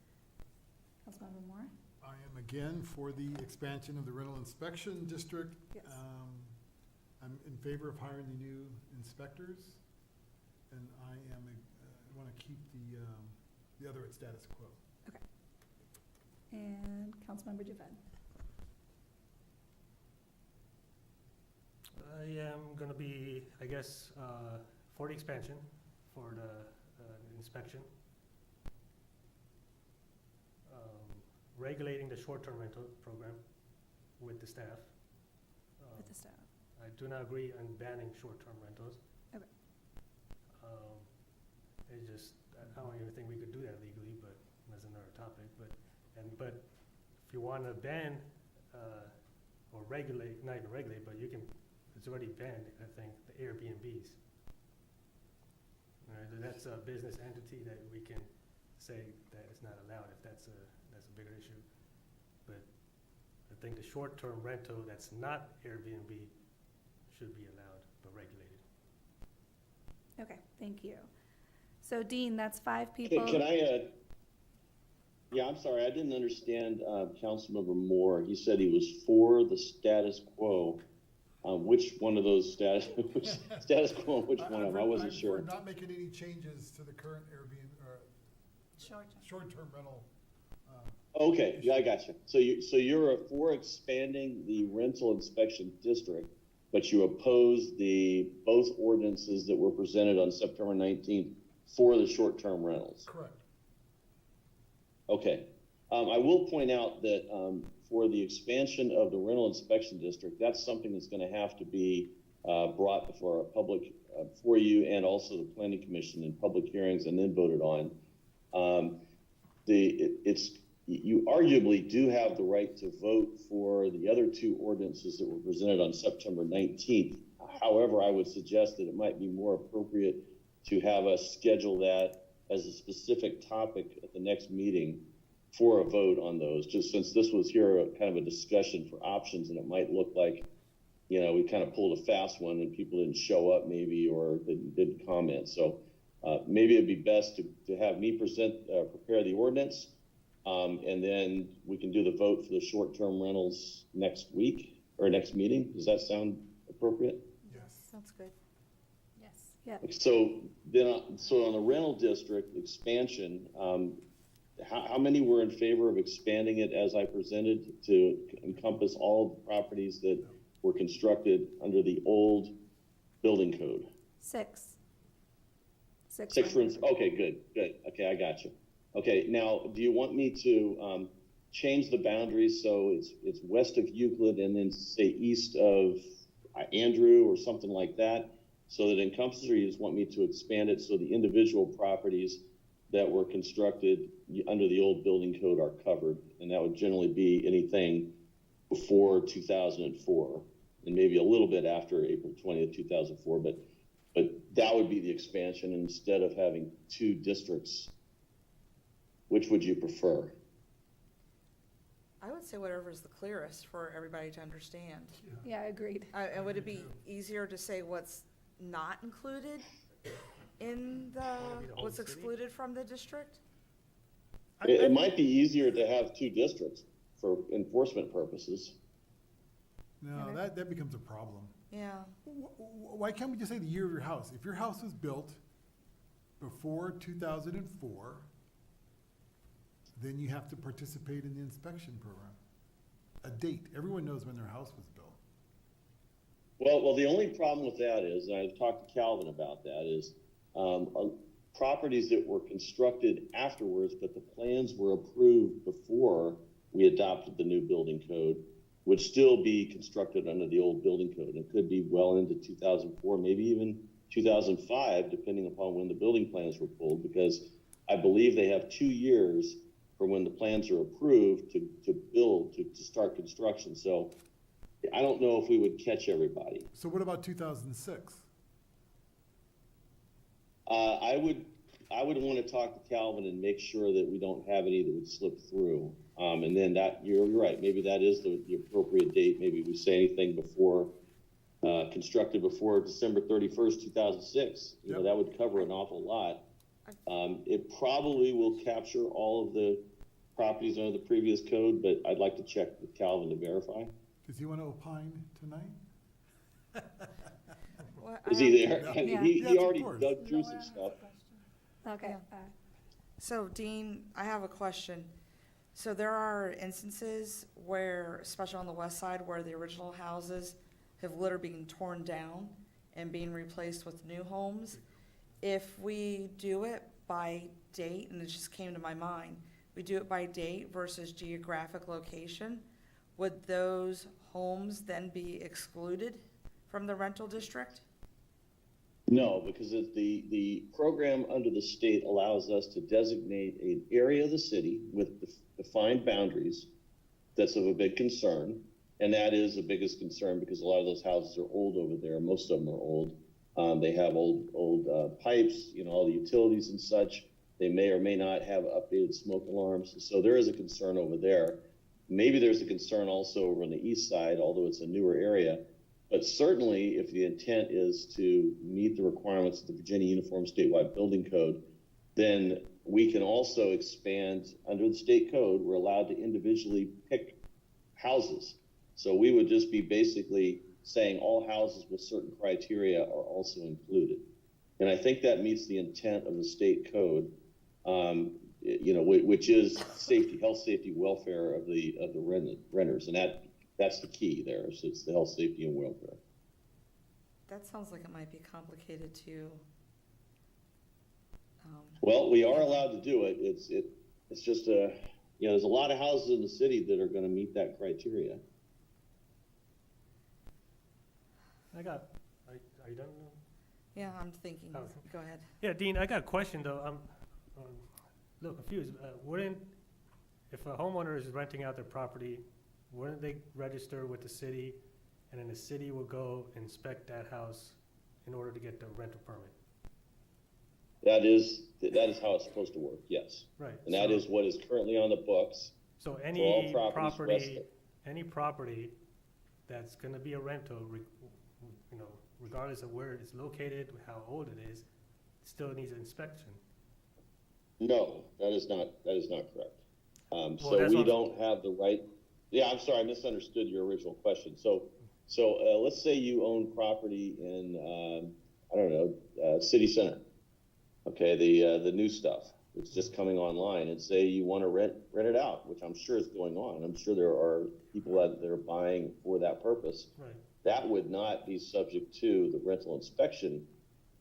Councilmember Moore? I am again for the expansion of the rental inspection district. Yes. I'm in favor of hiring the new inspectors, and I want to keep the other at status quo. Okay. And Councilmember Javed? I am gonna be, I guess, for the expansion, for the inspection. Regulating the short-term rental program with the staff. With the staff. I do not agree on banning short-term rentals. Okay. It's just, I don't even think we could do that legally, but that's another topic. But if you want to ban or regulate, not even regulate, but you can, it's already banned, I think, the Airbnbs. Right, that's a business entity that we can say that it's not allowed if that's a bigger issue. But I think the short-term rental that's not Airbnb should be allowed, but regulated. Okay, thank you. So Dean, that's 5 people. Can I, yeah, I'm sorry, I didn't understand Councilmember Moore. He said he was for the status quo. Which one of those status quo, which one of them? I wasn't sure. We're not making any changes to the current Airbnb, or short-term rental. Okay, yeah, I got you. So you're for expanding the rental inspection district, but you oppose both ordinances that were presented on September 19th for the short-term rentals. Correct. Okay. I will point out that for the expansion of the rental inspection district, that's something that's going to have to be brought before a public, for you and also the Planning Commission in public hearings and then voted on. You arguably do have the right to vote for the other 2 ordinances that were presented on September 19th. However, I would suggest that it might be more appropriate to have us schedule that as a specific topic at the next meeting for a vote on those, just since this was here kind of a discussion for options, and it might look like, we kind of pulled a fast one and people didn't show up maybe, or didn't comment. So maybe it'd be best to have me prepare the ordinance, and then we can do the vote for the short-term rentals next week or next meeting. Does that sound appropriate? Yes. Sounds good. Yes. Yeah. So on the rental district expansion, how many were in favor of expanding it as I presented to encompass all the properties that were constructed under the old building code? 6. 6. Okay, good. Okay, I got you. Okay, now, do you want me to change the boundaries so it's west of Euclid and then say east of Andrew or something like that, so that it encompasses, or you just want me to expand it so the individual properties that were constructed under the old building code are covered, and that would generally be anything before 2004, and maybe a little bit after April 20th, 2004, but that would be the expansion instead of having 2 districts. Which would you prefer? I would say whatever is the clearest for everybody to understand. Yeah, agreed. And would it be easier to say what's not included in what's excluded from the district? It might be easier to have 2 districts for enforcement purposes. No, that becomes a problem. Yeah. Why can't we just say the year of your house? If your house was built before 2004, then you have to participate in the inspection program. A date. Everyone knows when their house was built. Well, the only problem with that is, and I've talked to Calvin about that, is properties that were constructed afterwards, but the plans were approved before we adopted the new building code, would still be constructed under the old building code. It could be well into 2004, maybe even 2005, depending upon when the building plans were pulled, because I believe they have 2 years from when the plans are approved to build, to start construction. So I don't know if we would catch everybody. So what about 2006? I would want to talk to Calvin and make sure that we don't have any that would slip through. And then that, you're right, maybe that is the appropriate date. Maybe we say anything before, constructed before December 31st, 2006. You know, Yep. that would cover an awful lot. It probably will capture all of the properties under the previous code, but I'd like to check with Calvin to verify. Does he want to opine tonight? Well, Is I he have- there? I mean, Yeah. he Yes, of already course. dug through some stuff. Okay. So Dean, I have a question. So there are instances where, especially on the west side, where the original houses have literally been torn down and being replaced with new homes. If we do it by date, and it just came to my mind, we do it by date versus geographic location, would those homes then be excluded from the rental district? No, because the program under the state allows us to designate an area of the city with defined boundaries that's of a big concern. And that is the biggest concern because a lot of those houses are old over there. Most of them are old. They have old pipes, you know, all the utilities and such. They may or may not have updated smoke alarms. So there is a concern over there. Maybe there's a concern also over on the east side, although it's a newer area. But certainly, if the intent is to meet the requirements of the Virginia Uniform Statewide Building Code, then we can also expand under the state code. We're allowed to individually pick houses. So we would just be basically saying all houses with certain criteria are also included. And I think that meets the intent of the state code, you know, which is safety, health, safety, welfare of the renters. And that's the key there. So it's the health, safety, and welfare. That sounds like it might be complicated to. Well, we are allowed to do it. It's just you know, there's a lot of houses in the city that are going to meet that criteria. Are you done? Yeah, I'm thinking, Oh. go ahead. Yeah, Dean, I got a question though. I'm a little confused. If a homeowner is renting out their property, wouldn't they register with the city, and then the city will go inspect that house in order to get the rental permit? That is how it's supposed to work. Yes, Right. and that is what is currently on the books. So for all any properties property that's gonna be a rental, you know, regardless of where it's located, how old it is, still needs an inspection. No, that is not correct. So that's we what- don't have the right. Yeah, I'm sorry, I misunderstood your original question. So let's say you own property in I don't know, City Center. Okay, the new stuff. It's just coming online, and say you want to rent it out, which I'm sure is going on. I'm sure there are people that are buying for that purpose. Right. That would not be subject to the rental inspection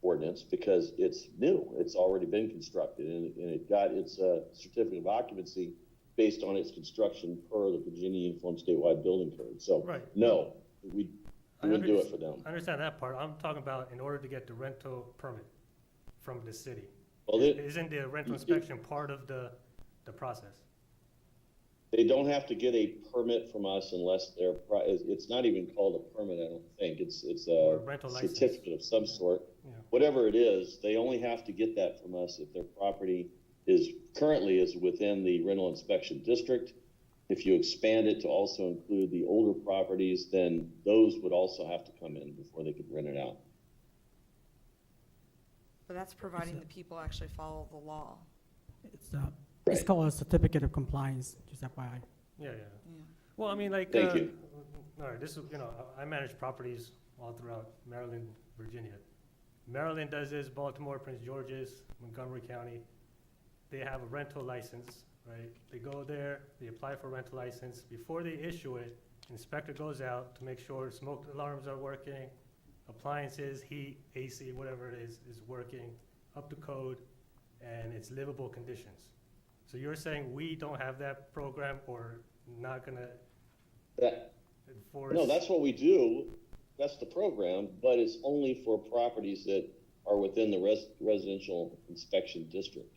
ordinance because it's new. It's already been constructed, and it got its certificate of occupancy based on its construction per the Virginia Uniform Statewide Building Code. So, Right. no, we wouldn't do it for them. I understand that part. I'm talking about in order to get the rental permit from the city. Well, Isn't the rental inspection part of the process? they don't have to get a permit from us unless it's not even called a permit, I don't think. It's Or a a rental license. certificate of some sort. Yeah. Whatever it is, they only have to get that from us if their property currently is within the rental inspection district. If you expand it to also include the older properties, then those would also have to come in before they could rent it out. But that's providing the people actually follow the law. It's called a certificate of compliance, just FYI. Yeah. Yeah. Well, I mean, like, Thank you. all right, this is, you know, I manage properties all throughout Maryland, Virginia. Maryland does this, Baltimore, Prince George's, Montgomery County. They have a rental license, right? They go there, they apply for a rental license. Before they issue it, inspector goes out to make sure smoke alarms are working, appliances, heat, AC, whatever it is working, up to code, and it's livable conditions. So you're saying we don't have that program or not gonna enforce? No, that's what we do. That's the program, but it's only for properties that are within the residential inspection district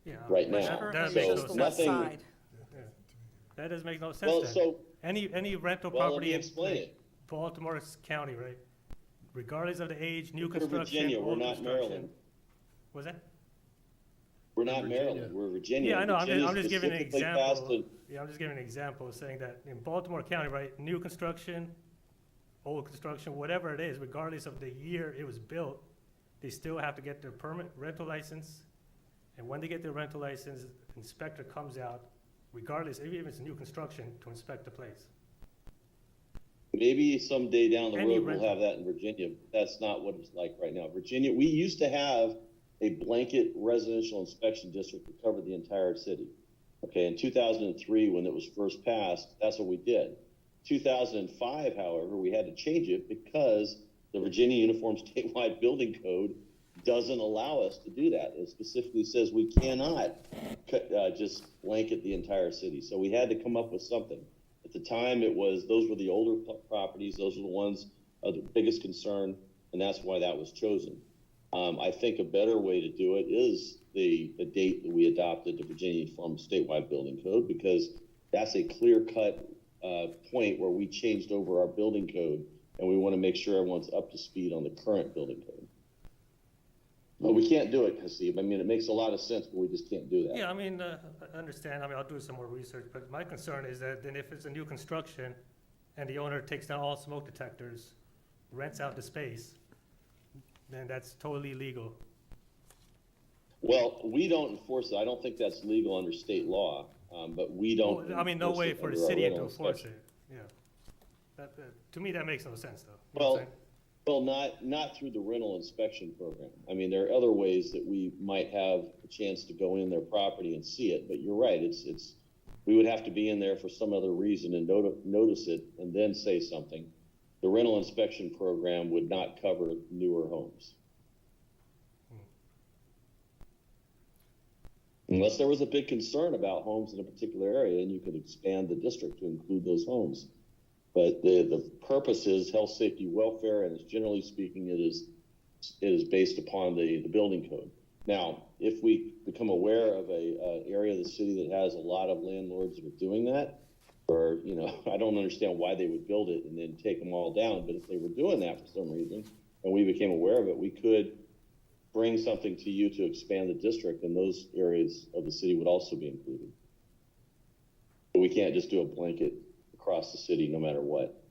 Yeah, right but now. that It's makes just no the west sense. side. That doesn't make no sense Well, then. so, Any rental well, let property. me explain it. Baltimore County, right? Regardless of the age, new We're construction, Virginia, we're old not construction. Maryland. Was that? We're not Virginia. Maryland, we're Virginia. Yeah, I know, Virginia I'm just giving an specifically passed example. Yeah, I'm just giving an example, saying that in Baltimore County, right, new construction, old construction, whatever it is, regardless of the year it was built, they still have to get their permit, rental license. And when they get their rental license, inspector comes out, regardless, even if it's new construction, to inspect the place. Maybe someday down the Any road, we'll rental. have that in Virginia. That's not what it's like right now. Virginia, we used to have a blanket residential inspection district that covered the entire city. Okay, in 2003, when it was first passed, that's what we did. 2005, however, we had to change it because the Virginia Uniform Statewide Building Code doesn't allow us to do that. It specifically says we cannot just blanket the entire city. So we had to come up with something. At the time, those were the older properties. Those are the ones of the biggest concern, and that's why that was chosen. I think a better way to do it is the date that we adopted the Virginia Uniform Statewide Building Code, because that's a clear-cut point where we changed over our building code, and we want to make sure everyone's up to speed on the current building code. But we can't do it, Hasib. I mean, it makes a lot of sense, but we just can't do that. Yeah, I mean, I understand. I mean, I'll do some more research, but my concern is that then if it's a new construction and the owner takes down all smoke detectors, rents out the space, then that's totally illegal. Well, we don't enforce it. I don't think that's legal under state law, but we don't. Well, I mean, no enforce way it for the under our city to rental enforce inspection. it, yeah. To me, that makes no sense, though. You know what I'm Well, saying? not through the rental inspection program. I mean, there are other ways that we might have a chance to go in their property and see it, but you're right, we would have to be in there for some other reason and notice it and then say something. The rental inspection program would not cover newer homes. Unless there was a big concern about homes in a particular area, and you could expand the district to include those homes. But the purpose is health, safety, welfare, and generally speaking, it is based upon the building code. Now, if we become aware of a area of the city that has a lot of landlords that are doing that, or, I don't understand why they would build it and then take them all down, but if they were doing that for some reason, and we became aware of it, we could bring something to you to expand the district, and those areas of the city would also be included. But we can't just do a blanket across the city no matter what.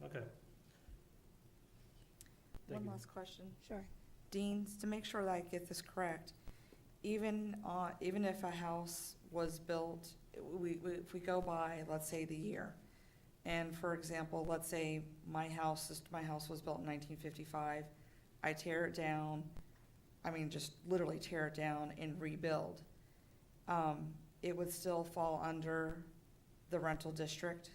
Okay. One last question. Sure. Deans, to make sure that I get this correct, even if a house was built, if we go by, let's say, the year, and for example, let's say my house was built in 1955, I tear it down, just literally tear it down and rebuild, it would still fall under the rental district?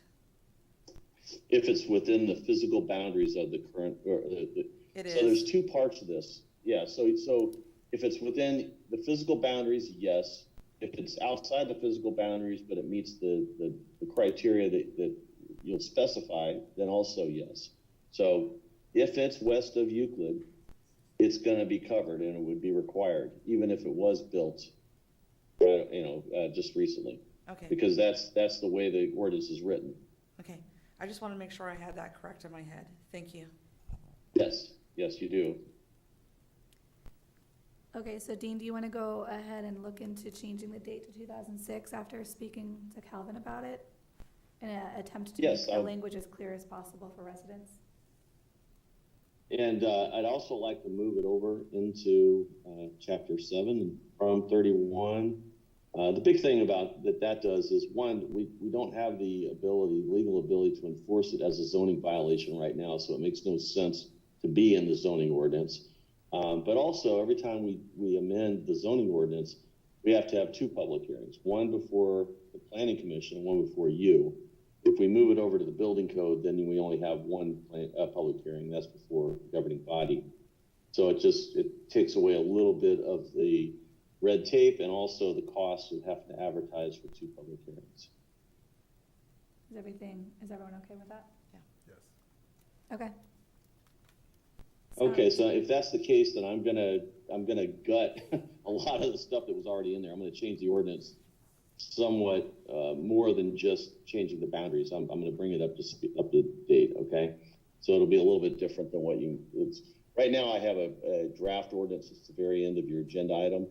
If it's within the physical boundaries of the current, It so is. there's two parts to this. Yeah, so if it's within the physical boundaries, yes. If it's outside the physical boundaries, but it meets the criteria that you'll specify, then also yes. So if it's west of Euclid, it's going to be covered and it would be required, even if it was built, just recently. Okay. Because that's the way the ordinance is written. Okay. I just want to make sure I had that correct in my head. Thank you. Yes, you do. Okay, so Dean, do you want to go ahead and look into changing the date to 2006 after speaking to Calvin about it? In an attempt to Yes, make the language as clear as possible for residents? And I'd also like to move it over into Chapter 7 from 31. The big thing about that does is, one, we don't have the legal ability to enforce it as a zoning violation right now, so it makes no sense to be in the zoning ordinance. But also, every time we amend the zoning ordinance, we have to have two public hearings, one before the Planning Commission and one before you. If we move it over to the building code, then we only have one public hearing, that's before the governing body. So it takes away a little bit of the red tape and also the cost of having to advertise for two public hearings. Is everyone okay with that? Yeah. Yes. Okay. Okay, so if that's the case, then I'm gonna gut a lot of the stuff that was already in there. I'm gonna change the ordinance somewhat more than just changing the boundaries. I'm going to bring it up to date, okay? So it'll be a little bit different than what right now I have a draft ordinance. It's the very end of your agenda item.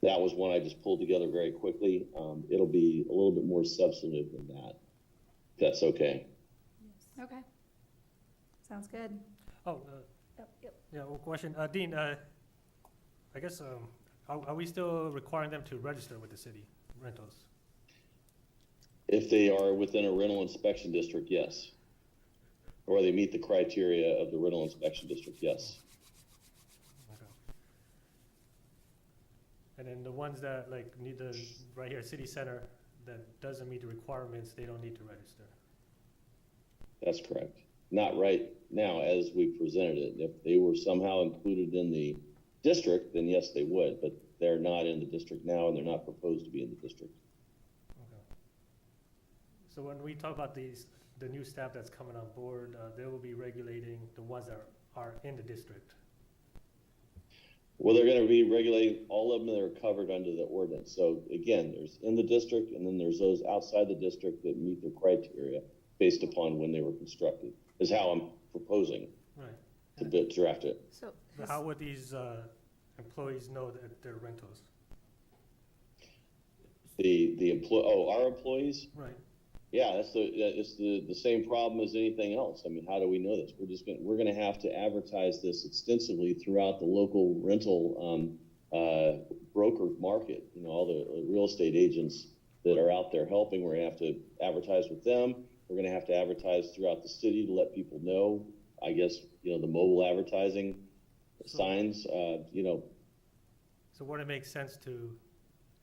That was one I just pulled together very quickly. It'll be a little bit more substantive than that. If that's okay. Okay. Sounds good. Oh, Yep. yeah, one question. Dean, I guess, are we still requiring them to register with the city rentals? If they are within a rental inspection district, yes. Or they meet the criteria of the rental inspection district, yes. Okay. And then the ones that like need the, right here, city center, that doesn't meet the requirements, they don't need to register? That's correct. Not right now as we presented it. If they were somehow included in the district, then yes, they would, but they're not in the district now and they're not proposed to be in the district. Okay. So when we talk about the new staff that's coming on board, they will be regulating the ones that are in the district? Well, they're going to be regulating all of them that are covered under the ordinance. So again, there's in the district and then there's those outside the district that meet the criteria based upon when they were constructed, is how I'm proposing to draft it. So But how would these employees know that they're rentals? Our employees? Right. Yeah, it's the same problem as anything else. I mean, how do we know this? We're gonna have to advertise this extensively throughout the local rental broker market. You know, all the real estate agents that are out there helping. We're gonna have to advertise with them. We're gonna have to advertise throughout the city to let people know. I guess, you know, the mobile advertising signs. You know. So would it make sense to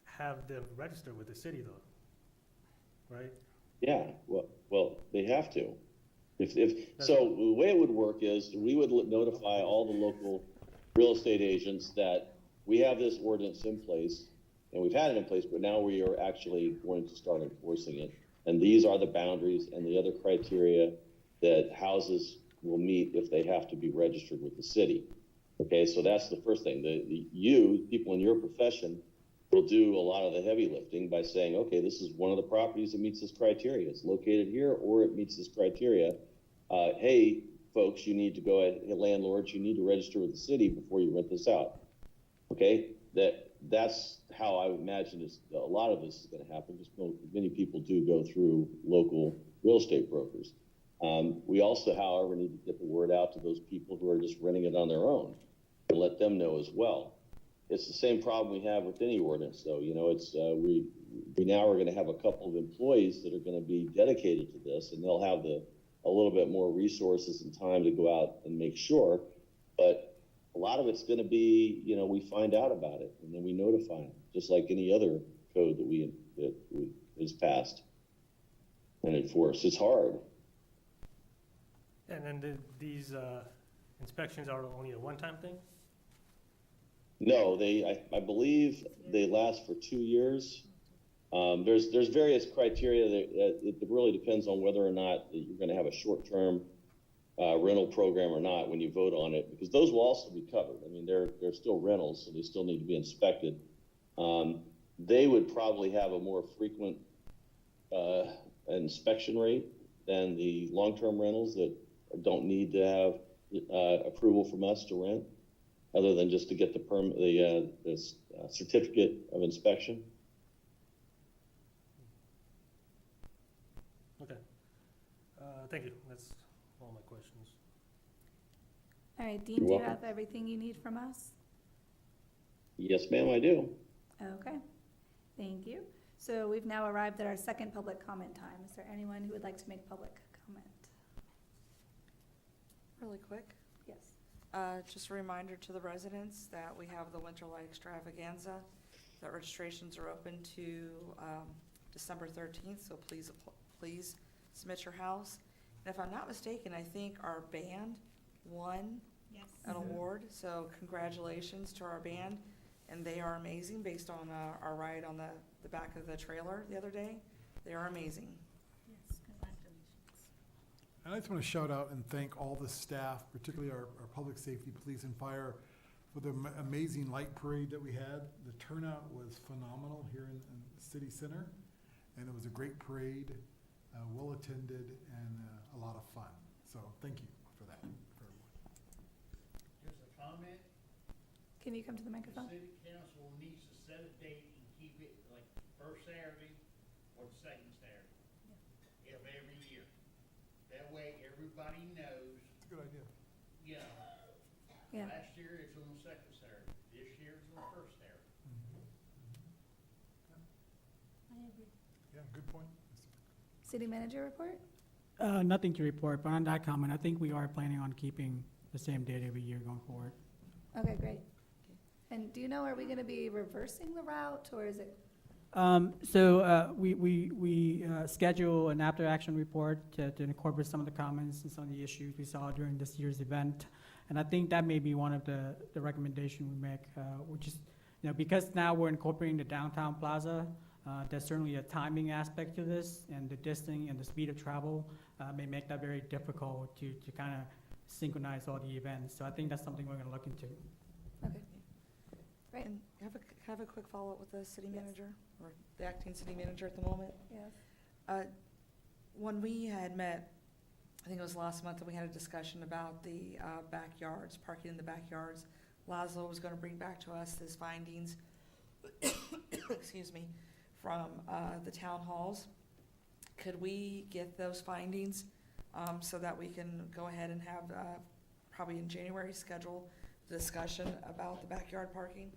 have them register with the city though, right? Yeah, well, they have to. So the way it would work is we would notify all the local real estate agents that we have this ordinance in place, and we've had it in place, but now we are actually going to start enforcing it. And these are the boundaries and the other criteria that houses will meet if they have to be registered with the city. Okay, so that's the first thing. People in your profession, will do a lot of the heavy lifting by saying, okay, this is one of the properties that meets this criteria. It's located here or it meets this criteria. Hey, folks, you need to go ahead, landlords, you need to register with the city before you rent this out. Okay, that's how I would imagine a lot of this is going to happen, because many people do go through local real estate brokers. We also, however, need to get the word out to those people who are just renting it on their own and let them know as well. It's the same problem we have with any ordinance, though. You know, it's we now are going to have a couple of employees that are going to be dedicated to this, and they'll have a little bit more resources and time to go out and make sure. But a lot of it's going to be, you know, we find out about it and then we notify them, just like any other code that is passed and enforced. It's hard. And then these inspections are only a one-time thing? No, I believe they last for 2 years. There's various criteria that it really depends on whether or not you're going to have a short-term rental program or not when you vote on it, because those will also be covered. I mean, they're still rentals, so they still need to be inspected. They would probably have a more frequent inspection rate than the long-term rentals that don't need to have approval from us to rent, other than just to get the certificate of inspection. Okay. Thank you. That's all my questions. All right, Dean, do you have everything you need from us? Yes, ma'am, I do. Okay, thank you. So we've now arrived at our second public comment time. Is there anyone who would like to make public comment? Really quick. Yes. Just a reminder to the residents that we have the Winter Light Extravaganza. The registrations are open to December 13th, so please submit your house. And if I'm not mistaken, I think our band won an award, so congratulations to our band. And they are amazing based on our ride on the back of the trailer the other day. They are amazing. Yes, congratulations. And I just want to shout out and thank all the staff, particularly our public safety, police, and fire, for the amazing light parade that we had. The turnout was phenomenal here in the city center. and it was a great parade, well-attended, and a lot of fun. So thank you for that, for everyone. Just a comment, Can you come to the the microphone? city council needs to set a date and keep it like first Saturday or the second Saturday of every year. That way, everybody knows, It's a good idea. you know, Yeah. last year it's on the second Saturday, this year it's on the first Saturday. I agree. Yeah, good point. City manager report? Nothing to report, but on that comment, I think we are planning on keeping the same date every year going forward. Okay, great. And do you know, are we gonna be reversing the route, or is it, We schedule an after-action report to incorporate some of the comments and some of the issues we saw during this year's event. And I think that may be one of the recommendation we make, which is, because now we're incorporating the downtown plaza, there's certainly a timing aspect to this, and the distance and the speed of travel may make that very difficult to kind of synchronize all the events. So I think that's something we're gonna look into. okay, great, And have a quick follow-up with the city Yes. manager, or the acting city manager at the moment. yes. When we had met, I think it was last month, and we had a discussion about the backyards, parking in the backyards. Laszlo was gonna bring back to us his findings, excuse me, from the town halls. Could we get those findings, so that we can go ahead and have, probably in January, schedule discussion about the backyard parking?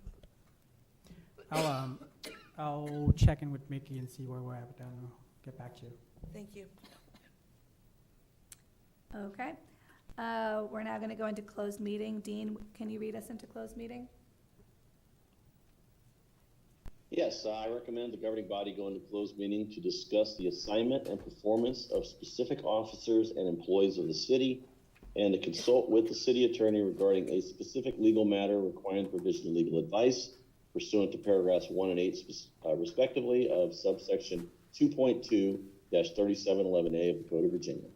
I'll check in with Mickey and see where we're at with that, and I'll get back to you. Thank you. Okay. We're now gonna go into closed meeting. Dean, can you read us into closed meeting? Yes, I recommend the governing body go into closed meeting to discuss the assignment and performance of specific officers and employees of the city, and to consult with the city attorney regarding a specific legal matter requiring the provision of legal advice pursuant to paragraphs 1 and 8 respectively of subsection 2.2-3711A of the Code of Virginia.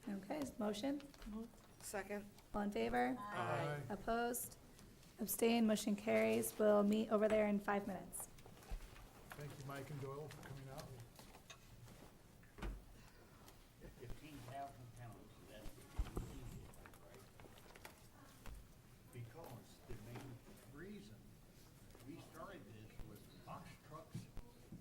Okay, is motion? Second. All in favor? Aye. Opposed? Abstained, motion carries. We'll meet over there in 5 minutes. Thank you, Mike and Doyle, for coming out. 15,000 pounds, that's easy, right? Because the main reason we started this was box trucks,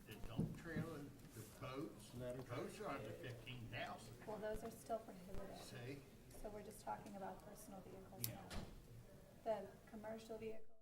the dump trailer, the boats. Boats are under 15,000. Well, those are still prohibited, See? so we're just talking about personal vehicles Yeah. now. The commercial vehicles.